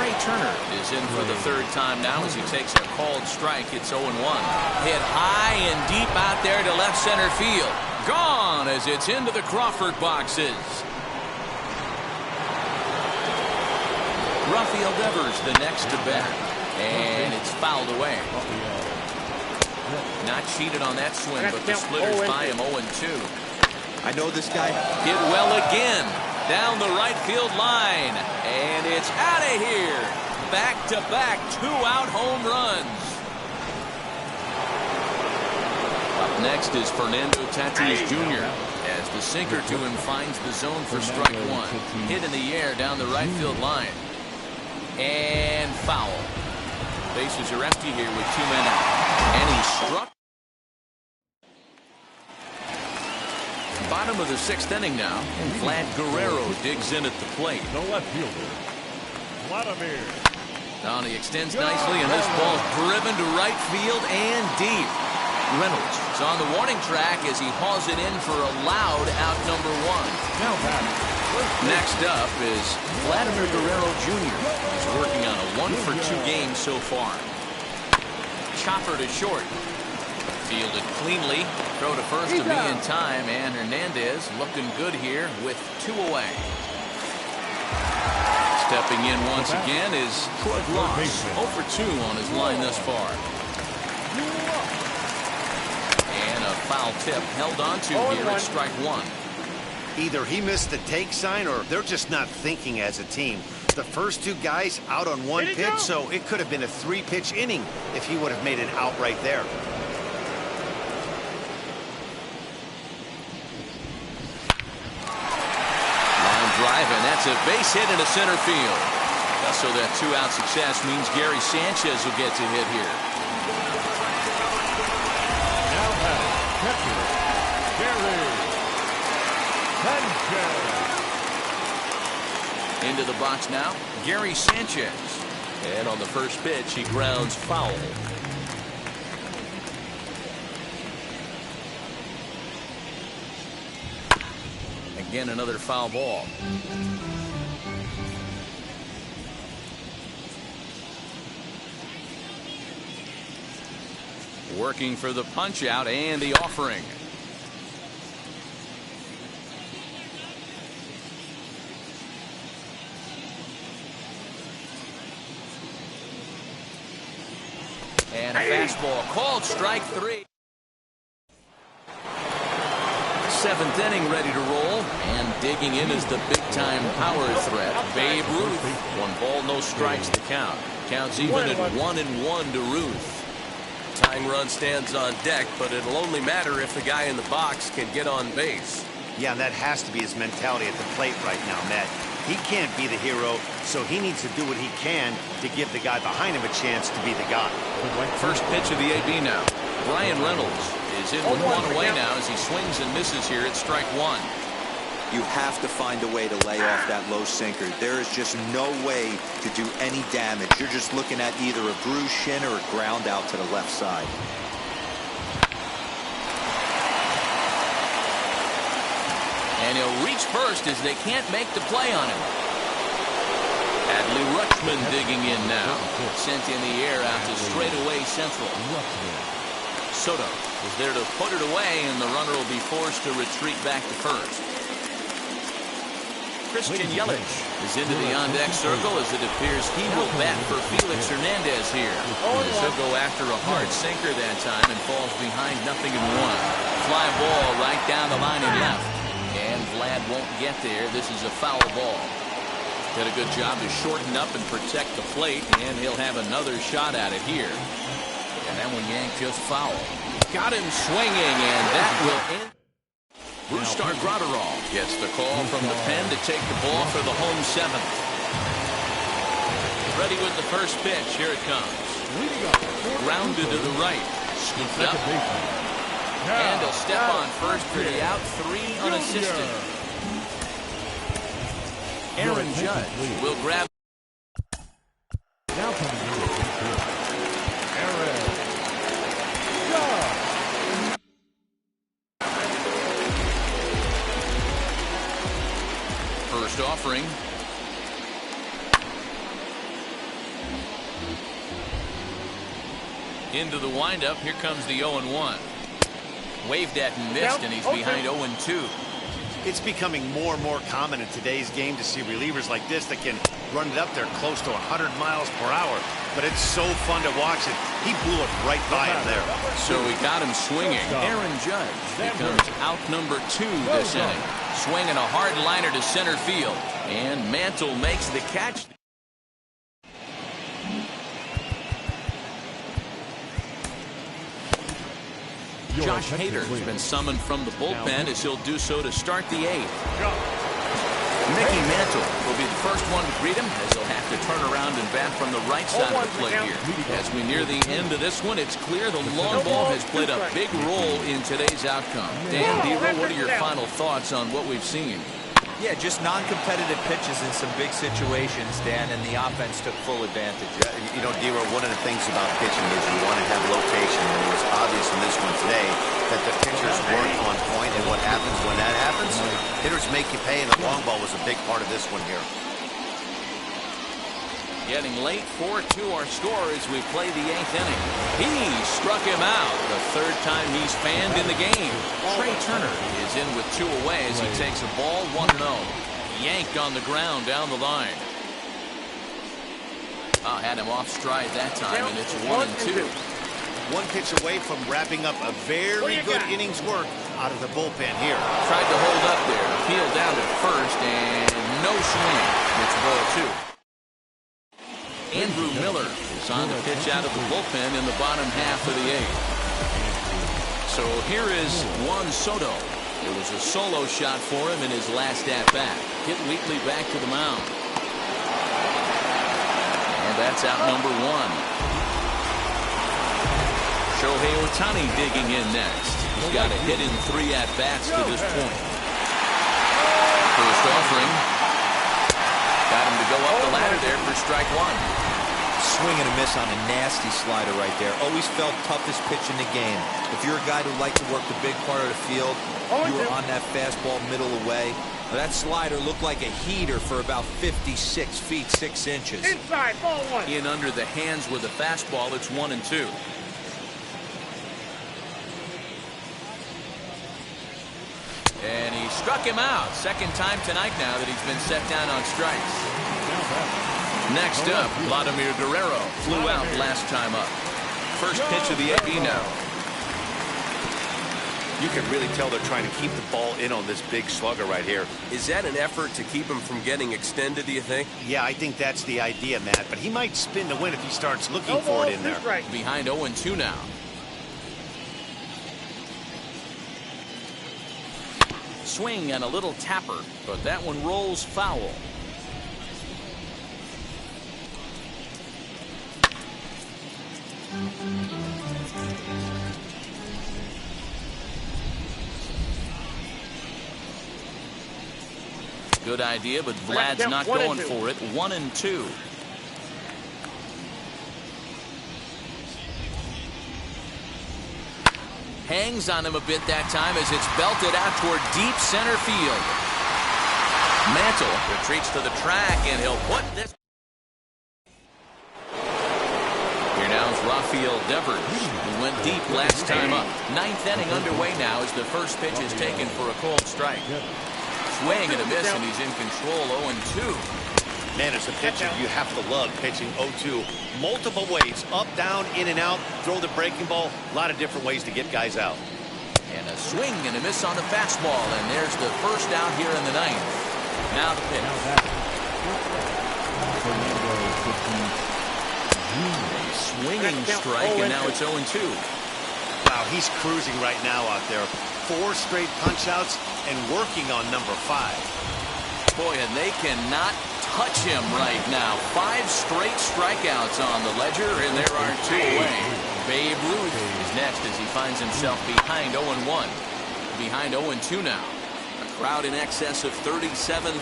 S2: Trey Turner is in for the 3rd time now as he takes a called strike. It's 0-1. Hit high and deep out there to left center field. Gone as it's into the Crawford boxes. Rafael Devers the next to bat. And it's fouled away. Not cheated on that swing, but the splitters by him 0-2.
S3: I know this guy.
S2: Hit well again. Down the right field line. And it's out of here. Back-to-back 2-out home runs. Up next is Fernando Tatis Jr. as the sinker to him finds the zone for strike 1. Hit in the air down the right field line. And foul. Bases are empty here with 2 men out. And he struck. Bottom of the 6th inning now. And Vlad Guerrero digs in at the plate.
S4: The left fielder, Vladimir.
S2: Now he extends nicely, and this ball's driven to right field and deep. Reynolds is on the warning track as he hauls it in for a loud out number 1.
S4: Now back.
S2: Next up is Vladimir Guerrero Jr. He's working on a 1 for 2 game so far. Chopper to short. Fielded cleanly. Throw to first to be in time, and Hernandez looking good here with 2 away. Stepping in once again is Ross. 0 for 2 on his line thus far. And a foul tip held on to here at strike 1.
S6: Either he missed the take sign or they're just not thinking as a team. The first 2 guys out on 1 pitch, so it could have been a 3-pitch inning if he would have made it out right there.
S2: Line drive, and that's a base hit into center field. So that 2-out success means Gary Sanchez will get to hit here.
S4: Now catcher, Gary Sanchez.
S2: Into the box now, Gary Sanchez. And on the first pitch, he grounds foul. Again, another foul ball. Working for the punch out and the offering. And a fastball called strike 3. 7th inning ready to roll, and digging in is the big-time power threat, Babe Ruth. 1 ball, no strikes to count. Counts even at 1-1 to Ruth.
S8: Tying run stands on deck, but it'll only matter if the guy in the box can get on base.
S6: Yeah, and that has to be his mentality at the plate right now, Matt. He can't be the hero, so he needs to do what he can to give the guy behind him a chance to be the guy.
S2: First pitch of the AB now. Brian Reynolds is in with 1 away now as he swings and misses here at strike 1.
S3: You have to find a way to lay off that low sinker. There is just no way to do any damage. You're just looking at either a bruised shin or a ground out to the left side.
S2: And he'll reach first as they can't make the play on him. Adley Rutschman digging in now. Sent in the air out to straightaway central. Soto is there to put it away, and the runner will be forced to retreat back to first. Christian Yelich is into the on-deck circle as it appears he will bat for Felix Hernandez here. He'll go after a hard sinker that time and falls behind 0-1. Fly ball right down the line and left. And Vlad won't get there. This is a foul ball. Did a good job to shorten up and protect the plate, and he'll have another shot at it here. And that one yanked just foul. Got him swinging, and that will end. Brustar Graterol gets the call from the pen to take the ball for the home 7th. Ready with the first pitch. Here it comes. Grounded to the right. Scooped up. And he'll step on first for the out. 3 unassisted. Aaron Judge will grab.
S4: Now coming in.
S2: First offering. Into the windup. Here comes the 0-1. Waved at and missed, and he's behind 0-2.
S6: It's becoming more and more common in today's game to see relievers like this that can run it up there close to 100 miles per hour. But it's so fun to watch it. He blew it right by him there.
S2: So he got him swinging. Aaron Judge becomes out number 2 this inning. Swinging a hard liner to center field. And Mantle makes the catch. Josh Hader has been summoned from the bullpen as he'll do so to start the 8th. Mickey Mantle will be the first one to greet him as he'll have to turn around and bat from the right side of the plate here. As we near the end of this one, it's clear the long ball has played a big role in today's outcome. Dan Dero, what are your final thoughts on what we've seen?
S3: Yeah, just non-competitive pitches in some big situations, Dan, and the offense took full advantage.
S6: Yeah, you know, Dero, one of the things about pitching is you want to have location, and it was obvious in this one today that the pitchers weren't on point, and what happens when that happens? Hitters make you pay, and the long ball was a big part of this one here.
S2: Getting late, 4-2 our score as we play the 8th inning. He struck him out the third time he's fanned in the game. Trey Turner is in with 2 away as he takes a ball 1-0. Yanked on the ground down the line. Had him off stride that time, and it's 1-2.
S6: One pitch away from wrapping up a very good innings work out of the bullpen here.
S2: Tried to hold up there, peeled down to first, and no swing. It's ball 2. Andrew Miller is on the pitch out of the bullpen in the bottom half of the 8th. So here is Juan Soto. It was a solo shot for him in his last at-bat. Hit Wheatley back to the mound. And that's out number 1. Shohei Ohtani digging in next. He's got a hit in 3 at-bats to this point. First offering. Got him to go up the ladder there for strike 1.
S3: Swing and a miss on a nasty slider right there. Always felt toughest pitch in the game. If you're a guy who liked to work the big part of the field, you were on that fastball middle away. That slider looked like a heater for about 56 feet 6 inches.
S5: Inside, ball 1.
S2: In under the hands with the fastball, it's 1-2. And he struck him out. Second time tonight now that he's been set down on strikes. Next up, Vladimir Guerrero flew out last time up. First pitch of the AB now.
S6: You can really tell they're trying to keep the ball in on this big slugger right here.
S8: Is that an effort to keep him from getting extended, do you think?
S6: Yeah, I think that's the idea, Matt. But he might spin to win if he starts looking for it in there.
S2: Behind 0-2 now. Swing and a little tapper, but that one rolls foul. Good idea, but Vlad's not going for it. 1-2. Hangs on him a bit that time as it's belted out toward deep center field. Mantle retreats to the track, and he'll put this. Here now is Rafael Devers, who went deep last time up. 9th inning underway now as the first pitch is taken for a cold strike. Swing and a miss, and he's in control. 0-2.
S6: Man, as a pitcher, you have to love pitching 0-2. Multiple ways, up, down, in and out, throw the breaking ball. A lot of different ways to get guys out.
S2: And a swing and a miss on the fastball, and there's the first out here in the 9th. Now the pitch. A swinging strike, and now it's 0-2.
S6: Wow, he's cruising right now out there. 4 straight punch-outs and working on number 5.
S2: Boy, and they cannot touch him right now. 5 straight strikeouts on the ledger, and there are 2 away. Babe Ruth is next as he finds himself behind 0-1. Behind 0-2 now. A crowd in excess of 37,000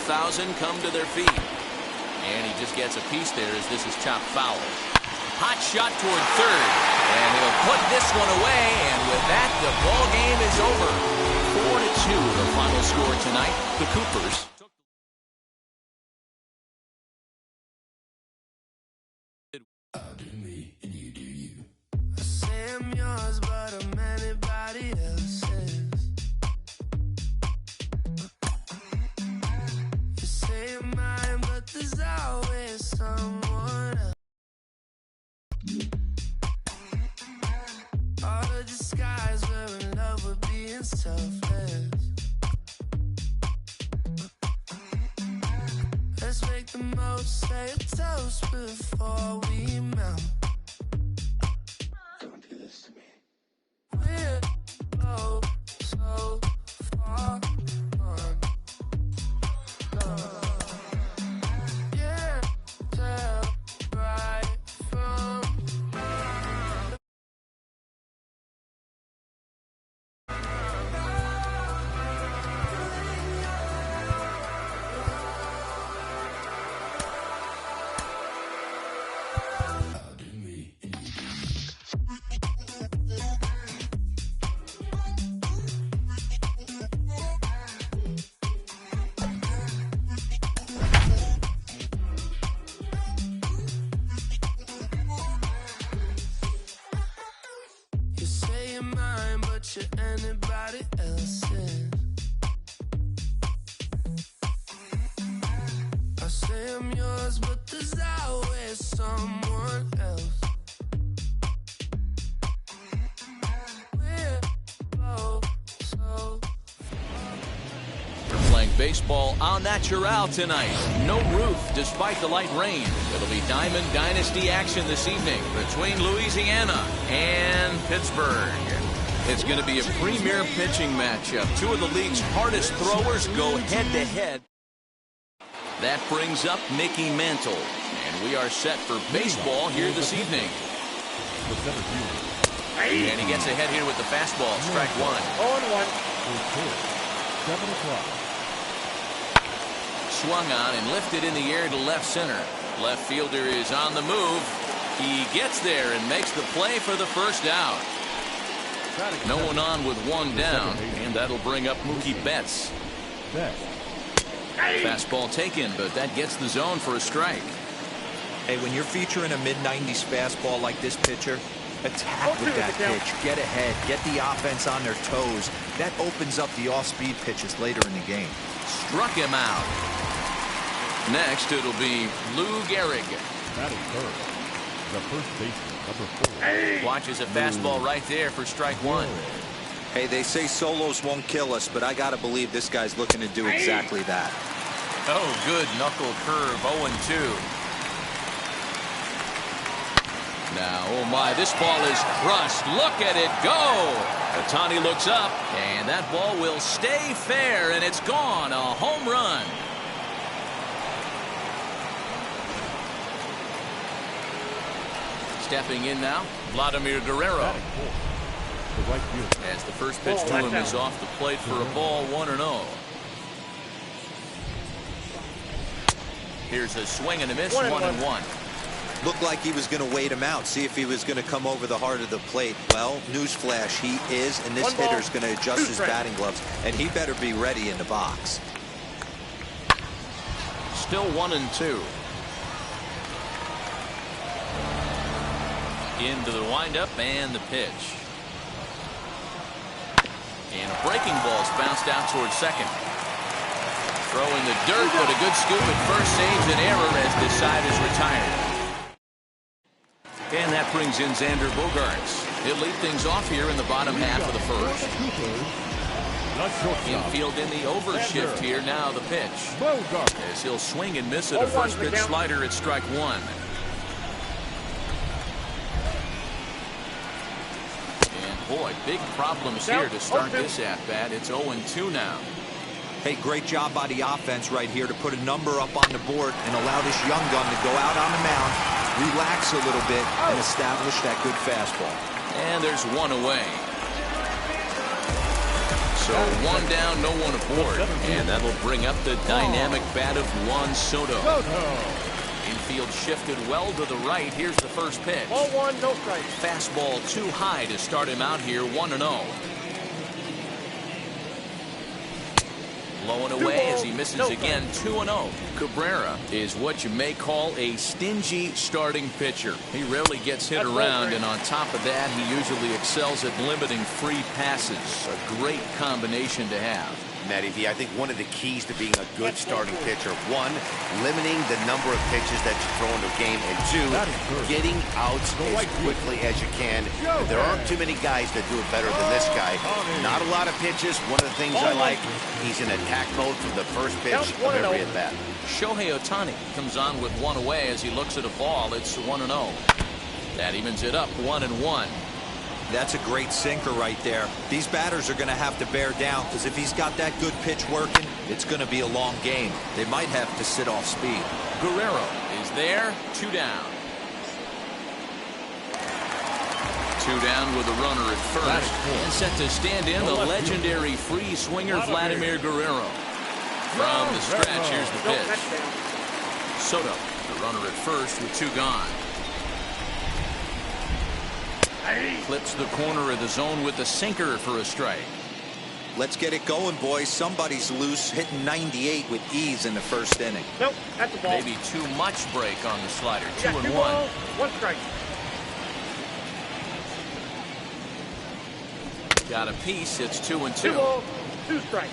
S2: come to their feet. And he just gets a piece there as this is chopped foul. Hot shot toward third. And he'll put this one away, and with that, the ball game is over. 4-2 the final score tonight. The Coopers.
S7: Let's make the most, say a toast before we melt. Don't do this to me. We're oh, so far gone. Yeah, tell right from anybody else's. I say I'm yours, but there's always someone else.
S2: Playing baseball au naturel tonight. No roof despite the light rain. It'll be Diamond Dynasty action this evening between Louisiana and Pittsburgh. It's going to be a premier pitching matchup. Two of the league's hardest throwers go head-to-head. That brings up Mickey Mantle. And we are set for baseball here this evening. And he gets ahead here with the fastball. Strike one.
S5: 0-1.
S4: 7 o'clock.
S2: Swung on and lifted in the air to left center. Left fielder is on the move. He gets there and makes the play for the first out. No one on with one down, and that'll bring up Mookie Betts. Fastball taken, but that gets the zone for a strike.
S3: Hey, when you're featuring a mid-90s fastball like this pitcher, attack with that pitch. Get ahead. Get the offense on their toes. That opens up the off-speed pitches later in the game.
S2: Struck him out. Next, it'll be Lou Gehrig.
S4: Batting third, the first baseman, number 4.
S2: Watches a fastball right there for strike one.
S3: Hey, they say solos won't kill us, but I got to believe this guy's looking to do exactly that.
S2: Oh, good knuckle curve, 0-2. Now, oh my, this ball is crushed. Look at it go. Ohtani looks up, and that ball will stay fair, and it's gone. A home run. Stepping in now, Vladimir Guerrero. As the first pitch to him is off the plate for a ball, 1-0. Here's a swing and a miss, 1-1.
S3: Looked like he was going to wait him out, see if he was going to come over the heart of the plate. Well, newsflash, he is, and this hitter's going to adjust his batting gloves, and he better be ready in the box.
S2: Still 1-2. Into the windup and the pitch. And a breaking ball's bounced out towards second. Throw in the dirt, but a good scoop at first saves an error as this side is retired. And that brings in Xander Bogaerts. He'll lead things off here in the bottom half of the first. Infield in the overshift here. Now the pitch. As he'll swing and miss at a first pitch slider at strike one. And boy, big problems here to start this at-bat. It's 0-2 now.
S3: Hey, great job by the offense right here to put a number up on the board and allow this young gun to go out on the mound, relax a little bit, and establish that good fastball.
S2: And there's one away. So one down, no one aboard. And that'll bring up the dynamic bat of Juan Soto. Infield shifted well to the right. Here's the first pitch.
S5: 0-1, no strike.
S2: Fastball too high to start him out here, 1-0. Low and away as he misses again, 2-0. Cabrera is what you may call a stingy starting pitcher. He rarely gets hit around, and on top of that, he usually excels at limiting free passes. A great combination to have.
S6: Matty V, I think one of the keys to being a good starting pitcher, one, limiting the number of pitches that you throw into a game, and two, getting outs as quickly as you can. There aren't too many guys that do it better than this guy. Not a lot of pitches. One of the things I like, he's in attack mode from the first pitch of every at-bat.
S2: Shohei Ohtani comes on with one away as he looks at a ball. It's 1-0. That evens it up, 1-1.
S3: That's a great sinker right there. These batters are going to have to bear down, because if he's got that good pitch working, it's going to be a long game. They might have to sit off speed.
S2: Guerrero is there, 2 down. 2 down with a runner at first. And set to stand in the legendary free swinger Vladimir Guerrero. From the stretch, here's the pitch. Soto, the runner at first with 2 gone. Clips the corner of the zone with the sinker for a strike.
S3: Let's get it going, boys. Somebody's loose, hitting 98 with ease in the first inning.
S5: Nope, that's the ball.
S2: Maybe too much break on the slider. 2-1.
S5: 1 strike.
S2: Got a piece. It's 2-2.
S5: 2 balls, 2 strikes.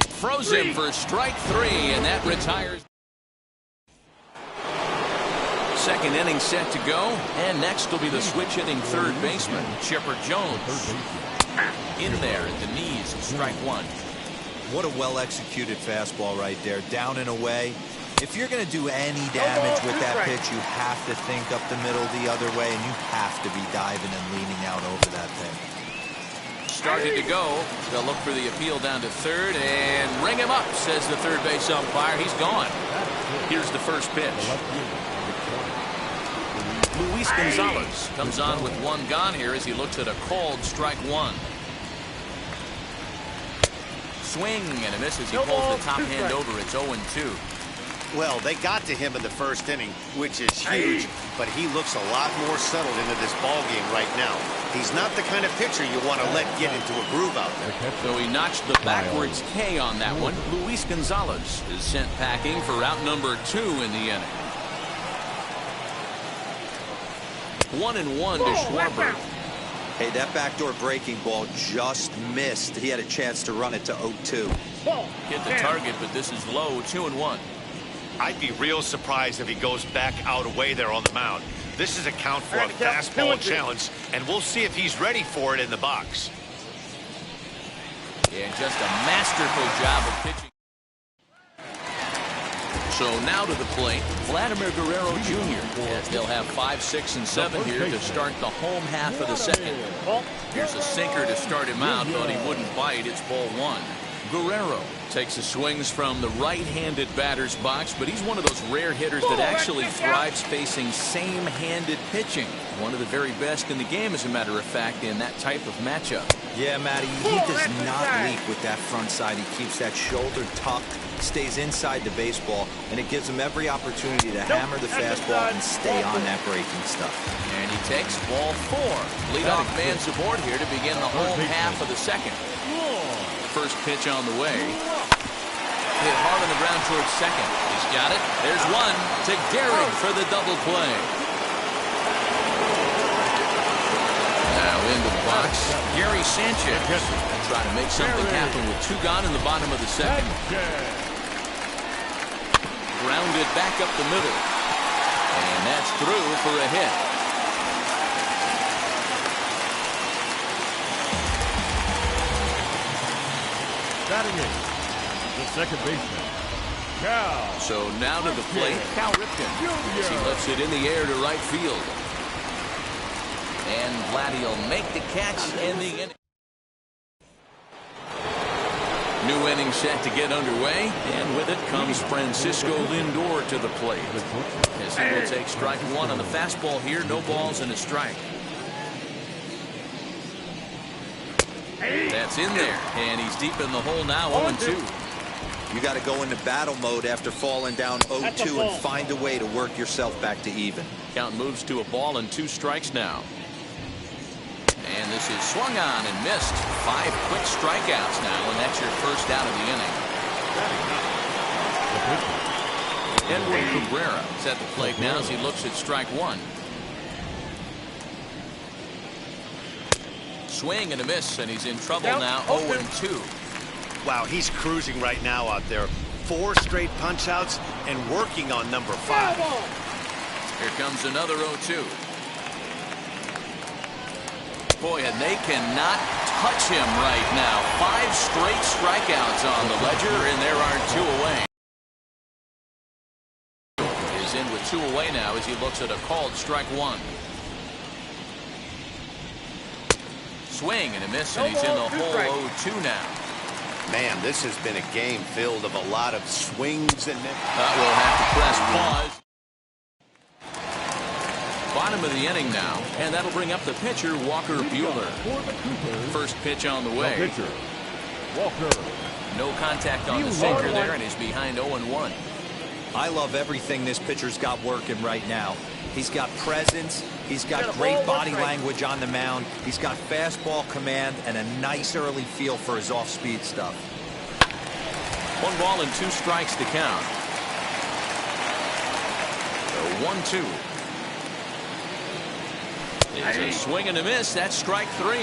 S2: Froze him for strike 3, and that retires. Second inning set to go, and next will be the switch hitting third baseman, Chipper Jones. In there at the knees, strike 1.
S3: What a well-executed fastball right there, down and away. If you're going to do any damage with that pitch, you have to think up the middle the other way, and you have to be diving and leaning out over that thing.
S2: Started to go. They'll look for the appeal down to third, and ring him up, says the third base umpire. He's gone. Here's the first pitch. Luis Gonzalez comes on with 1 gone here as he looks at a called strike 1. Swing and a miss as he pulls the top hand over. It's 0-2.
S6: Well, they got to him in the first inning, which is huge, but he looks a lot more settled into this ball game right now. He's not the kind of pitcher you want to let get into a groove out there.
S2: So he notched the backwards K on that one. Luis Gonzalez is sent packing for out number 2 in the inning. 1-1 to Schwarber.
S3: Hey, that backdoor breaking ball just missed. He had a chance to run it to 0-2.
S2: Hit the target, but this is low. 2-1.
S9: I'd be real surprised if he goes back out away there on the mound. This is a count for a fastball challenge, and we'll see if he's ready for it in the box.
S2: And just a masterful job of pitching. So now to the plate, Vladimir Guerrero Jr. As they'll have 5, 6, and 7 here to start the home half of the second. Here's a sinker to start him out. Thought he wouldn't bite. It's ball 1. Guerrero takes his swings from the right-handed batter's box, but he's one of those rare hitters that actually thrives facing same-handed pitching. One of the very best in the game, as a matter of fact, in that type of matchup.
S3: Yeah, Matty, he does not leap with that front side. He keeps that shoulder tucked, stays inside the baseball, and it gives him every opportunity to hammer the fastball and stay on that breaking stuff.
S2: And he takes ball 4. Leadoff man's aboard here to begin the home half of the second. First pitch on the way. Hit hard on the ground towards second. He's got it. There's one to Gehrig for the double play. Now into the box, Gary Sanchez. Trying to make something happen with 2 gone in the bottom of the second. Grounded back up the middle. And that's through for a hit.
S4: Batting in, the second baseman, Cal.
S2: So now to the plate, Cal Ripken, as he lifts it in the air to right field. And Vladdy will make the catch in the inning. New inning set to get underway, and with it comes Francisco Lindor to the plate. As he will take strike 1 on the fastball here, no balls and a strike. That's in there, and he's deep in the hole now, 0-2.
S3: You got to go into battle mode after falling down 0-2 and find a way to work yourself back to even.
S2: Count moves to a ball and 2 strikes now. And this is swung on and missed. 5 quick strikeouts now, and that's your first out of the inning. Edward Cabrera is at the plate now as he looks at strike 1. Swing and a miss, and he's in trouble now, 0-2.
S6: Wow, he's cruising right now out there. 4 straight punch-outs and working on number 5.
S2: Here comes another 0-2. Boy, and they cannot touch him right now. 5 straight strikeouts on the ledger, and there are 2 away. Is in with 2 away now as he looks at a called strike 1. Swing and a miss, and he's in the hole 0-2 now.
S6: Man, this has been a game filled of a lot of swings and misses.
S2: We'll have to press pause. Bottom of the inning now, and that'll bring up the pitcher, Walker Buehler. First pitch on the way.
S4: Walker.
S2: No contact on the sinker there, and he's behind 0-1.
S3: I love everything this pitcher's got working right now. He's got presence. He's got great body language on the mound. He's got fastball command and a nice early feel for his off-speed stuff.
S2: 1 ball and 2 strikes to count. So 1-2. It's a swing and a miss. That's strike 3.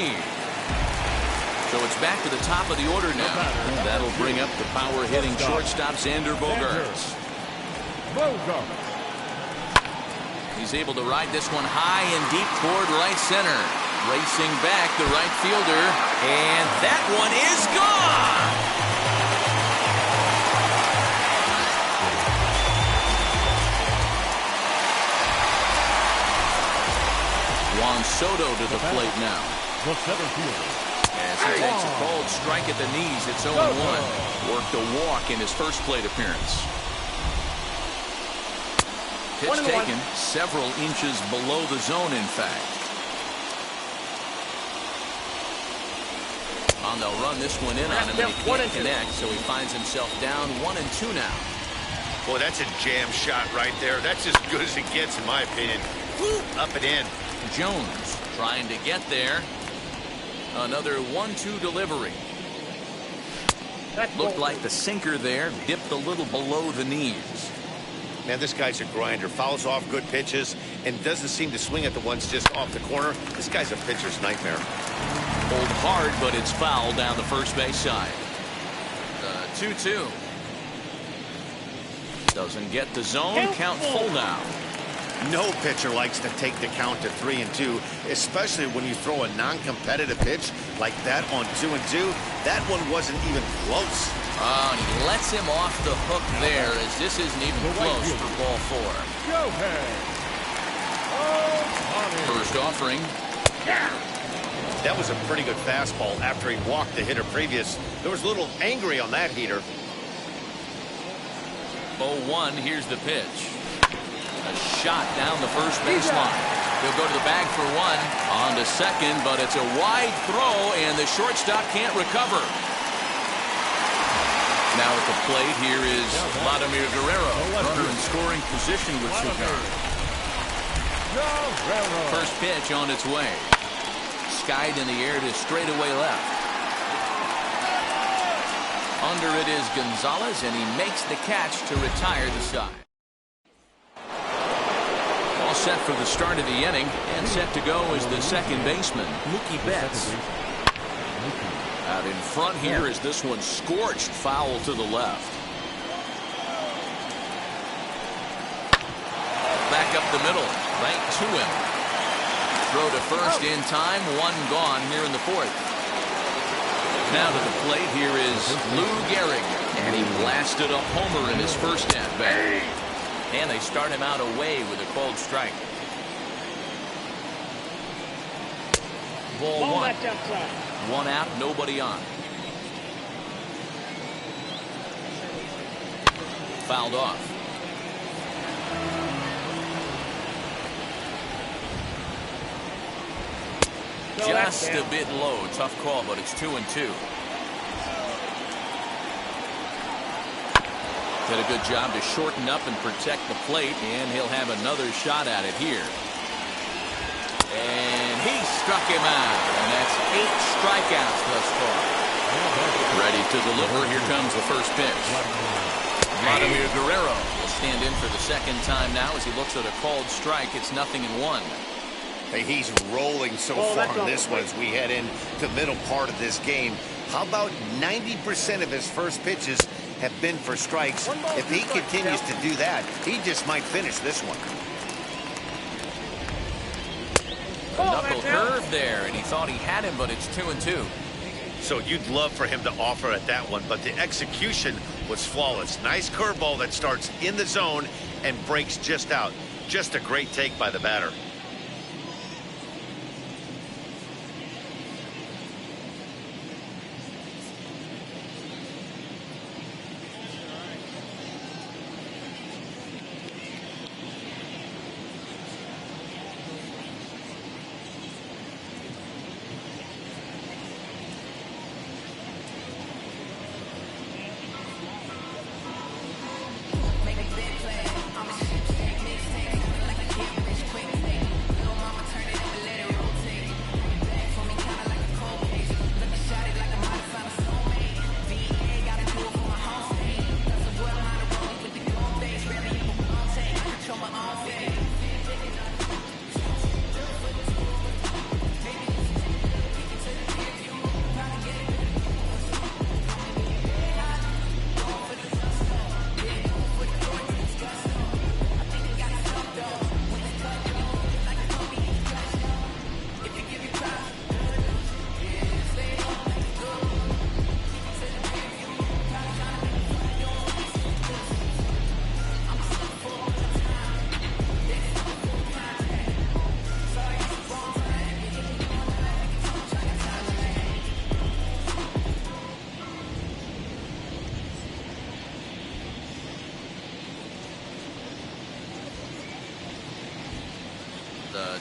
S2: So it's back to the top of the order now. And that'll bring up the power-hitting shortstop, Xander Bogaerts. He's able to ride this one high and deep toward right center. Racing back, the right fielder. And that one is gone! Juan Soto to the plate now. As he takes a cold strike at the knees, it's 0-1. Worked a walk in his first plate appearance. Pitch taken several inches below the zone, in fact. And they'll run this one in on him, and he can't connect, so he finds himself down 1-2 now.
S6: Boy, that's a jam shot right there. That's as good as it gets, in my opinion. Woo, up and in.
S2: Jones trying to get there. Another 1-2 delivery. Looked like the sinker there dipped a little below the knees.
S6: Man, this guy's a grinder. Fouls off good pitches and doesn't seem to swing at the ones just off the corner. This guy's a pitcher's nightmare.
S2: Pulled hard, but it's foul down the first base side. 2-2. Doesn't get the zone. Count full now.
S6: No pitcher likes to take the count to 3-2, especially when you throw a non-competitive pitch like that on 2-2. That one wasn't even close.
S2: And he lets him off the hook there, as this isn't even close for ball 4. First offering.
S6: That was a pretty good fastball after he walked the hitter previous. There was a little angry on that heater.
S2: 0-1, here's the pitch. A shot down the first baseline. He'll go to the bag for one. On to second, but it's a wide throw, and the shortstop can't recover. Now at the plate, here is Vladimir Guerrero. Runner in scoring position with Sugar. First pitch on its way. Skied in the air to straightaway left. Under it is Gonzalez, and he makes the catch to retire the side. All set for the start of the inning, and set to go is the second baseman, Mookie Betts. Out in front here is this one scorched foul to the left. Back up the middle, right to him. Throw to first in time, one gone here in the fourth. Now to the plate, here is Lou Gehrig, and he blasted a homer in his first at-bat. And they start him out away with a cold strike. Ball 1. One out, nobody on. Fouled off. Just a bit low. Tough call, but it's 2-2. Did a good job to shorten up and protect the plate, and he'll have another shot at it here. And he struck him out, and that's 8 strikeouts thus far. Ready to deliver. Here comes the first pitch. Vladimir Guerrero will stand in for the second time now as he looks at a called strike. It's 0-1.
S6: Hey, he's rolling so far on this one as we head in the middle part of this game. How about 90% of his first pitches have been for strikes? If he continues to do that, he just might finish this one.
S2: Knuckle curve there, and he thought he had him, but it's 2-2.
S6: So you'd love for him to offer at that one, but the execution was flawless. Nice curveball that starts in the zone and breaks just out. Just a great take by the batter.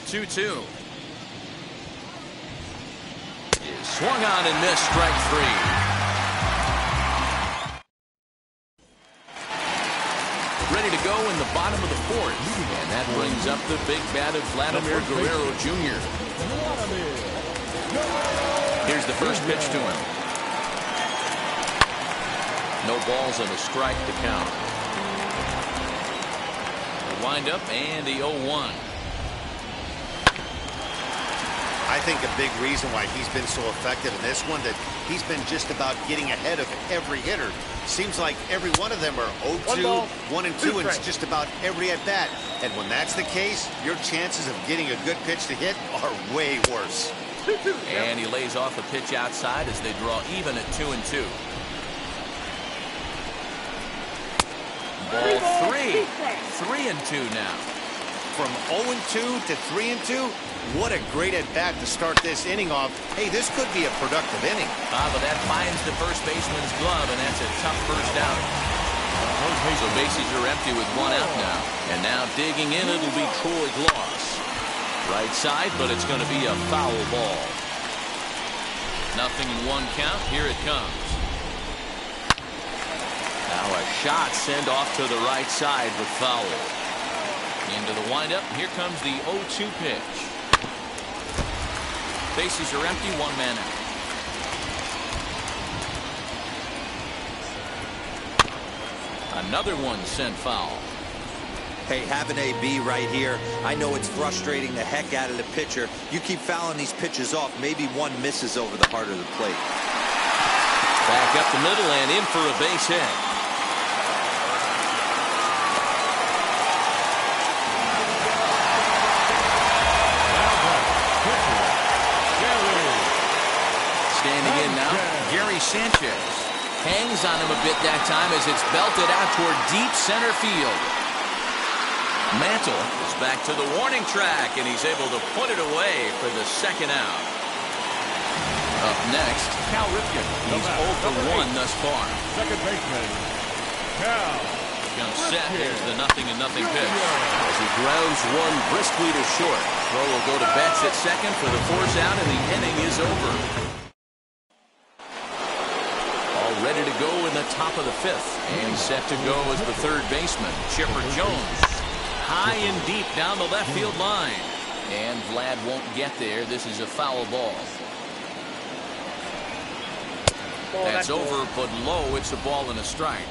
S2: 2-2. Swung on and missed, strike 3. Ready to go in the bottom of the 4th. And that brings up the big bat of Vladimir Guerrero Jr. Here's the first pitch to him. No balls and a strike to count. The windup and the 0-1.
S6: I think a big reason why he's been so effective in this one, that he's been just about getting ahead of every hitter. Seems like every one of them are 0-2, 1-2, and it's just about every at-bat. And when that's the case, your chances of getting a good pitch to hit are way worse.
S2: And he lays off a pitch outside as they draw even at 2-2. Ball 3. 3-2 now.
S6: From 0-2 to 3-2, what a great at-bat to start this inning off. Hey, this could be a productive inning.
S2: But that finds the first baseman's glove, and that's a tough first out. So bases are empty with 1 out now. And now digging in, it'll be Troy Gloss. Right side, but it's going to be a foul ball. 0-1 count. Here it comes. Now a shot sent off to the right side, but foul. Into the windup. Here comes the 0-2 pitch. Bases are empty. 1 man out. Another one sent foul.
S3: Hey, have an AB right here. I know it's frustrating the heck out of the pitcher. You keep fouling these pitches off, maybe one misses over the heart of the plate.
S2: Back up the middle and in for a base hit. Standing in now, Gary Sanchez. Hangs on him a bit that time as it's belted out toward deep center field. Mantle is back to the warning track, and he's able to put it away for the second out. Up next, Cal Ripken. He's 0 for 1 thus far.
S4: Second baseman, Cal.
S2: Going set. Here's the 0-0 pitch. As he grounds one briskly to short. Throw will go to Betts at second for the force out, and the inning is over. All ready to go in the top of the 5th. And set to go as the third baseman, Chipper Jones. High and deep down the left field line. And Vlad won't get there. This is a foul ball. That's over, but low. It's a ball and a strike.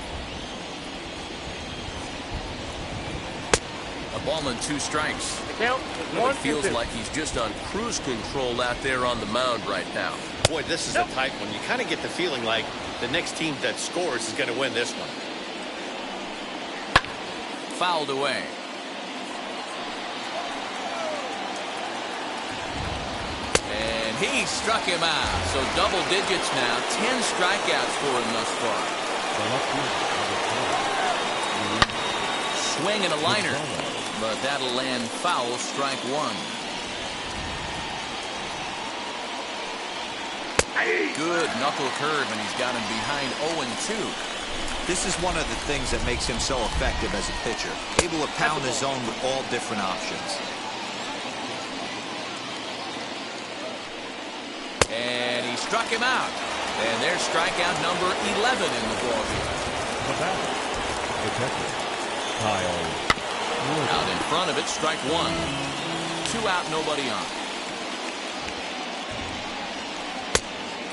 S2: A ball and 2 strikes.
S8: It feels like he's just on cruise control out there on the mound right now.
S9: Boy, this is a tight one. You kind of get the feeling like the next team that scores is going to win this one.
S2: Fouled away. And he struck him out. So double digits now. 10 strikeouts for him thus far. Swing and a liner. But that'll land foul, strike 1. Good knuckle curve, and he's got him behind 0-2.
S3: This is one of the things that makes him so effective as a pitcher. Able to pound the zone with all different options.
S2: And he struck him out. And there's strikeout number 11 in the ballgame.
S4: The batter, protected, Kyle.
S2: Out in front of it, strike 1. 2 out, nobody on.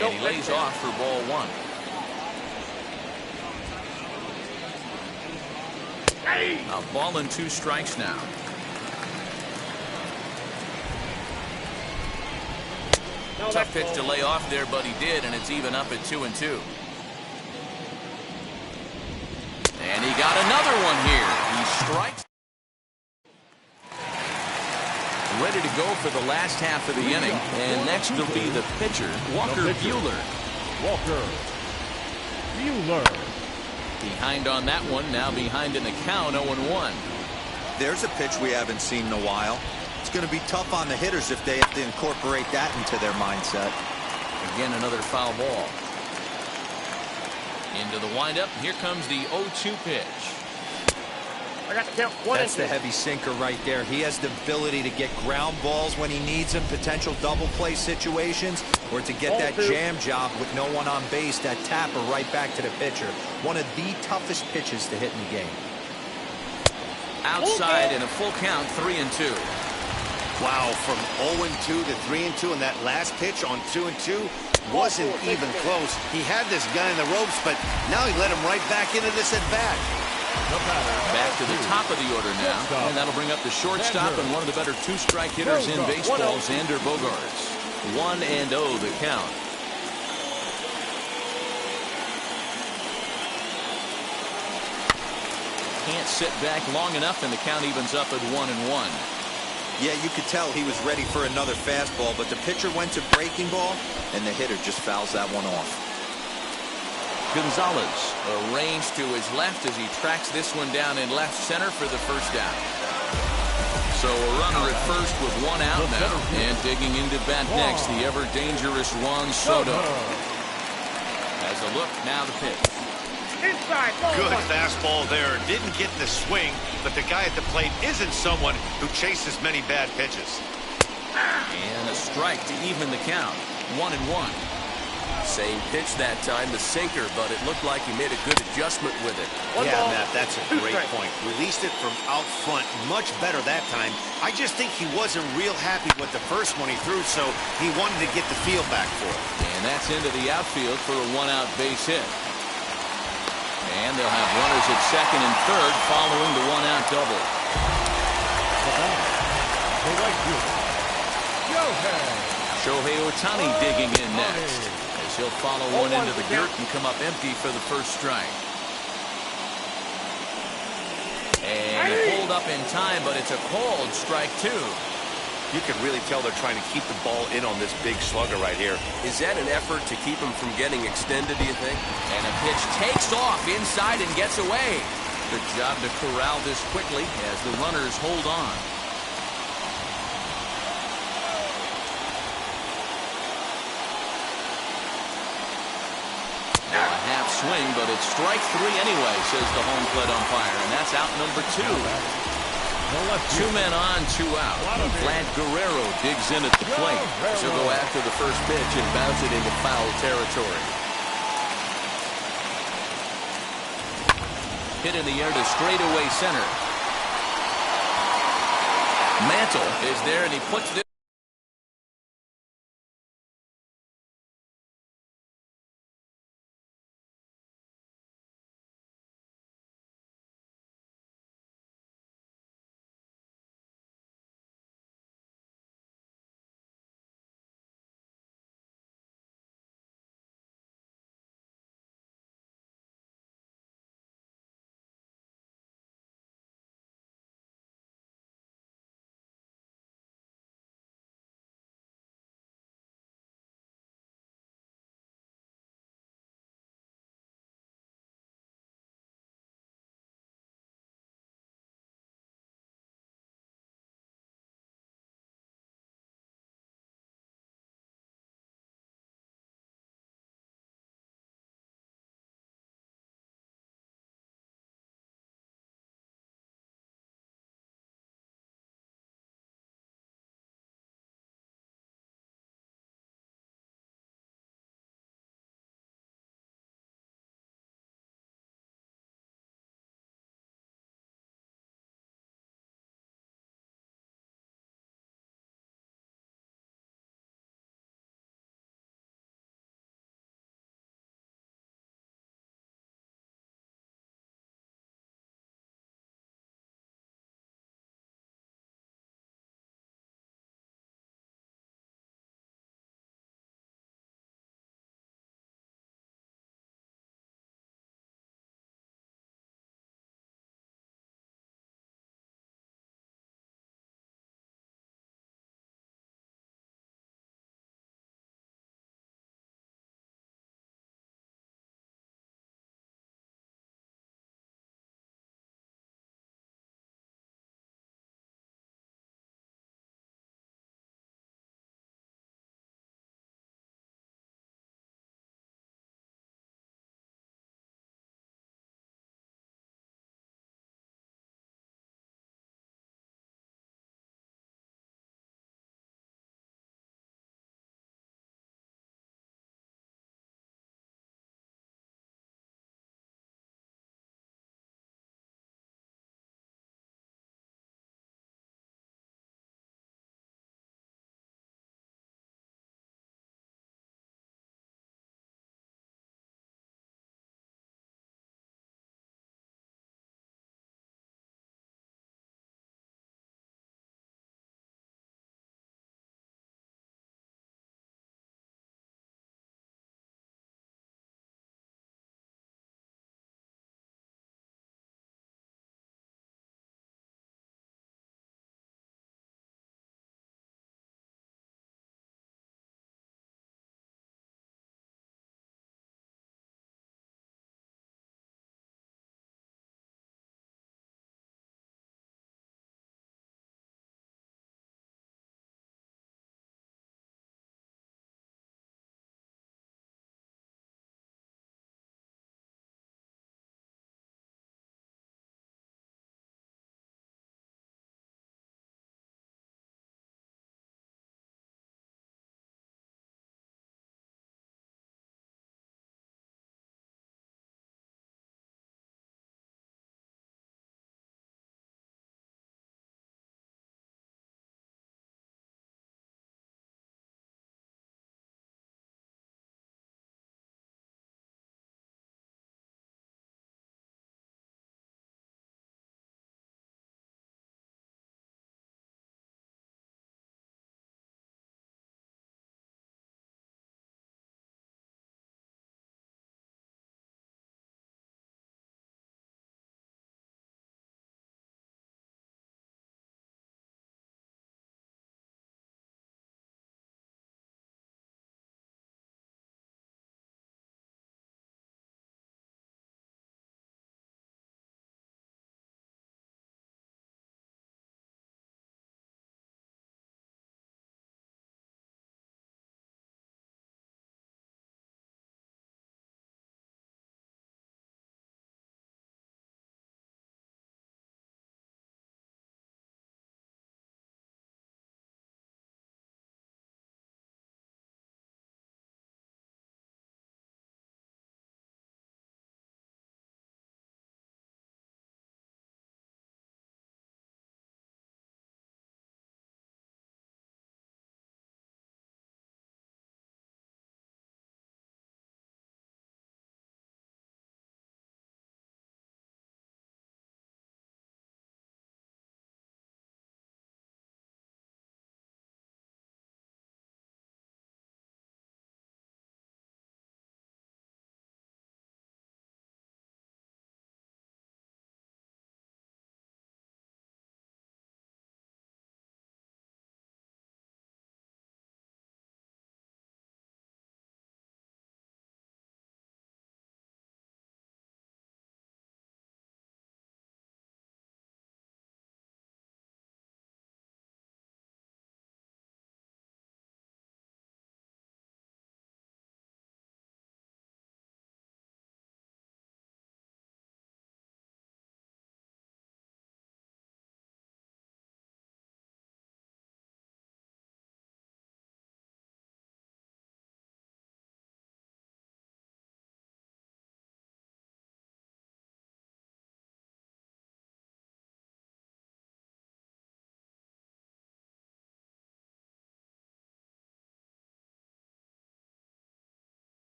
S2: And he lays off for ball 1. A ball and 2 strikes now. Tough pitch to lay off there, but he did, and it's even up at 2-2. And he got another one here. He strikes. Ready to go for the last half of the inning. And next will be the pitcher, Walker Buehler.
S4: Walker Buehler.
S2: Behind on that one, now behind in the count, 0-1.
S3: There's a pitch we haven't seen in a while. It's going to be tough on the hitters if they have to incorporate that into their mindset.
S2: Again, another foul ball. Into the windup. Here comes the 0-2 pitch.
S5: I got the count. 1
S3: That's
S5: and 2.
S3: the heavy sinker right there. He has the ability to get ground balls when he needs them, potential double play situations, or to get that jam job with no one on base, that tapper right back to the pitcher. One of the toughest pitches to hit in the game.
S2: Outside in a full count, 3-2.
S6: Wow, from 0-2 to 3-2, and that last pitch on 2-2 wasn't even close. He had this guy in the ropes, but now he let him right back into this at bat.
S2: Back to the top of the order now, and that'll bring up the shortstop and one of the better two-strike hitters in baseball, Xander Bogaerts. 1-0 the count. Can't sit back long enough, and the count evens up at 1-1.
S3: Yeah, you could tell he was ready for another fastball, but the pitcher went to breaking ball, and the hitter just fouls that one off.
S2: Gonzalez arranged to his left as he tracks this one down in left center for the first down. So a runner at first with one out now, and digging into bat next, the ever-dangerous Juan Soto. As a look, now the pitch.
S5: Inside.
S9: Good fastball there. Didn't get the swing, but the guy at the plate isn't someone who chases many bad pitches.
S2: And a strike to even the count. 1-1.
S8: Same pitch that time, the sinker, but it looked like he made a good adjustment with it.
S6: Yeah, Matt, that's a great point. Released it from out front much better that time. I just think he wasn't real happy with the first one he threw, so he wanted to get the feel back for it.
S2: And that's into the outfield for a one-out base hit. And they'll have runners at second and third following the one-out double.
S4: The right fielder,
S2: Shohei Ohtani digging in next, as he'll follow one into the dirt and come up empty for the first strike. And pulled up in time, but it's a called strike two.
S9: You can really tell they're trying to keep the ball in on this big slugger right here.
S8: Is that an effort to keep him from getting extended, do you think?
S2: And a pitch takes off inside and gets away. Good job to corral this quickly as the runners hold on. Now a half swing, but it's strike three anyway, says the home plate umpire, and that's out number two. 2 men on, 2 out. Vlad Guerrero digs in at the plate.
S8: She'll go after the first pitch and bounce it into foul territory.
S2: Hit in the air to straightaway center. Mantle is there, and he puts this.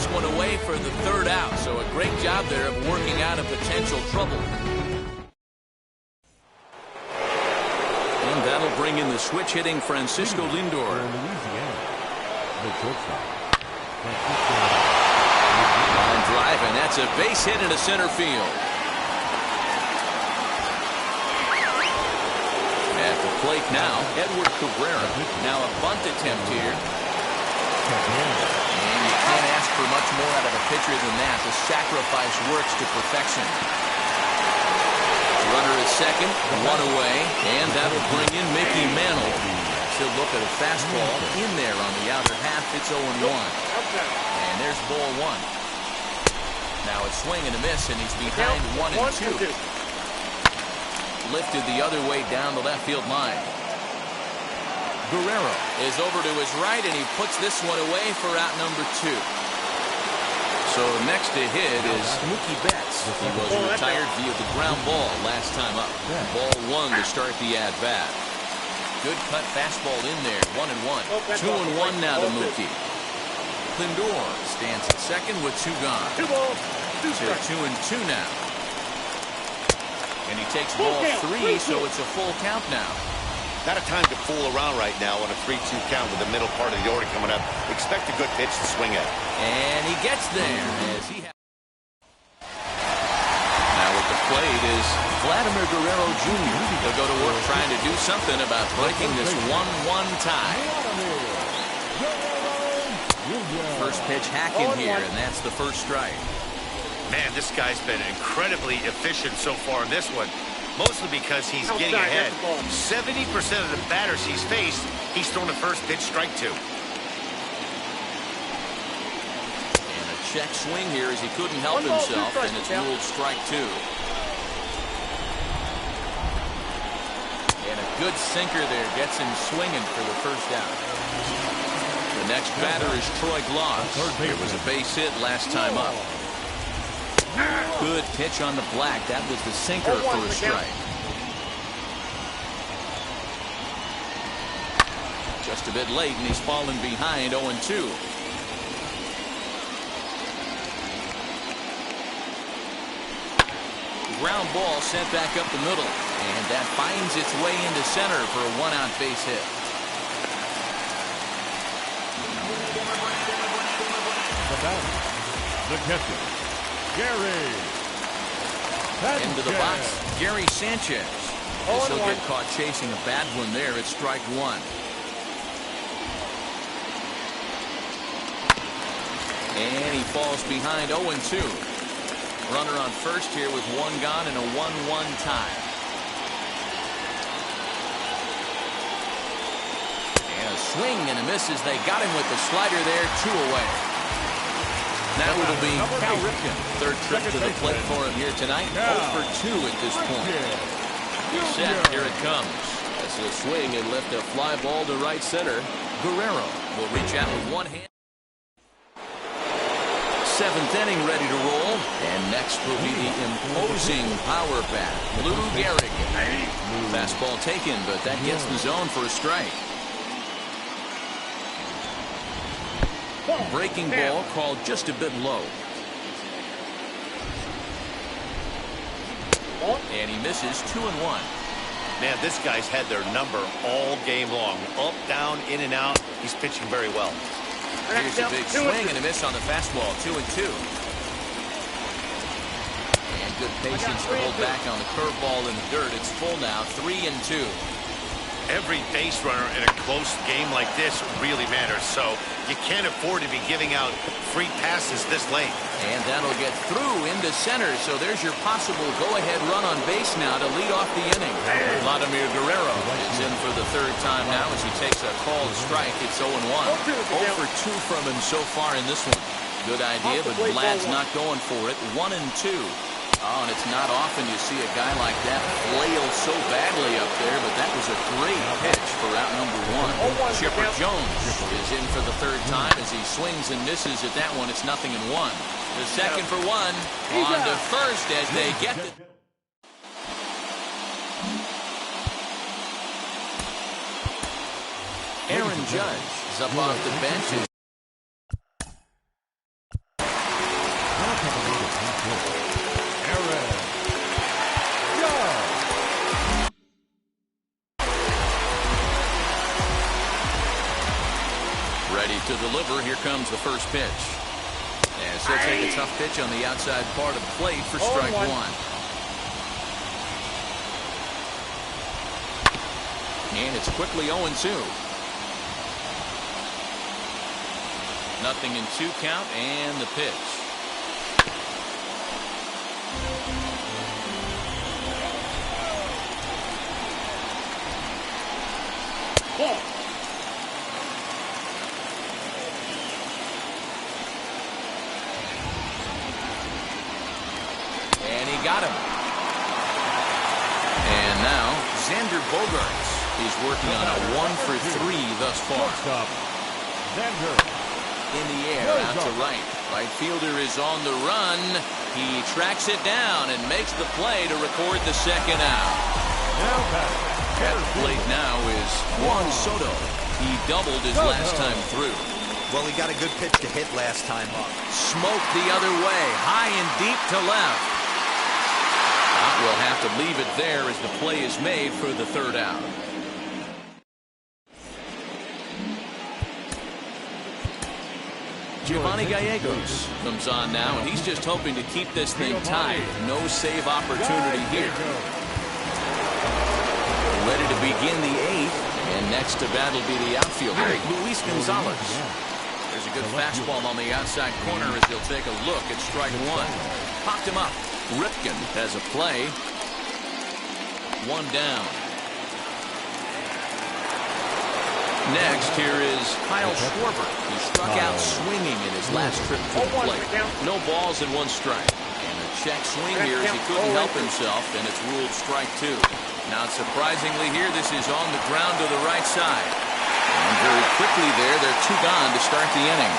S2: this one away for the third out. So a great job there of working out a potential trouble. And that'll bring in the switch-hitting Francisco Lindor. Line drive, and that's a base hit into center field. At the plate now, Edward Cabrera. Now a bunt attempt here. And you can't ask for much more out of a pitcher than that. The sacrifice works to perfection. Runner at second, one away, and that'll bring in Mickey Mantle. He'll look at a fastball in there on the outer half. It's 0-1. And there's ball one. Now a swing and a miss, and he's behind 1-2. Lifted the other way down the left field line. Guerrero is over to his right, and he puts this one away for out number 2. So next to hit is Mookie Betts. He was retired via the ground ball last time up. Ball one to start the at-bat. Good cut fastball in there, 1-1. 2-1 now to Mookie. Lindor stands at second with 2 gone. 2-2 now. And he takes ball 3, so it's a full count now.
S6: Not a time to fool around right now on a 3-2 count with the middle part of the order coming up. Expect a good pitch to swing at.
S2: And he gets there as he now at the plate is Vladimir Guerrero Jr. He'll go to work trying to do something about breaking this 1-1 tie. First pitch hacking here, and that's the first strike.
S9: Man, this guy's been incredibly efficient so far in this one, mostly because he's getting ahead. 70% of the batters he's faced, he's thrown the first pitch strike to.
S2: And a check swing here as he couldn't help himself, and it's ruled strike 2. And a good sinker there gets him swinging for the first out. The next batter is Troy Glaus. It was a base hit last time up. Good pitch on the black. That was the sinker for a strike. Just a bit late, and he's fallen behind 0-2. Ground ball sent back up the middle, and that finds its way into center for a 1-out base hit.
S4: The catcher, Gary.
S2: Into the box, Gary Sanchez. This will get caught chasing a bad one there at strike 1. And he falls behind 0-2. Runner on first here with 1 gone and a 1-1 tie. And a swing and a miss as they got him with the slider there, 2 away. Now it'll be Cal Ripken. Third trip to the plate for him here tonight. 0 for 2 at this point. Set, here it comes. That's a swing and lift a fly ball to right center. Guerrero will reach out with one hand. 7th inning ready to roll. And next will be the imposing power bat, Lou Gehrig. Fastball taken, but that gets the zone for a strike. Breaking ball called just a bit low. And he misses 2-1.
S6: Man, this guy's had their number all game long. Up, down, in and out. He's pitching very well.
S2: Here's a big swing and a miss on the fastball, 2-2. And good patience to hold back on the curveball in the dirt. It's full now, 3-2.
S6: Every base runner in a close game like this really matters, so you can't afford to be giving out free passes this late.
S2: And that'll get through into center, so there's your possible go-ahead run on base now to lead off the inning. Vladimir Guerrero is in for the 3rd time now as he takes a called strike. It's 0-1. 0 for 2 from him so far in this one. Good idea, but Vlad's not going for it. 1-2. Oh, and it's not often you see a guy like that flail so badly up there, but that was a great pitch for out number 1. Chipper Jones is in for the 3rd time as he swings and misses at that one. It's 0-1. The second for 1 on to first as they get the... Aaron Judge is up off the bench. Ready to deliver. Here comes the first pitch. And so take a tough pitch on the outside part of the plate for strike one. And it's quickly 0-2. Nothing in 2 count, and the pitch.
S5: Ball.
S2: And he got him. And now Xander Bogaerts is working on a 1-for-3 thus far.
S4: Xander.
S2: In the air, out to right. Right fielder is on the run. He tracks it down and makes the play to record the second out. At the plate now is Juan Soto. He doubled his last time through.
S3: Well, he got a good pitch to hit last time up.
S2: Smoked the other way, high and deep to left. We'll have to leave it there as the play is made for the third out. Giovanni Gallegos comes on now, and he's just hoping to keep this thing tied. No save opportunity here. Ready to begin the 8th, and next to bat will be the outfielder, Luis Gonzalez. There's a good fastball on the outside corner as he'll take a look at strike one. Popped him up. Ripken has a play. 1 down. Next, here is Kyle Schwarber. He struck out swinging in his last trip to the plate. No balls and 1 strike. And a check swing here as he couldn't help himself, and it's ruled strike 2. Now, surprisingly here, this is on the ground to the right side. And very quickly there, they're 2 gone to start the inning.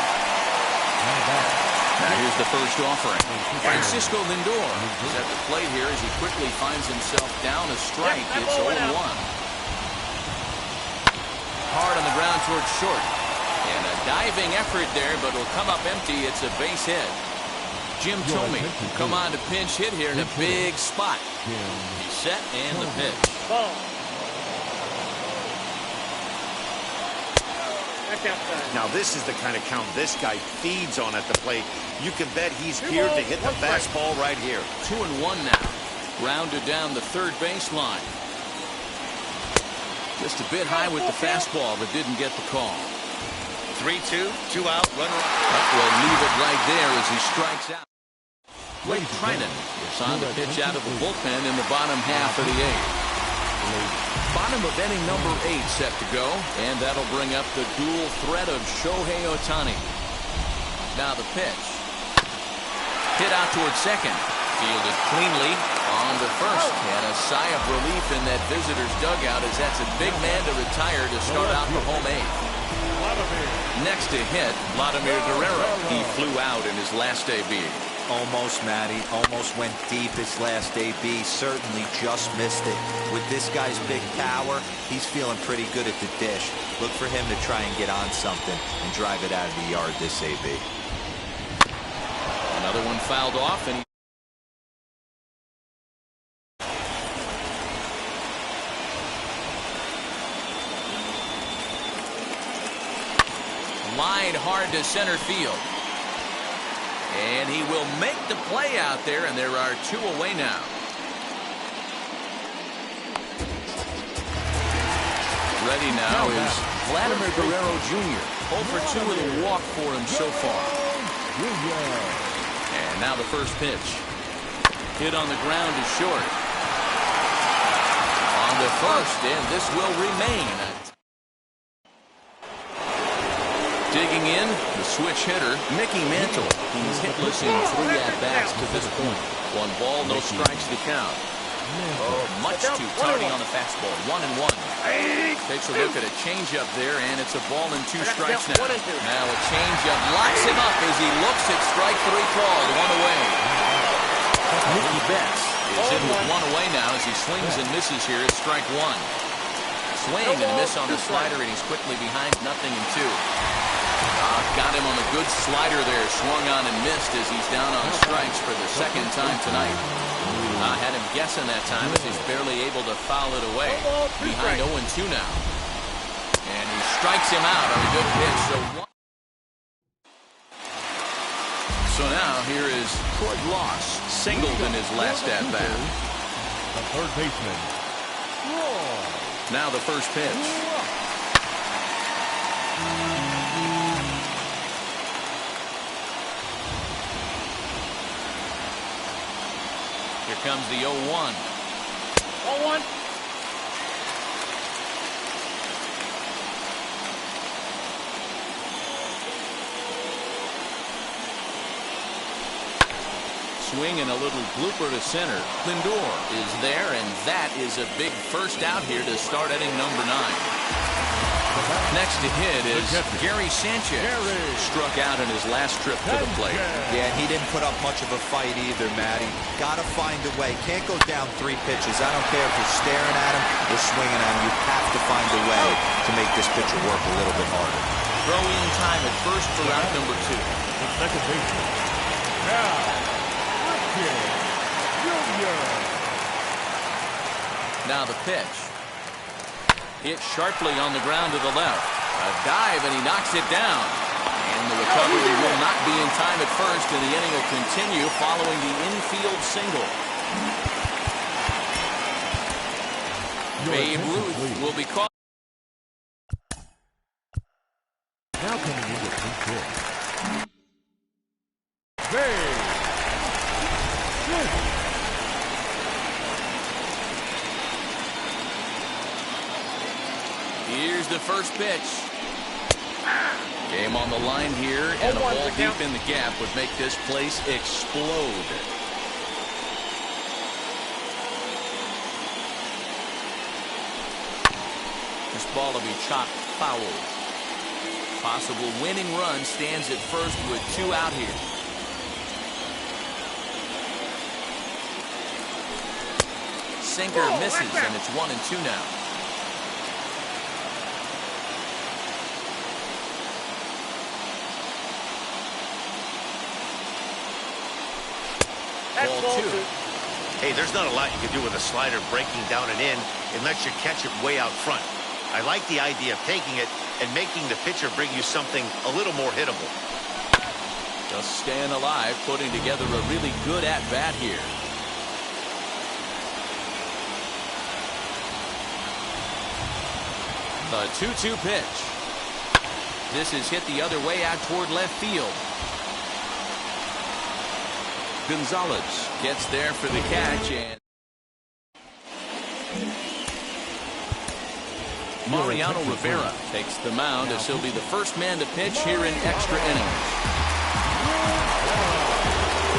S2: Now here's the first offering. Francisco Lindor is at the plate here as he quickly finds himself down a strike. It's 0-1. Hard on the ground towards short. And a diving effort there, but it'll come up empty. It's a base hit. Jim Thome come on to pinch hit here in a big spot. He's set and the pitch.
S6: Now this is the kind of count this guy feeds on at the plate. You can bet he's geared to hit the fastball right here.
S2: 2-1 now. Rounded down the third baseline. Just a bit high with the fastball, but didn't get the call.
S6: 3-2, 2 out, runner on.
S2: We'll leave it right there as he strikes out. Blake Trinan is on the pitch out of the bullpen in the bottom half of the 8th. Bottom of inning number 8 set to go, and that'll bring up the dual threat of Shohei Ohtani. Now the pitch. Hit out towards second. Fielded cleanly on to first. And a sigh of relief in that visitor's dugout as that's a big man to retire to start out the home 8th. Next to hit, Vladimir Guerrero. He flew out in his last AB.
S3: Almost, Matty. Almost went deep his last AB. Certainly just missed it. With this guy's big power, he's feeling pretty good at the dish. Look for him to try and get on something and drive it out of the yard this AB.
S2: Another one fouled off, and lined hard to center field. And he will make the play out there, and there are 2 away now. Ready now is Vladimir Guerrero Jr. 0 for 2 with a walk for him so far. And now the first pitch. Hit on the ground is short. On the first, and this will remain. Digging in, the switch hitter, Mickey Mantle. He's hitless in 3 at-bats to this point. 1 ball, no strikes to count. Oh, much too tidy on the fastball. 1-1. Takes a look at a changeup there, and it's a ball and 2 strikes now. Now a changeup locks him up as he looks at strike 3 called. 1 away. Mookie Betts is in with 1 away now as he swings and misses here at strike 1. Swing and miss on the slider, and he's quickly behind 0-2. Got him on a good slider there. Swung on and missed as he's down on strikes for the 2nd time tonight. Had him guessing that time as he's barely able to foul it away. Behind 0-2 now. And he strikes him out on a good pitch. So So now here is Troy Loss, singled in his last at-bat.
S4: The third baseman.
S2: Now the first pitch. Here comes the 0-1.
S5: 0-1.
S2: Swing and a little blooper to center. Lindor is there, and that is a big first out here to start inning number 9. Next to hit is Gary Sanchez. Struck out in his last trip to the plate.
S3: Yeah, he didn't put up much of a fight either, Matty. Got to find a way. Can't go down 3 pitches. I don't care if you're staring at him or swinging at him. You have to find a way to make this pitcher work a little bit harder.
S2: Throw-in time at first for out number 2.
S4: The second baseman.
S2: Now the pitch. Hit sharply on the ground to the left. A dive, and he knocks it down. And the recovery will not be in time at first, and the inning will continue following the infield single. Babe Ruth will be caught.
S4: Now coming in with 2 pitch.
S2: Here's the first pitch. Game on the line here, and a ball deep in the gap would make this place explode. This ball will be chopped foul. Possible winning run stands at first with 2 out here. Sinker misses, and it's 1-2 now. Ball 2.
S9: Hey, there's not a lot you can do with a slider breaking down and in unless you catch it way out front. I like the idea of taking it and making the pitcher bring you something a little more hittable.
S2: Just staying alive, putting together a really good at-bat here. The 2-2 pitch. This is hit the other way out toward left field. Gonzalez gets there for the catch, and Mariano Rivera takes the mound as he'll be the first man to pitch here in extra innings.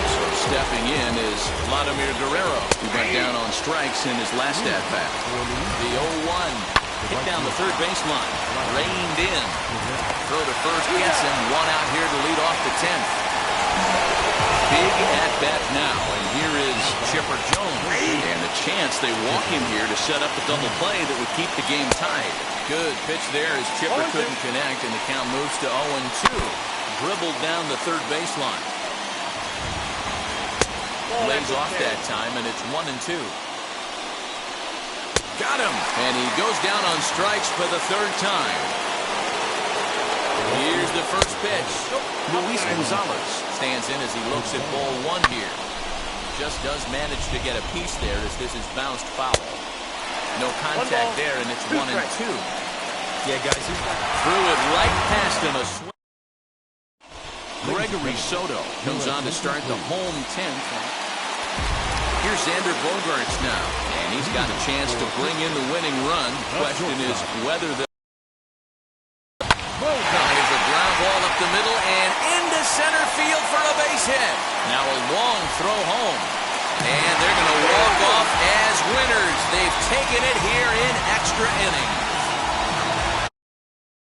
S2: So stepping in is Vladimir Guerrero, who went down on strikes in his last at-bat. The 0-1 hit down the third baseline, reined in. Throw to first gets him, 1 out here to lead off the 10th. Big at-bat now, and here is Chipper Jones. And a chance they walk him here to set up a double play that would keep the game tied. Good pitch there as Chipper couldn't connect, and the count moves to 0-2. Dribbled down the third baseline. Lays off that time, and it's 1-2. Got him! And he goes down on strikes for the 3rd time. Here's the first pitch. Luis Gonzalez stands in as he looks at ball 1 here. Just does manage to get a piece there as this is bounced foul. No contact there, and it's 1-2.
S3: Yeah, guys,
S2: threw it right past him. A swing. Gregory Soto comes on to start the home 10th. Here's Xander Bogaerts now, and he's got a chance to bring in the winning run. Question is whether the is a ground ball up the middle and into center field for a base hit. Now a long throw home, and they're going to walk off as winners. They've taken it here in extra innings.